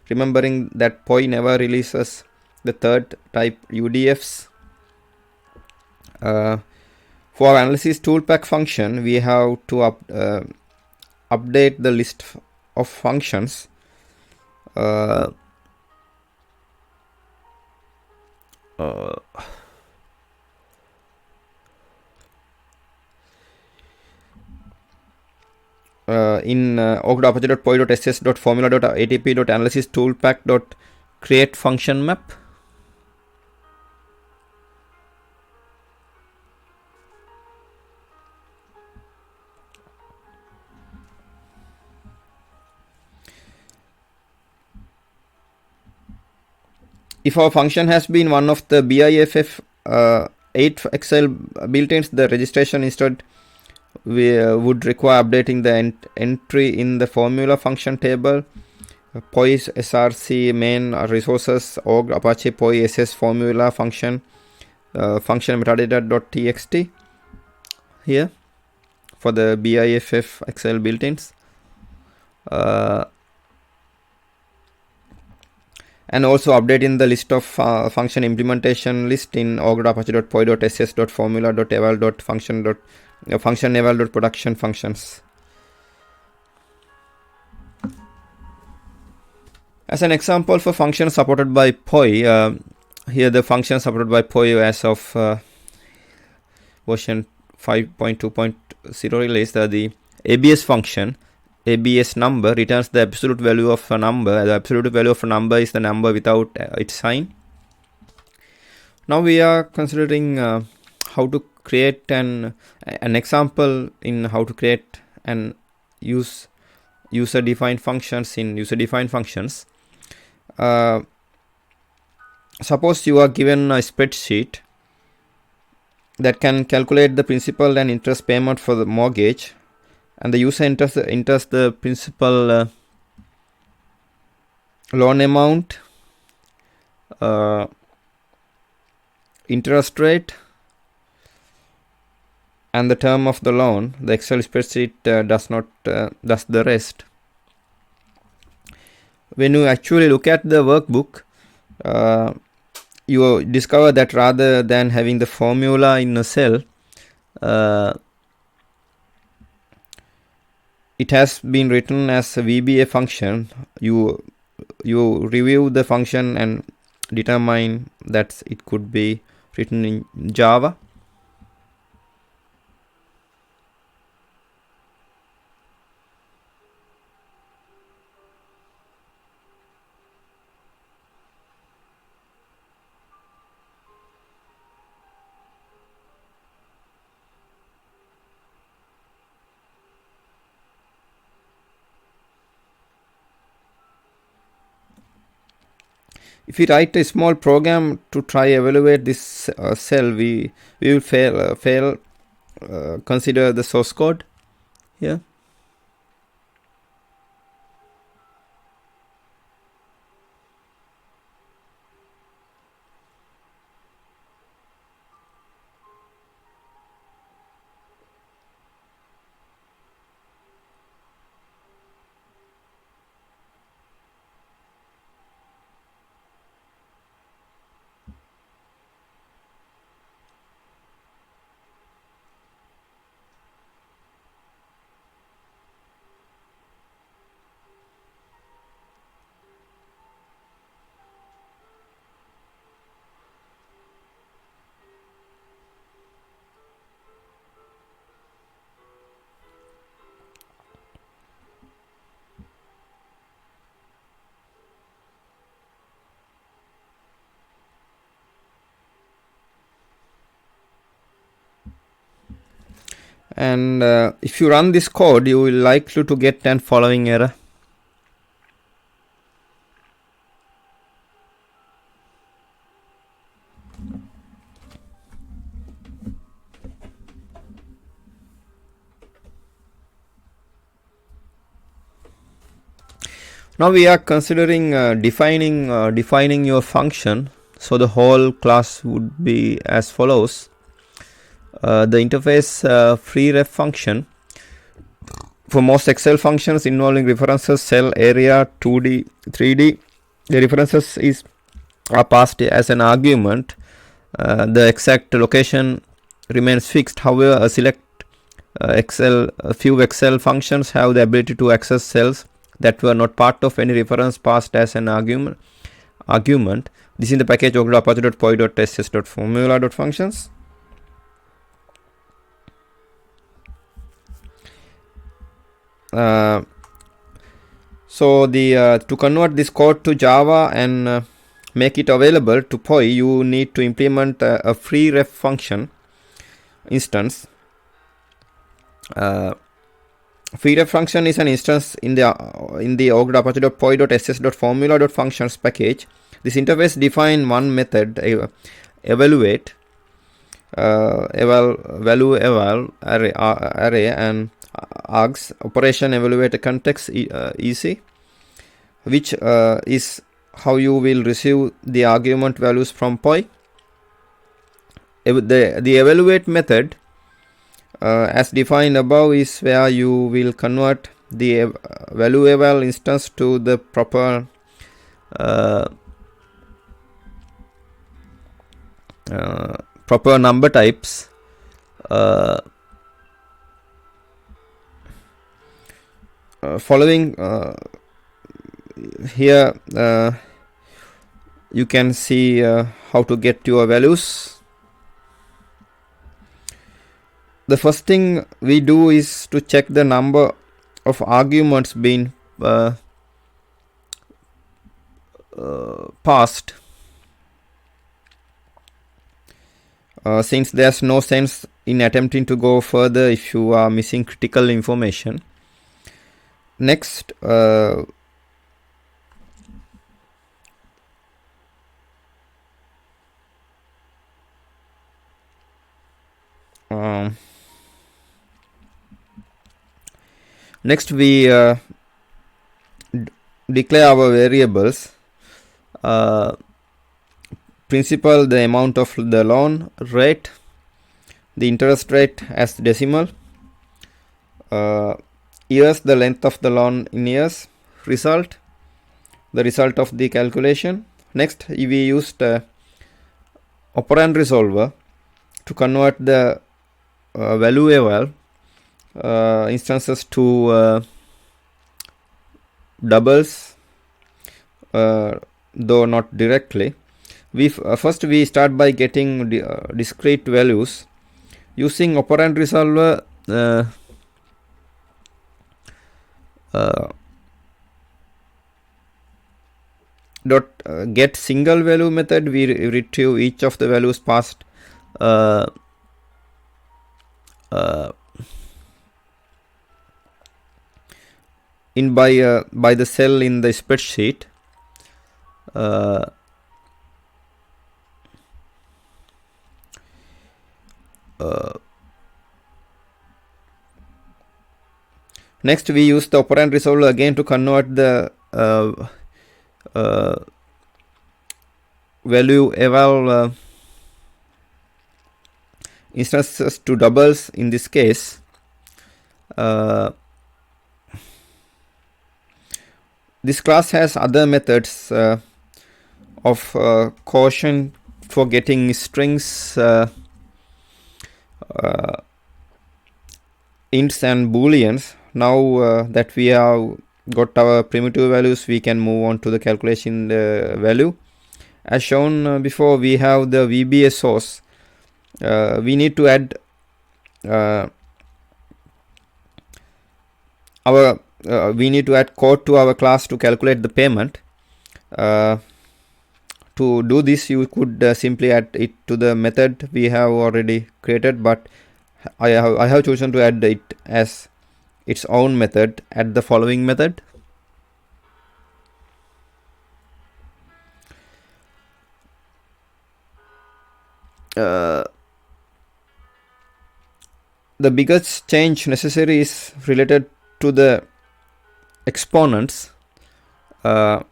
remembering that POI never releases the third type, UDFs. For our analysis toolpack function, we have to update the list of functions. In org.apache.poi.ss.formula.atp.analysis toolpack.create function map. If our function has been one of the BIFF 8 Excel built-ins, the registration instead we would require updating the entry in the formula function table, POI src main resources org apache POI ss formula function metadata.txt here for the BIFF Excel built-ins. And also updating the list of function implementation list in org.apache.poi.ss.formula.eval.function functions. As an example for functions supported by POI, here the function supported by POI as of version 5.2.0 release, the ABS function. ABS number returns the absolute value of a number. The absolute value of a number is the number without its sign. Now we are considering how to create an example in how to create and use user-defined functions in user-defined functions. Suppose you are given a spreadsheet that can calculate the principal and interest payment for the mortgage, and the user enters the principal loan amount, interest rate, and the term of the loan. The Excel spreadsheet does the rest. When you actually look at the workbook, you discover that rather than having the formula in a cell, it has been written as a VBA function. You review the function and determine that it could be written in Java. If we write a small program to try evaluate this cell, we will fail. Consider the source code here. And if you run this code, you will likely to get an following error. Now we are considering defining your function. So the whole class would be as follows. The interface free ref function. For most Excel functions involving references, cell, area, 2D, 3D, the references are passed as an argument. The exact location remains fixed. However, a few Excel functions have the ability to access cells that were not part of any reference passed as an argument. This is in the package Apache.poi.ss.formula.functions. So to convert this code to Java and make it available to POI, you need to implement a free ref function instance. Free ref function is an instance in the Apache.poi.ss.formula.functions package. This interface defines one method, evaluate, value eval array and args operation evaluate context EC, which is how you will receive the argument values from POI. The evaluate method as defined above is where you will convert the value eval instance to the proper proper number types. Following here you can see how to get your values. The first thing we do is to check the number of arguments being passed. Since there's no sense in attempting to go further if you are missing critical information. Next, next we declare our variables. Principal, the amount of the loan, rate, the interest rate as decimal, years, the length of the loan in years, result, the result of the calculation. Next, we used operand resolver to convert the value eval instances to doubles, though not directly. First we start by getting discrete values using operand resolver. Get single value method, we retrieve each of the values passed by the cell in the spreadsheet. next we use the operand resolver again to convert the value eval instances to doubles. In this case, this class has other methods of caution for getting strings, ints and booleans. Now that we have got our primitive values, we can move on to the calculation value. As shown before, we have the VBA source. We need to add we need to add code to our class to calculate the payment. To do this, you could simply add it to the method we have already created, but I have chosen to add it as its own method at the following method. The biggest change necessary is related to the exponents. Java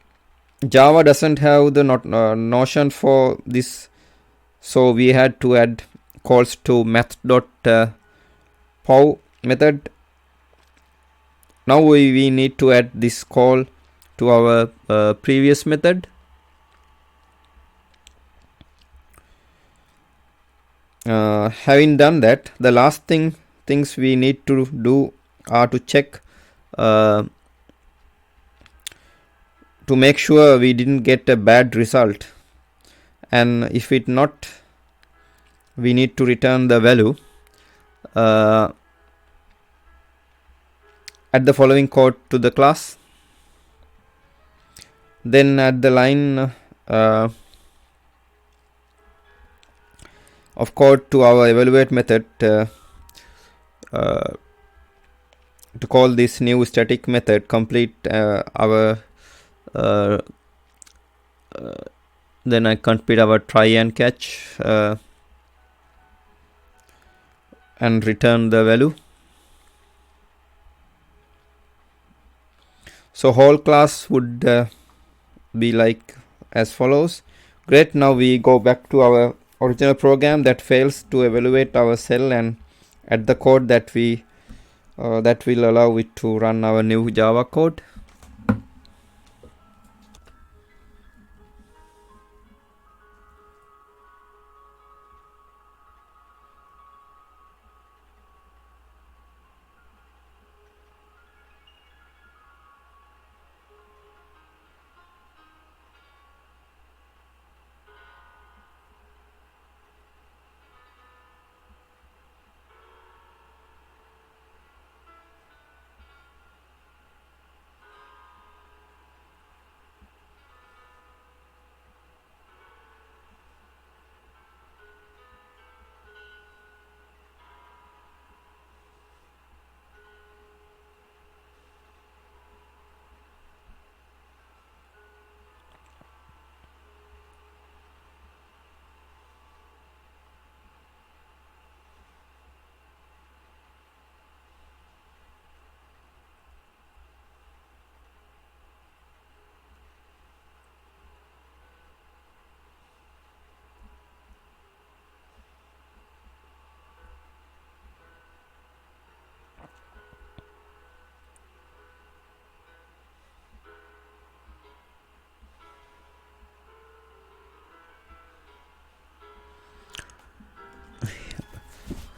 doesn't have the notion for this, so we had to add calls to math.pow method. Now we need to add this call to our previous method. Having done that, the last things we need to do are to check to make sure we didn't get a bad result, and if it not, we need to return the value. Add the following code to the class, then add the line of code to our evaluate method to call this new static method, complete our then I complete our try and catch and return the value. So whole class would be like as follows. Great, now we go back to our original program that fails to evaluate our cell and add the code that we that will allow it to run our new Java code.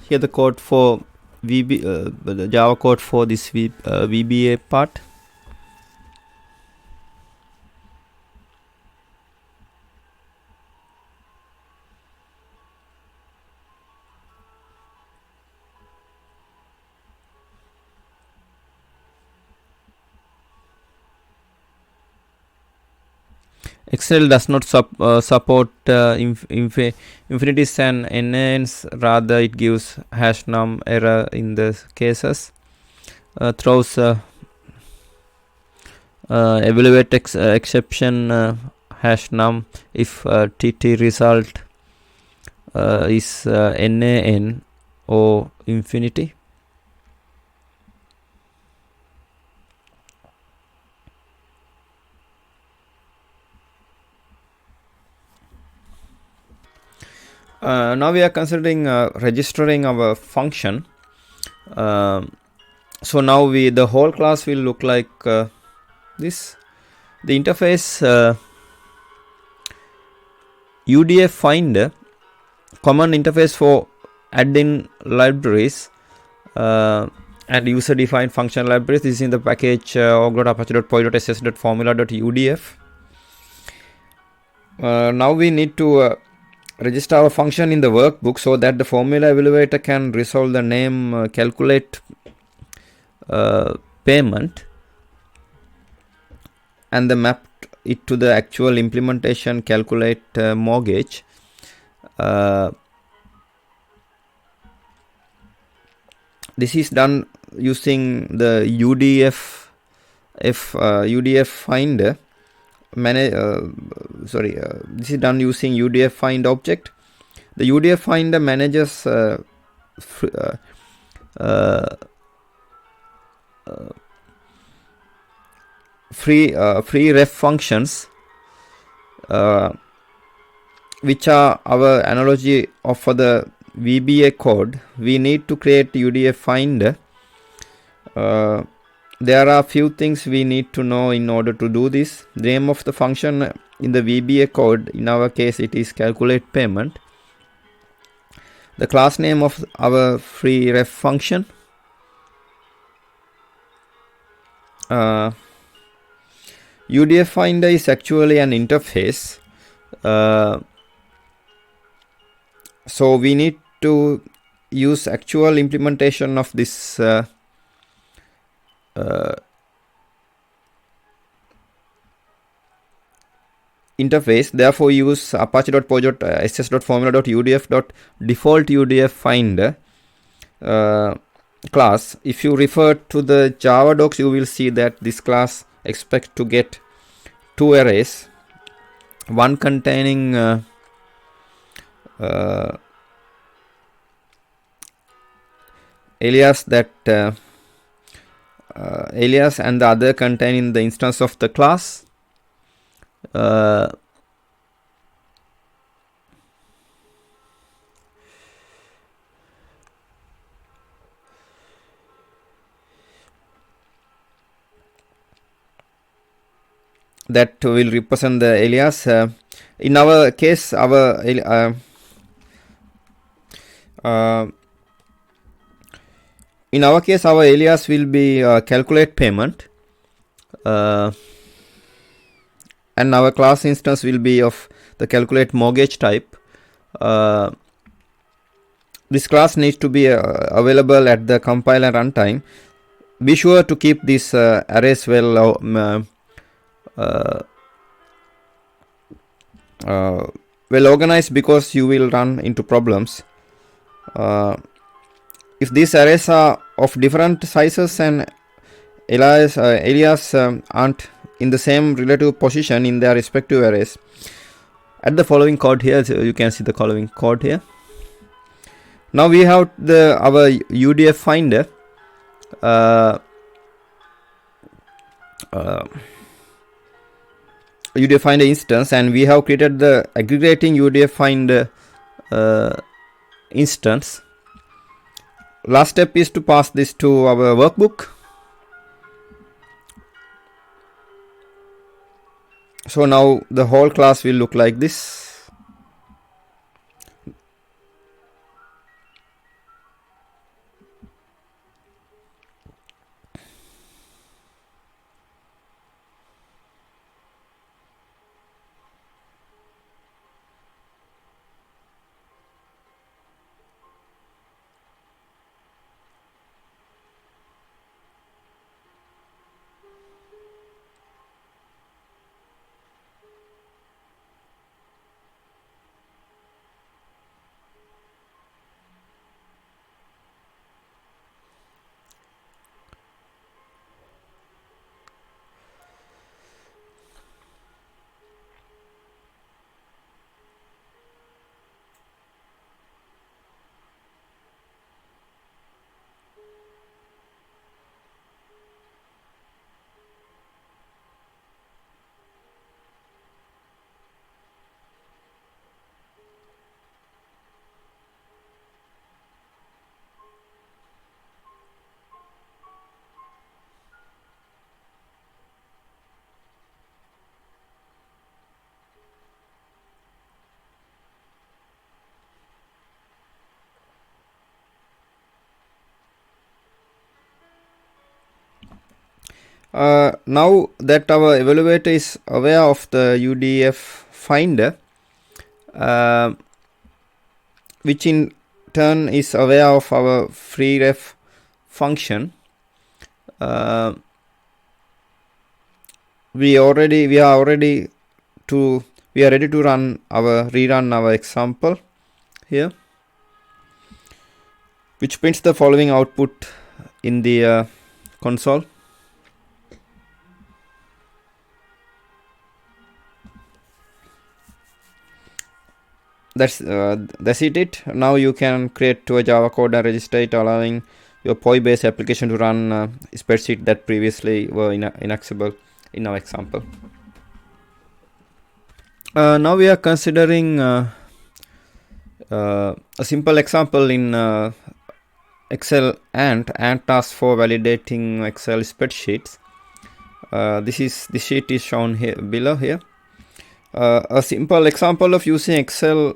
Here the code for the Java code for this VBA part. Excel does not support infinities and NaNs, rather it gives hash num error in the cases. Throws evaluate exception hash num if TT result is NaN or infinity. Now we are considering registering our function. So now the whole class will look like this. The interface UDF finder, common interface for add-in libraries and user-defined function libraries. This is in the package org.apache.poi.ss.formula.udf. Now we need to register our function in the workbook so that the formula evaluator can resolve the name calculate payment and the map it to the actual implementation calculate mortgage. This is done using the UDF finder. This is done using UDF find object. The UDF finder manages free ref functions, which are our analogy of for the VBA code. We need to create UDF finder. There are few things we need to know in order to do this. The name of the function in the VBA code, in our case it is calculate payment. The class name of our free ref function. UDF finder is actually an interface. So we need to use actual implementation of this interface. Therefore use apache.poi.ss.formula.udf.default UDF finder class. If you refer to the Java docs, you will see that this class expects to get two arrays, one containing alias alias and the other containing the instance of the class. That will represent the alias. In our case, our alias will be calculate payment, and our class instance will be of the calculate mortgage type. This class needs to be available at the compiler runtime. Be sure to keep these arrays well organized, because you will run into problems. If these arrays are of different sizes and alias aren't in the same relative position in their respective arrays, add the following code here. So you can see the following code here. Now we have our UDF finder. UDF finder instance, and we have created the aggregating UDF finder instance. Last step is to pass this to our workbook. So now the whole class will look like this. Now that our evaluator is aware of the UDF finder, which in turn is aware of our freeref function, we are ready to rerun our example here, which prints the following output in the console. That's it. Now you can create to a Java code and register it, allowing your POI based application to run a spreadsheet that previously were inaccessible in our example. Now we are considering a simple example in Excel Ant task for validating Excel spreadsheets. This sheet is shown here below here. A simple example of using Excel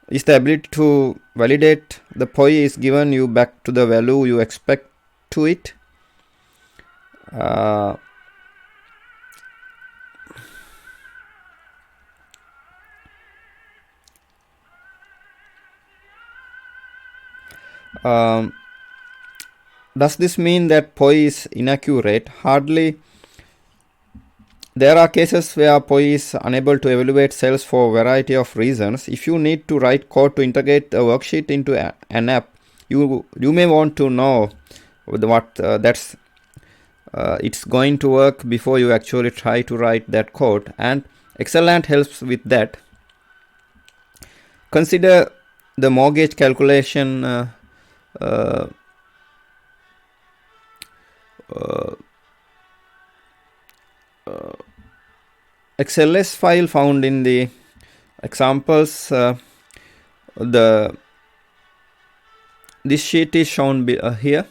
is the ability to validate the POI is given you back to the value you expect to it. Does this mean that POI is inaccurate? Hardly. There are cases where POI is unable to evaluate cells for a variety of reasons. If you need to write code to integrate a worksheet into an app, you may want to know what it's going to work before you actually try to write that code, and Excel Ant helps with that. Consider the mortgage calculation XLS file found in the examples. This sheet is shown here.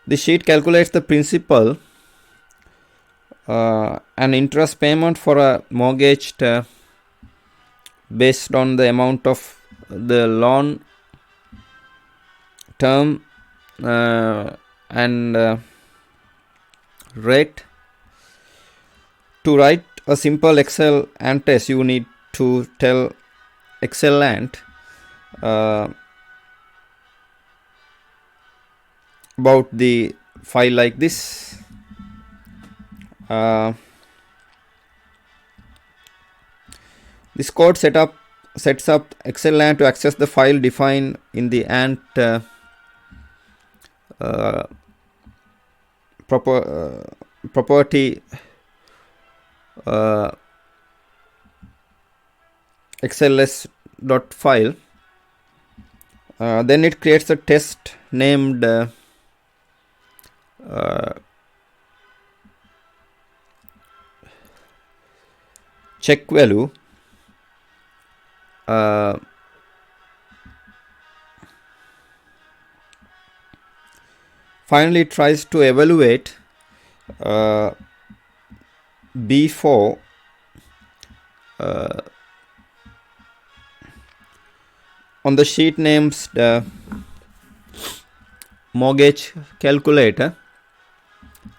This sheet calculates the principal and interest payment for a mortgage based on the amount of the loan term and rate. To write a simple Excel Ant test, you need to tell Excel Ant about the file like this. This code sets up Excel Ant to access the file defined in the Ant property xls.file. Then it creates a test named check value. Finally, it tries to evaluate B4 on the sheet names the mortgage calculator.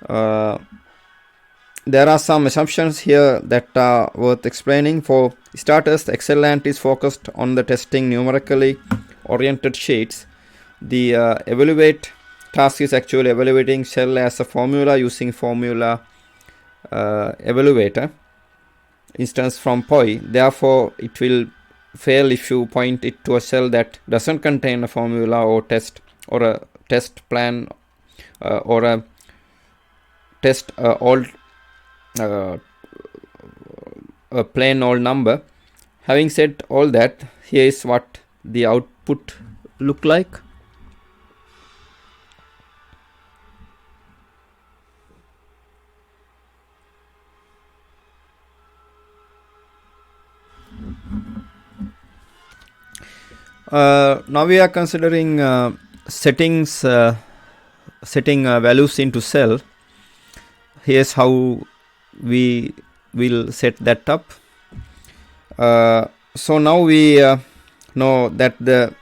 There are some assumptions here that are worth explaining. For starters, the Excel Ant is focused on the testing numerically oriented sheets. The evaluate task is actually evaluating cell as a formula using formula evaluator instance from POI. Therefore, it will fail if you point it to a cell that doesn't contain a formula or test or a test plan or a test a plain old number. Having said all that, here is what the output look like. Now we are considering setting values into cell. Here's how we will set that up. So now we know that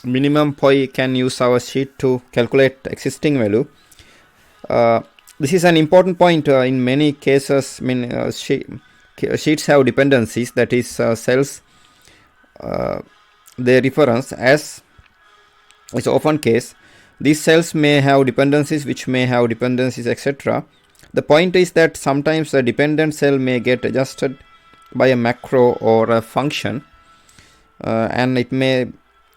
minimum POI can use our sheet to calculate existing value. This is an important point. In many cases, sheets have dependencies, that is cells their reference, as is often case. These cells may have dependencies which may have dependencies, etc. The point is that sometimes a dependent cell may get adjusted by a macro or a function, and it may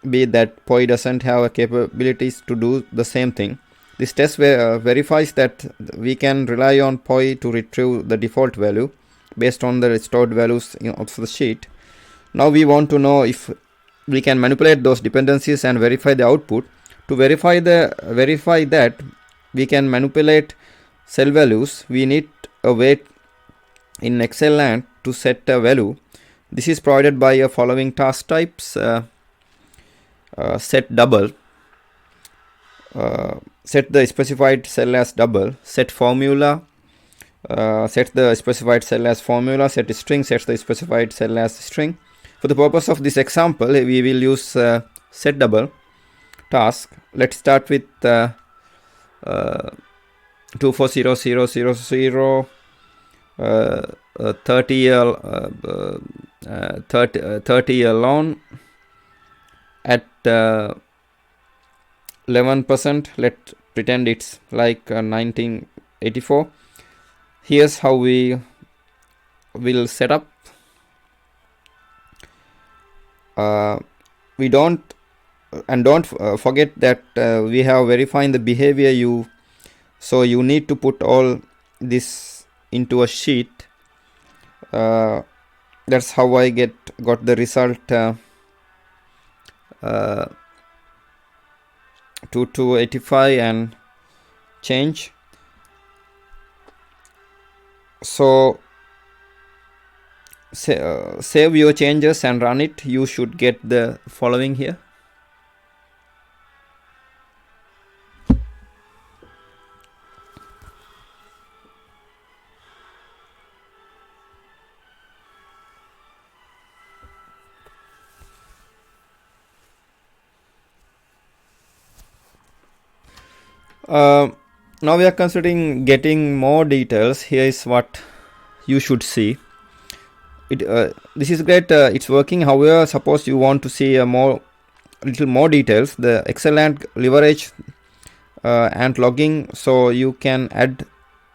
be that POI doesn't have capabilities to do the same thing. This test verifies that we can rely on POI to retrieve the default value based on the stored values of the sheet. Now we want to know if we can manipulate those dependencies and verify the output. To verify that we can manipulate cell values, we need a way in ExcelLant to set a value. This is provided by a following task types: set double, set the specified cell as double, set formula, set the specified cell as formula, set string, set the specified cell as string. For the purpose of this example, we will use set double task. Let's start with 240000 30 alone at 11%. Let's pretend it's like 1984. Here's how we will set up. We don't forget that we have verified the behavior so you need to put all this into a sheet. That's how I got the result 2285 and change. So save your changes and run it. You should get the following here. Now we are considering getting more details. Here is what you should see. This is great. It's working. However, suppose you want to see little more details. The ExcelLant leverage and logging, so you can add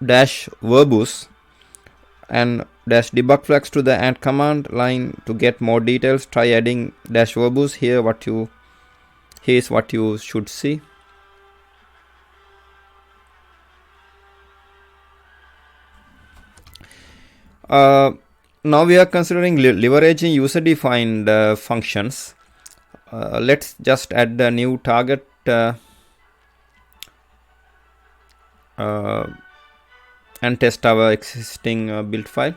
dash verbose and dash debug flags to the ant command line to get more details. Try adding dash verbose here. Here is what you should see. Now we are considering leveraging user-defined functions. Let's just add a new target and test our existing build file.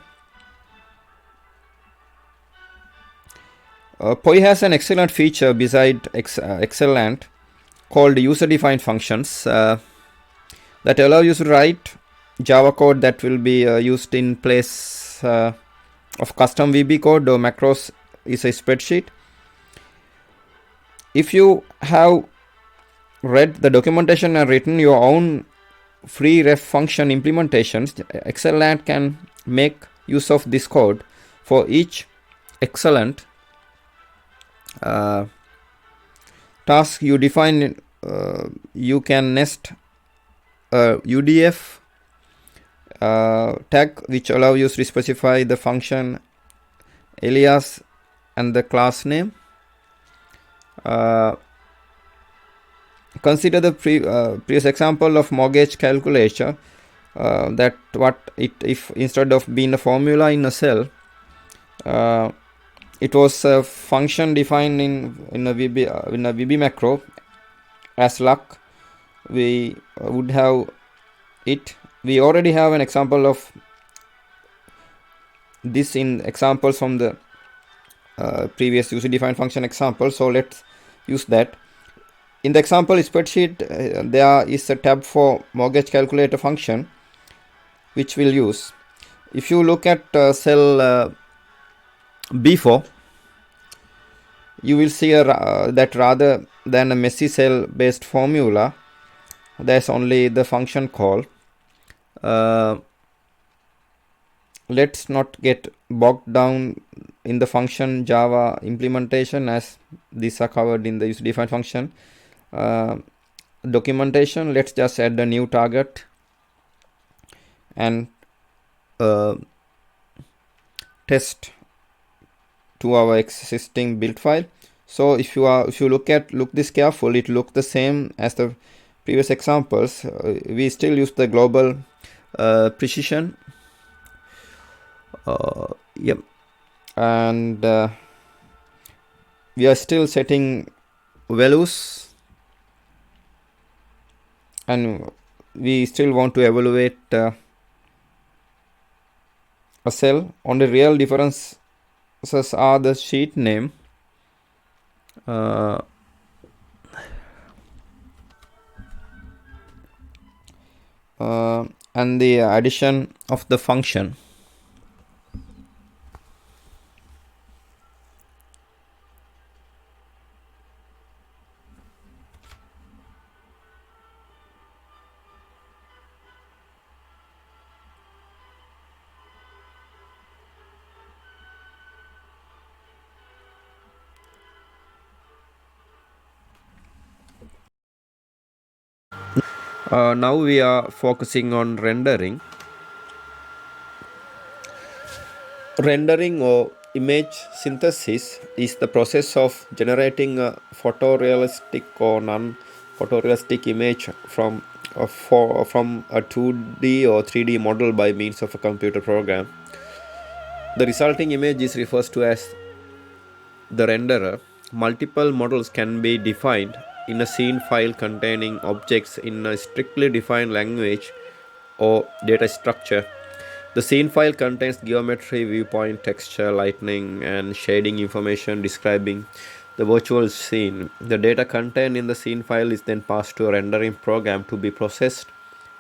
POI has an excellent feature beside ExcelLant called user-defined functions that allow you to write Java code that will be used in place of custom VB code. The macros is a spreadsheet. If you have read the documentation and written your own free ref function implementations, ExcelLant can make use of this code. For each excellent task you define, you can nest a UDF tag which allow you to specify the function alias and the class name. Consider the previous example of mortgage calculator. If instead of being a formula in a cell, it was a function defined in a VB macro. As luck, we would have it. We already have an example of this in examples from the previous user-defined function example. So let's use that. In the example spreadsheet, there is a tab for mortgage calculator function, which we'll use. If you look at cell B4, you will see that rather than a messy cell based formula, there's only the function call. Let's not get bogged down in the function Java implementation, as these are covered in the user defined function. Documentation, let's just add a new target and test to our existing build file. So if you look this carefully, it look the same as the previous examples. We still use the global precision. Yep, and we are still setting values, and we still want to evaluate a cell. On the real differences are the sheet name and the addition of the function. Now we are focusing on rendering. Rendering or image synthesis is the process of generating a photorealistic or non-photorealistic image from a 2D or 3D model by means of a computer program. The resulting image is referred to as the renderer. Multiple models can be defined in a scene file containing objects in a strictly defined language or data structure. The scene file contains geometry, viewpoint, texture, lighting, and shading information describing the virtual scene. The data contained in the scene file is then passed to a rendering program to be processed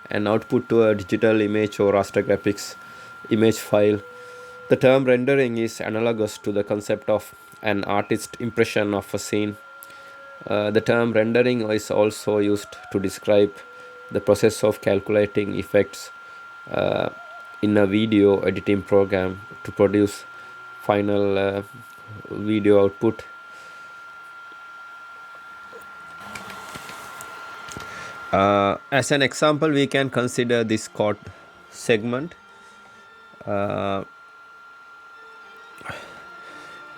and output to a digital image or raster graphics image file. The term rendering is analogous to the concept of an artist's impression of a scene. The term rendering is also used to describe the process of calculating effects in a video editing program to produce final video output. As an example, we can consider this code segment.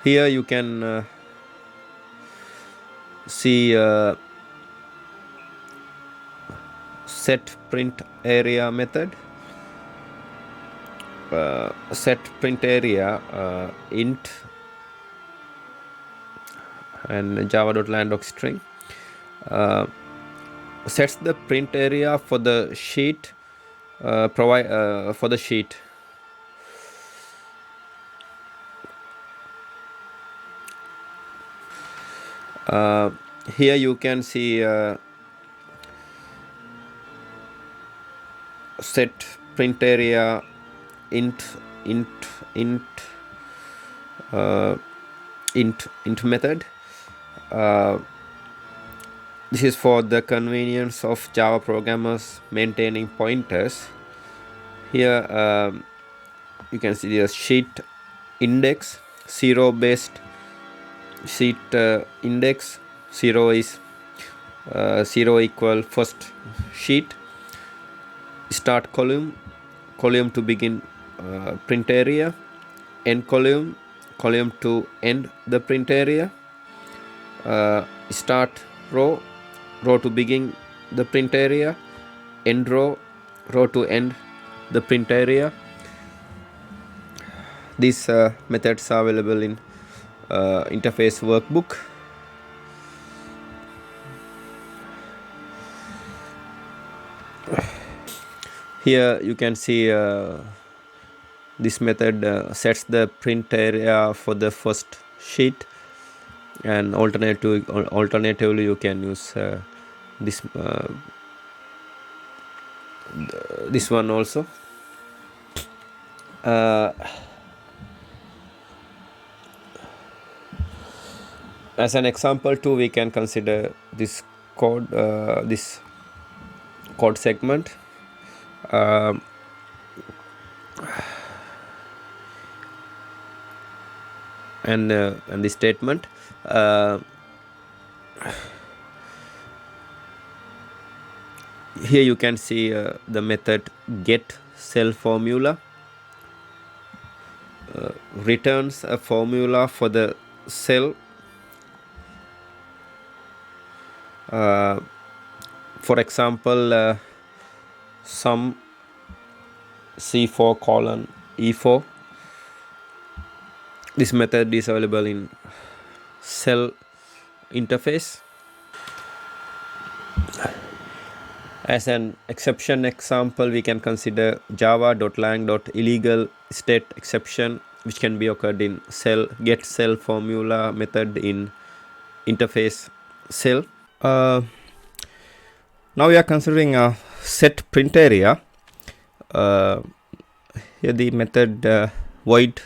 Here you can see set print area method. Set print area int and java.land string sets the print area for the sheet for the sheet. Here you can see set print area int method. This is for the convenience of Java programmers maintaining pointers. Here you can see the sheet index 0 based sheet index 0 is 0 equal first sheet, start column to begin print area, end column to end the print area, start row to begin the print area, end row to end the print area. These methods are available in interface workbook. Here you can see this method sets the print area for the first sheet, and alternatively you can use this one also. As an example too, we can consider this code segment. And the statement. Here you can see the method get cell formula returns a formula for the cell. For example, sum C4 colon E4. This method is available in cell interface. As an exception example, we can consider java.lang.illegal state exception, which can be occurred in cell get cell formula method in interface cell. Now we are considering a set print area. Here the method void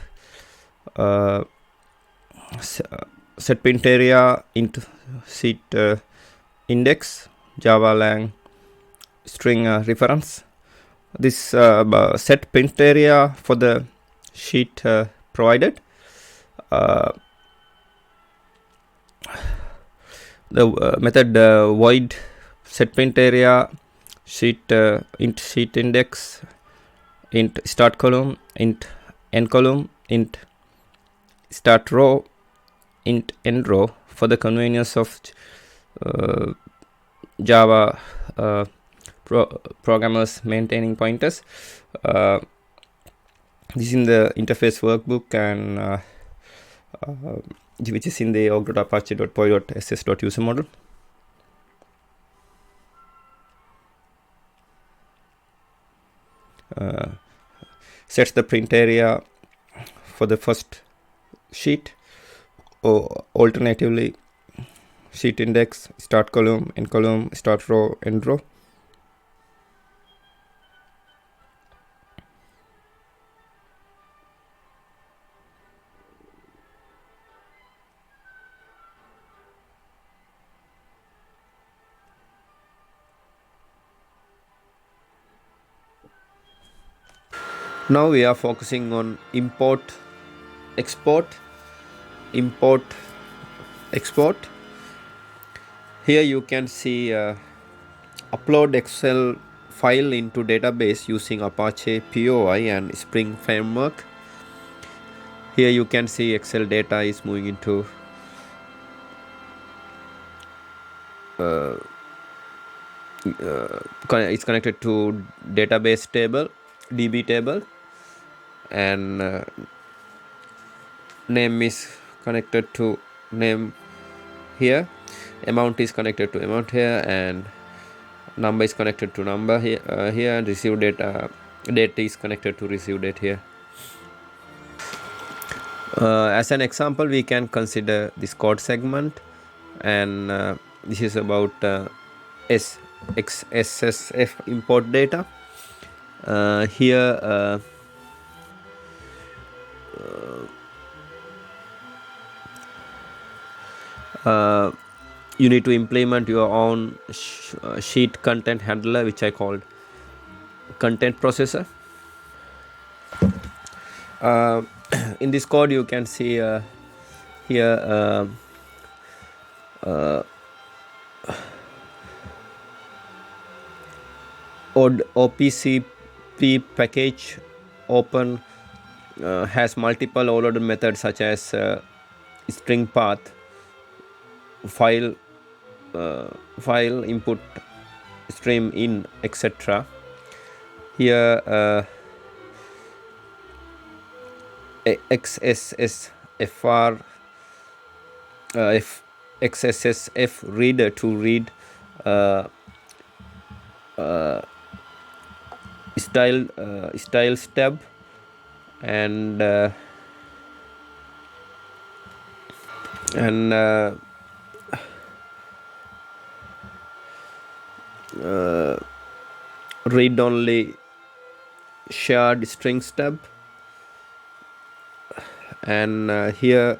set print area int sheet index java lang string reference. This set print area for the sheet provided. The method void set print area sheet int sheet index int start column int end column int start row int end row for the convenience of Java programmers maintaining pointers. This is in the interface workbook and which is in the org.apache.poi.ss.user model. Sets the print area for the first sheet, or alternatively sheet index, start column, end column, start row, end row. Now we are focusing on import, export, import, export. Here you can see upload Excel file into database using Apache POI and Spring framework. Here you can see Excel data is moving into it's connected to database table, DB table, and name is connected to name here, amount is connected to amount here, and number is connected to number here, and receive data date is connected to receive date here. As an example, we can consider this code segment, and this is about SSF import data. Here you need to implement your own sheet content handler, which I called content processor. In this code you can see here OPCP package open has multiple overloaded methods such as string path, file input, stream in, etc. Here XSSFR XSSF reader to read style stub, and read only shared string stub, and here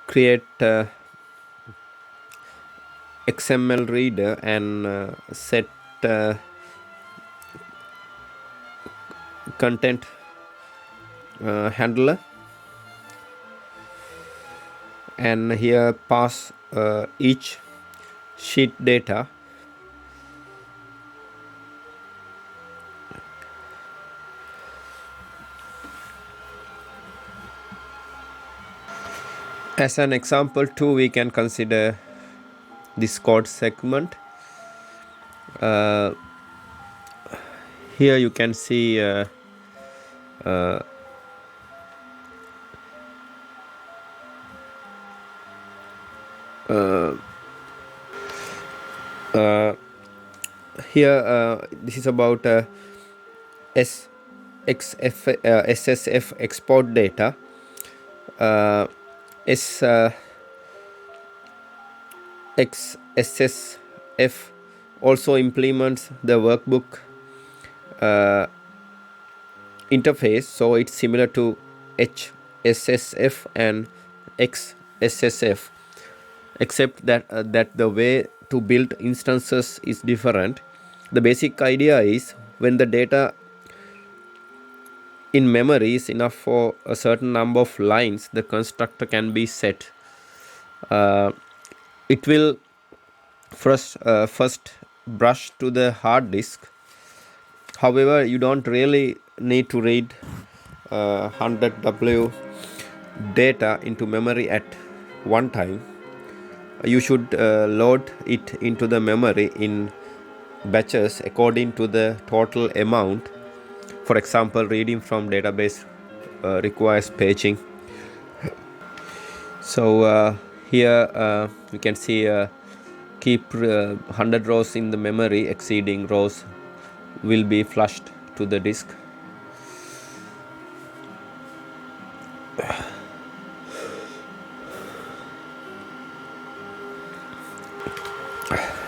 create XML reader and set content handler, and here pass each sheet data. As an example too, we can consider this code segment. Here you can see here this is about SSF export data. SSF also implements the workbook interface, so it's similar to HSSF and XSSF, except that the way to build instances is different. The basic idea is when the data in memory is enough for a certain number of lines, the constructor can be set. It will first brush to the hard disk. However, you don't really need to read 100W data into memory at one time. You should load it into the memory in batches according to the total amount. For example, reading from database requires paging. So here you can see keep 100 rows in the memory, exceeding rows will be flushed to the disk.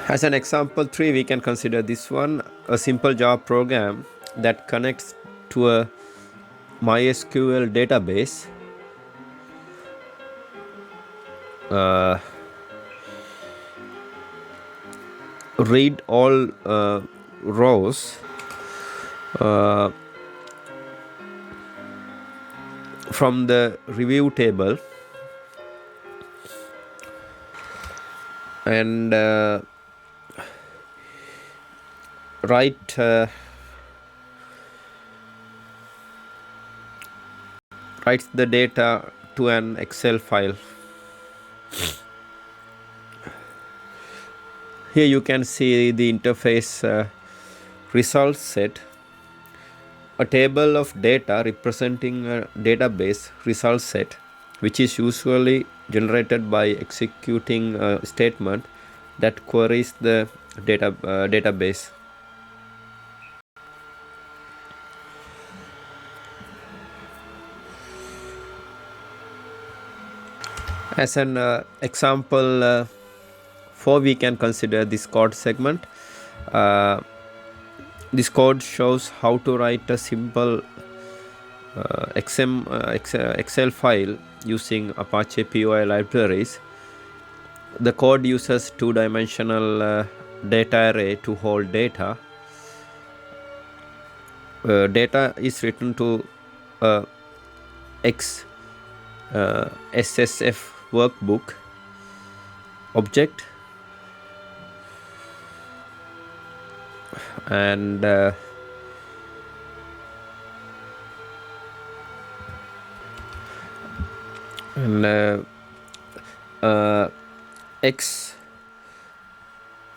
As an example 3, we can consider this one, a simple Java program that connects to a MySQL database. Read all rows from the review table and write writes the data to an Excel file. Here you can see the interface results set, a table of data representing a database result set, which is usually generated by executing a statement that queries the database. As an example 4, we can consider this code segment. This code shows how to write a simple Excel file using Apache POI libraries. The code uses two-dimensional data array to hold data. Data is written to SSF workbook object, and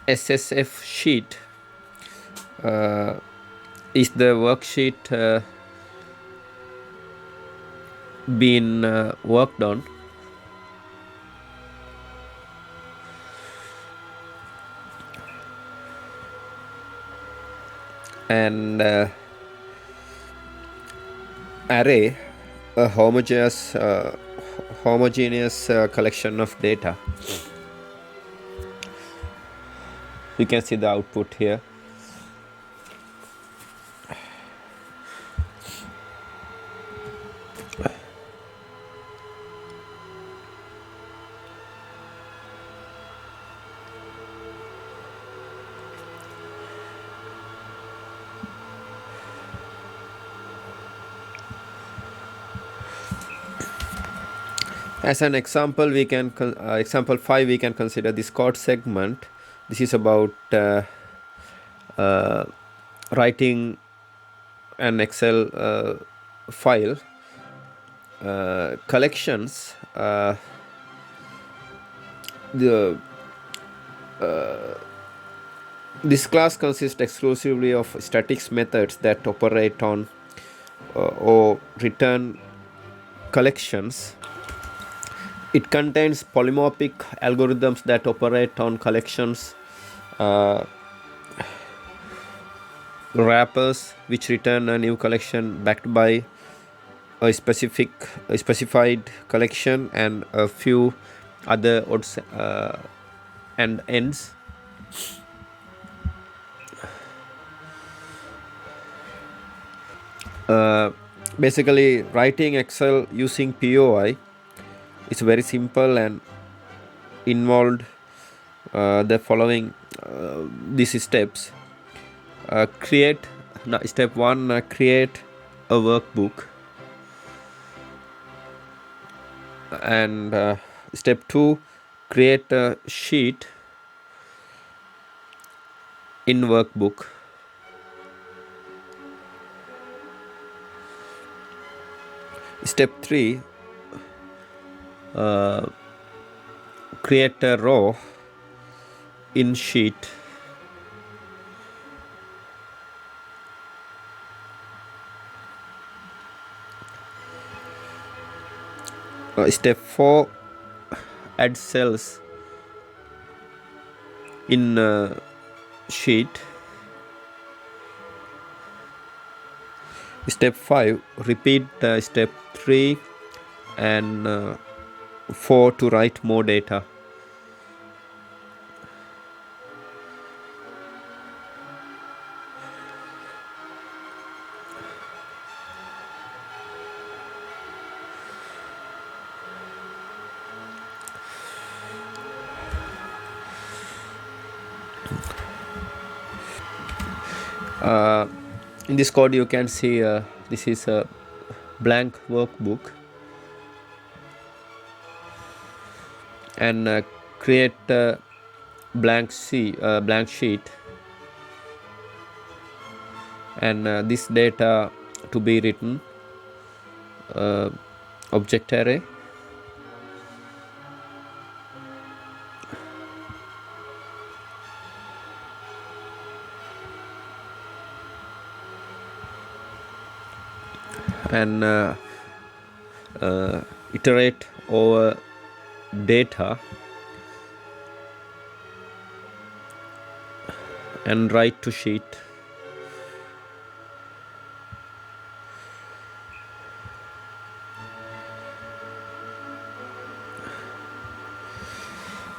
XSSF sheet is the worksheet being worked on. And array, a homogeneous collection of data. You can see the output here. As an example, we can example 5 we can consider this code segment. This is about writing an Excel file collections. This class consists exclusively of statics methods that operate on or return collections. It contains polymorphic algorithms that operate on collections, wrappers which return a new collection backed by a specified collection, and a few other odds and ends. Basically, writing Excel using POI is very simple and involved the following these steps. Step 1, create a workbook, and step 2, create a sheet in workbook. Step 3, create a row in sheet. Step 4, add cells in sheet. Step 5, repeat step 3 and 4 to write more data. In this code you can see this is a blank workbook, and create a blank sheet, and this data to be written object array. And iterate over data and write to sheet.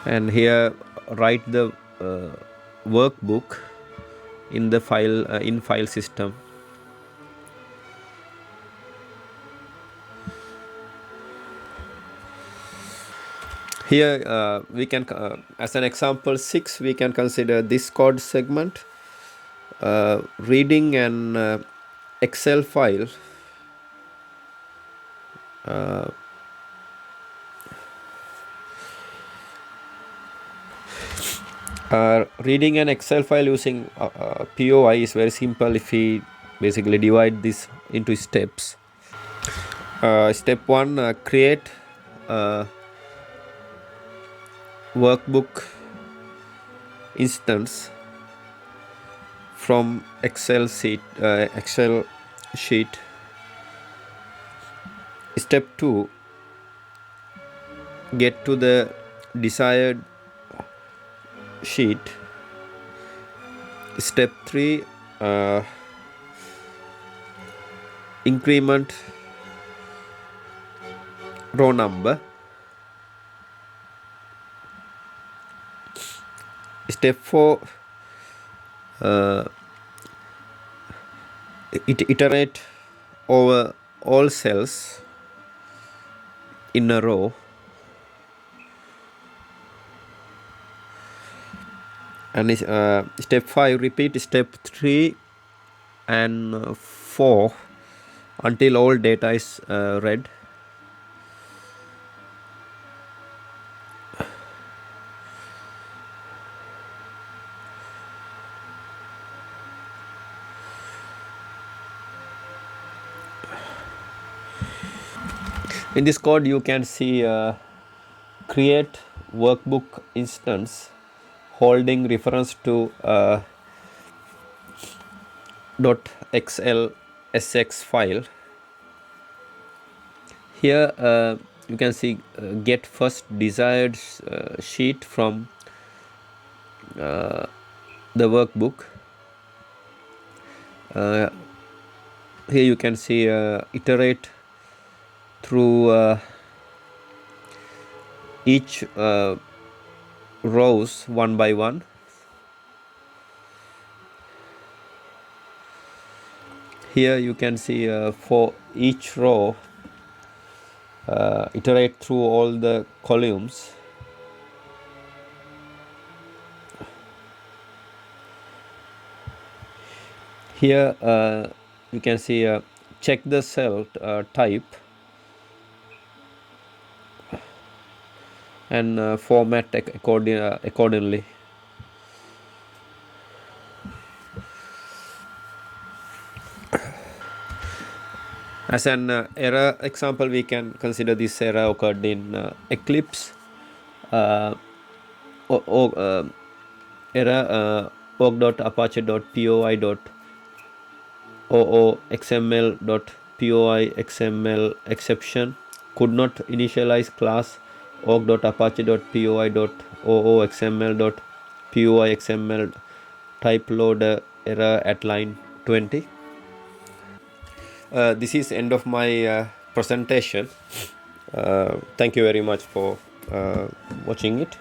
And here write the workbook in the file system. Here we can, as an example 6, we can consider this code segment, reading an Excel file reading an Excel file using POI is very simple if we basically divide this into steps. Step 1, create workbook instance from Excel sheet. Step 2, get to the desired sheet. Step 3, increment row number. Step 4, iterate over all cells in a row. And step 5, repeat step 3 and 4 until all data is read. In this code you can see create workbook instance holding reference to .xlsx file. Here you can see get first desired sheet from the workbook. Here you can see iterate through each rows one by one. Here you can see for each row iterate through all the columns. Here you can see check the cell type and format accordingly. As an error example, we can consider this error occurred in Eclipse. Error org.apache.poi.ooxml.poi xml exception could not initialize class org.apache.poi.ooxml.poi xml type loader error at line 20. This is end of my presentation. Thank you very much for watching it.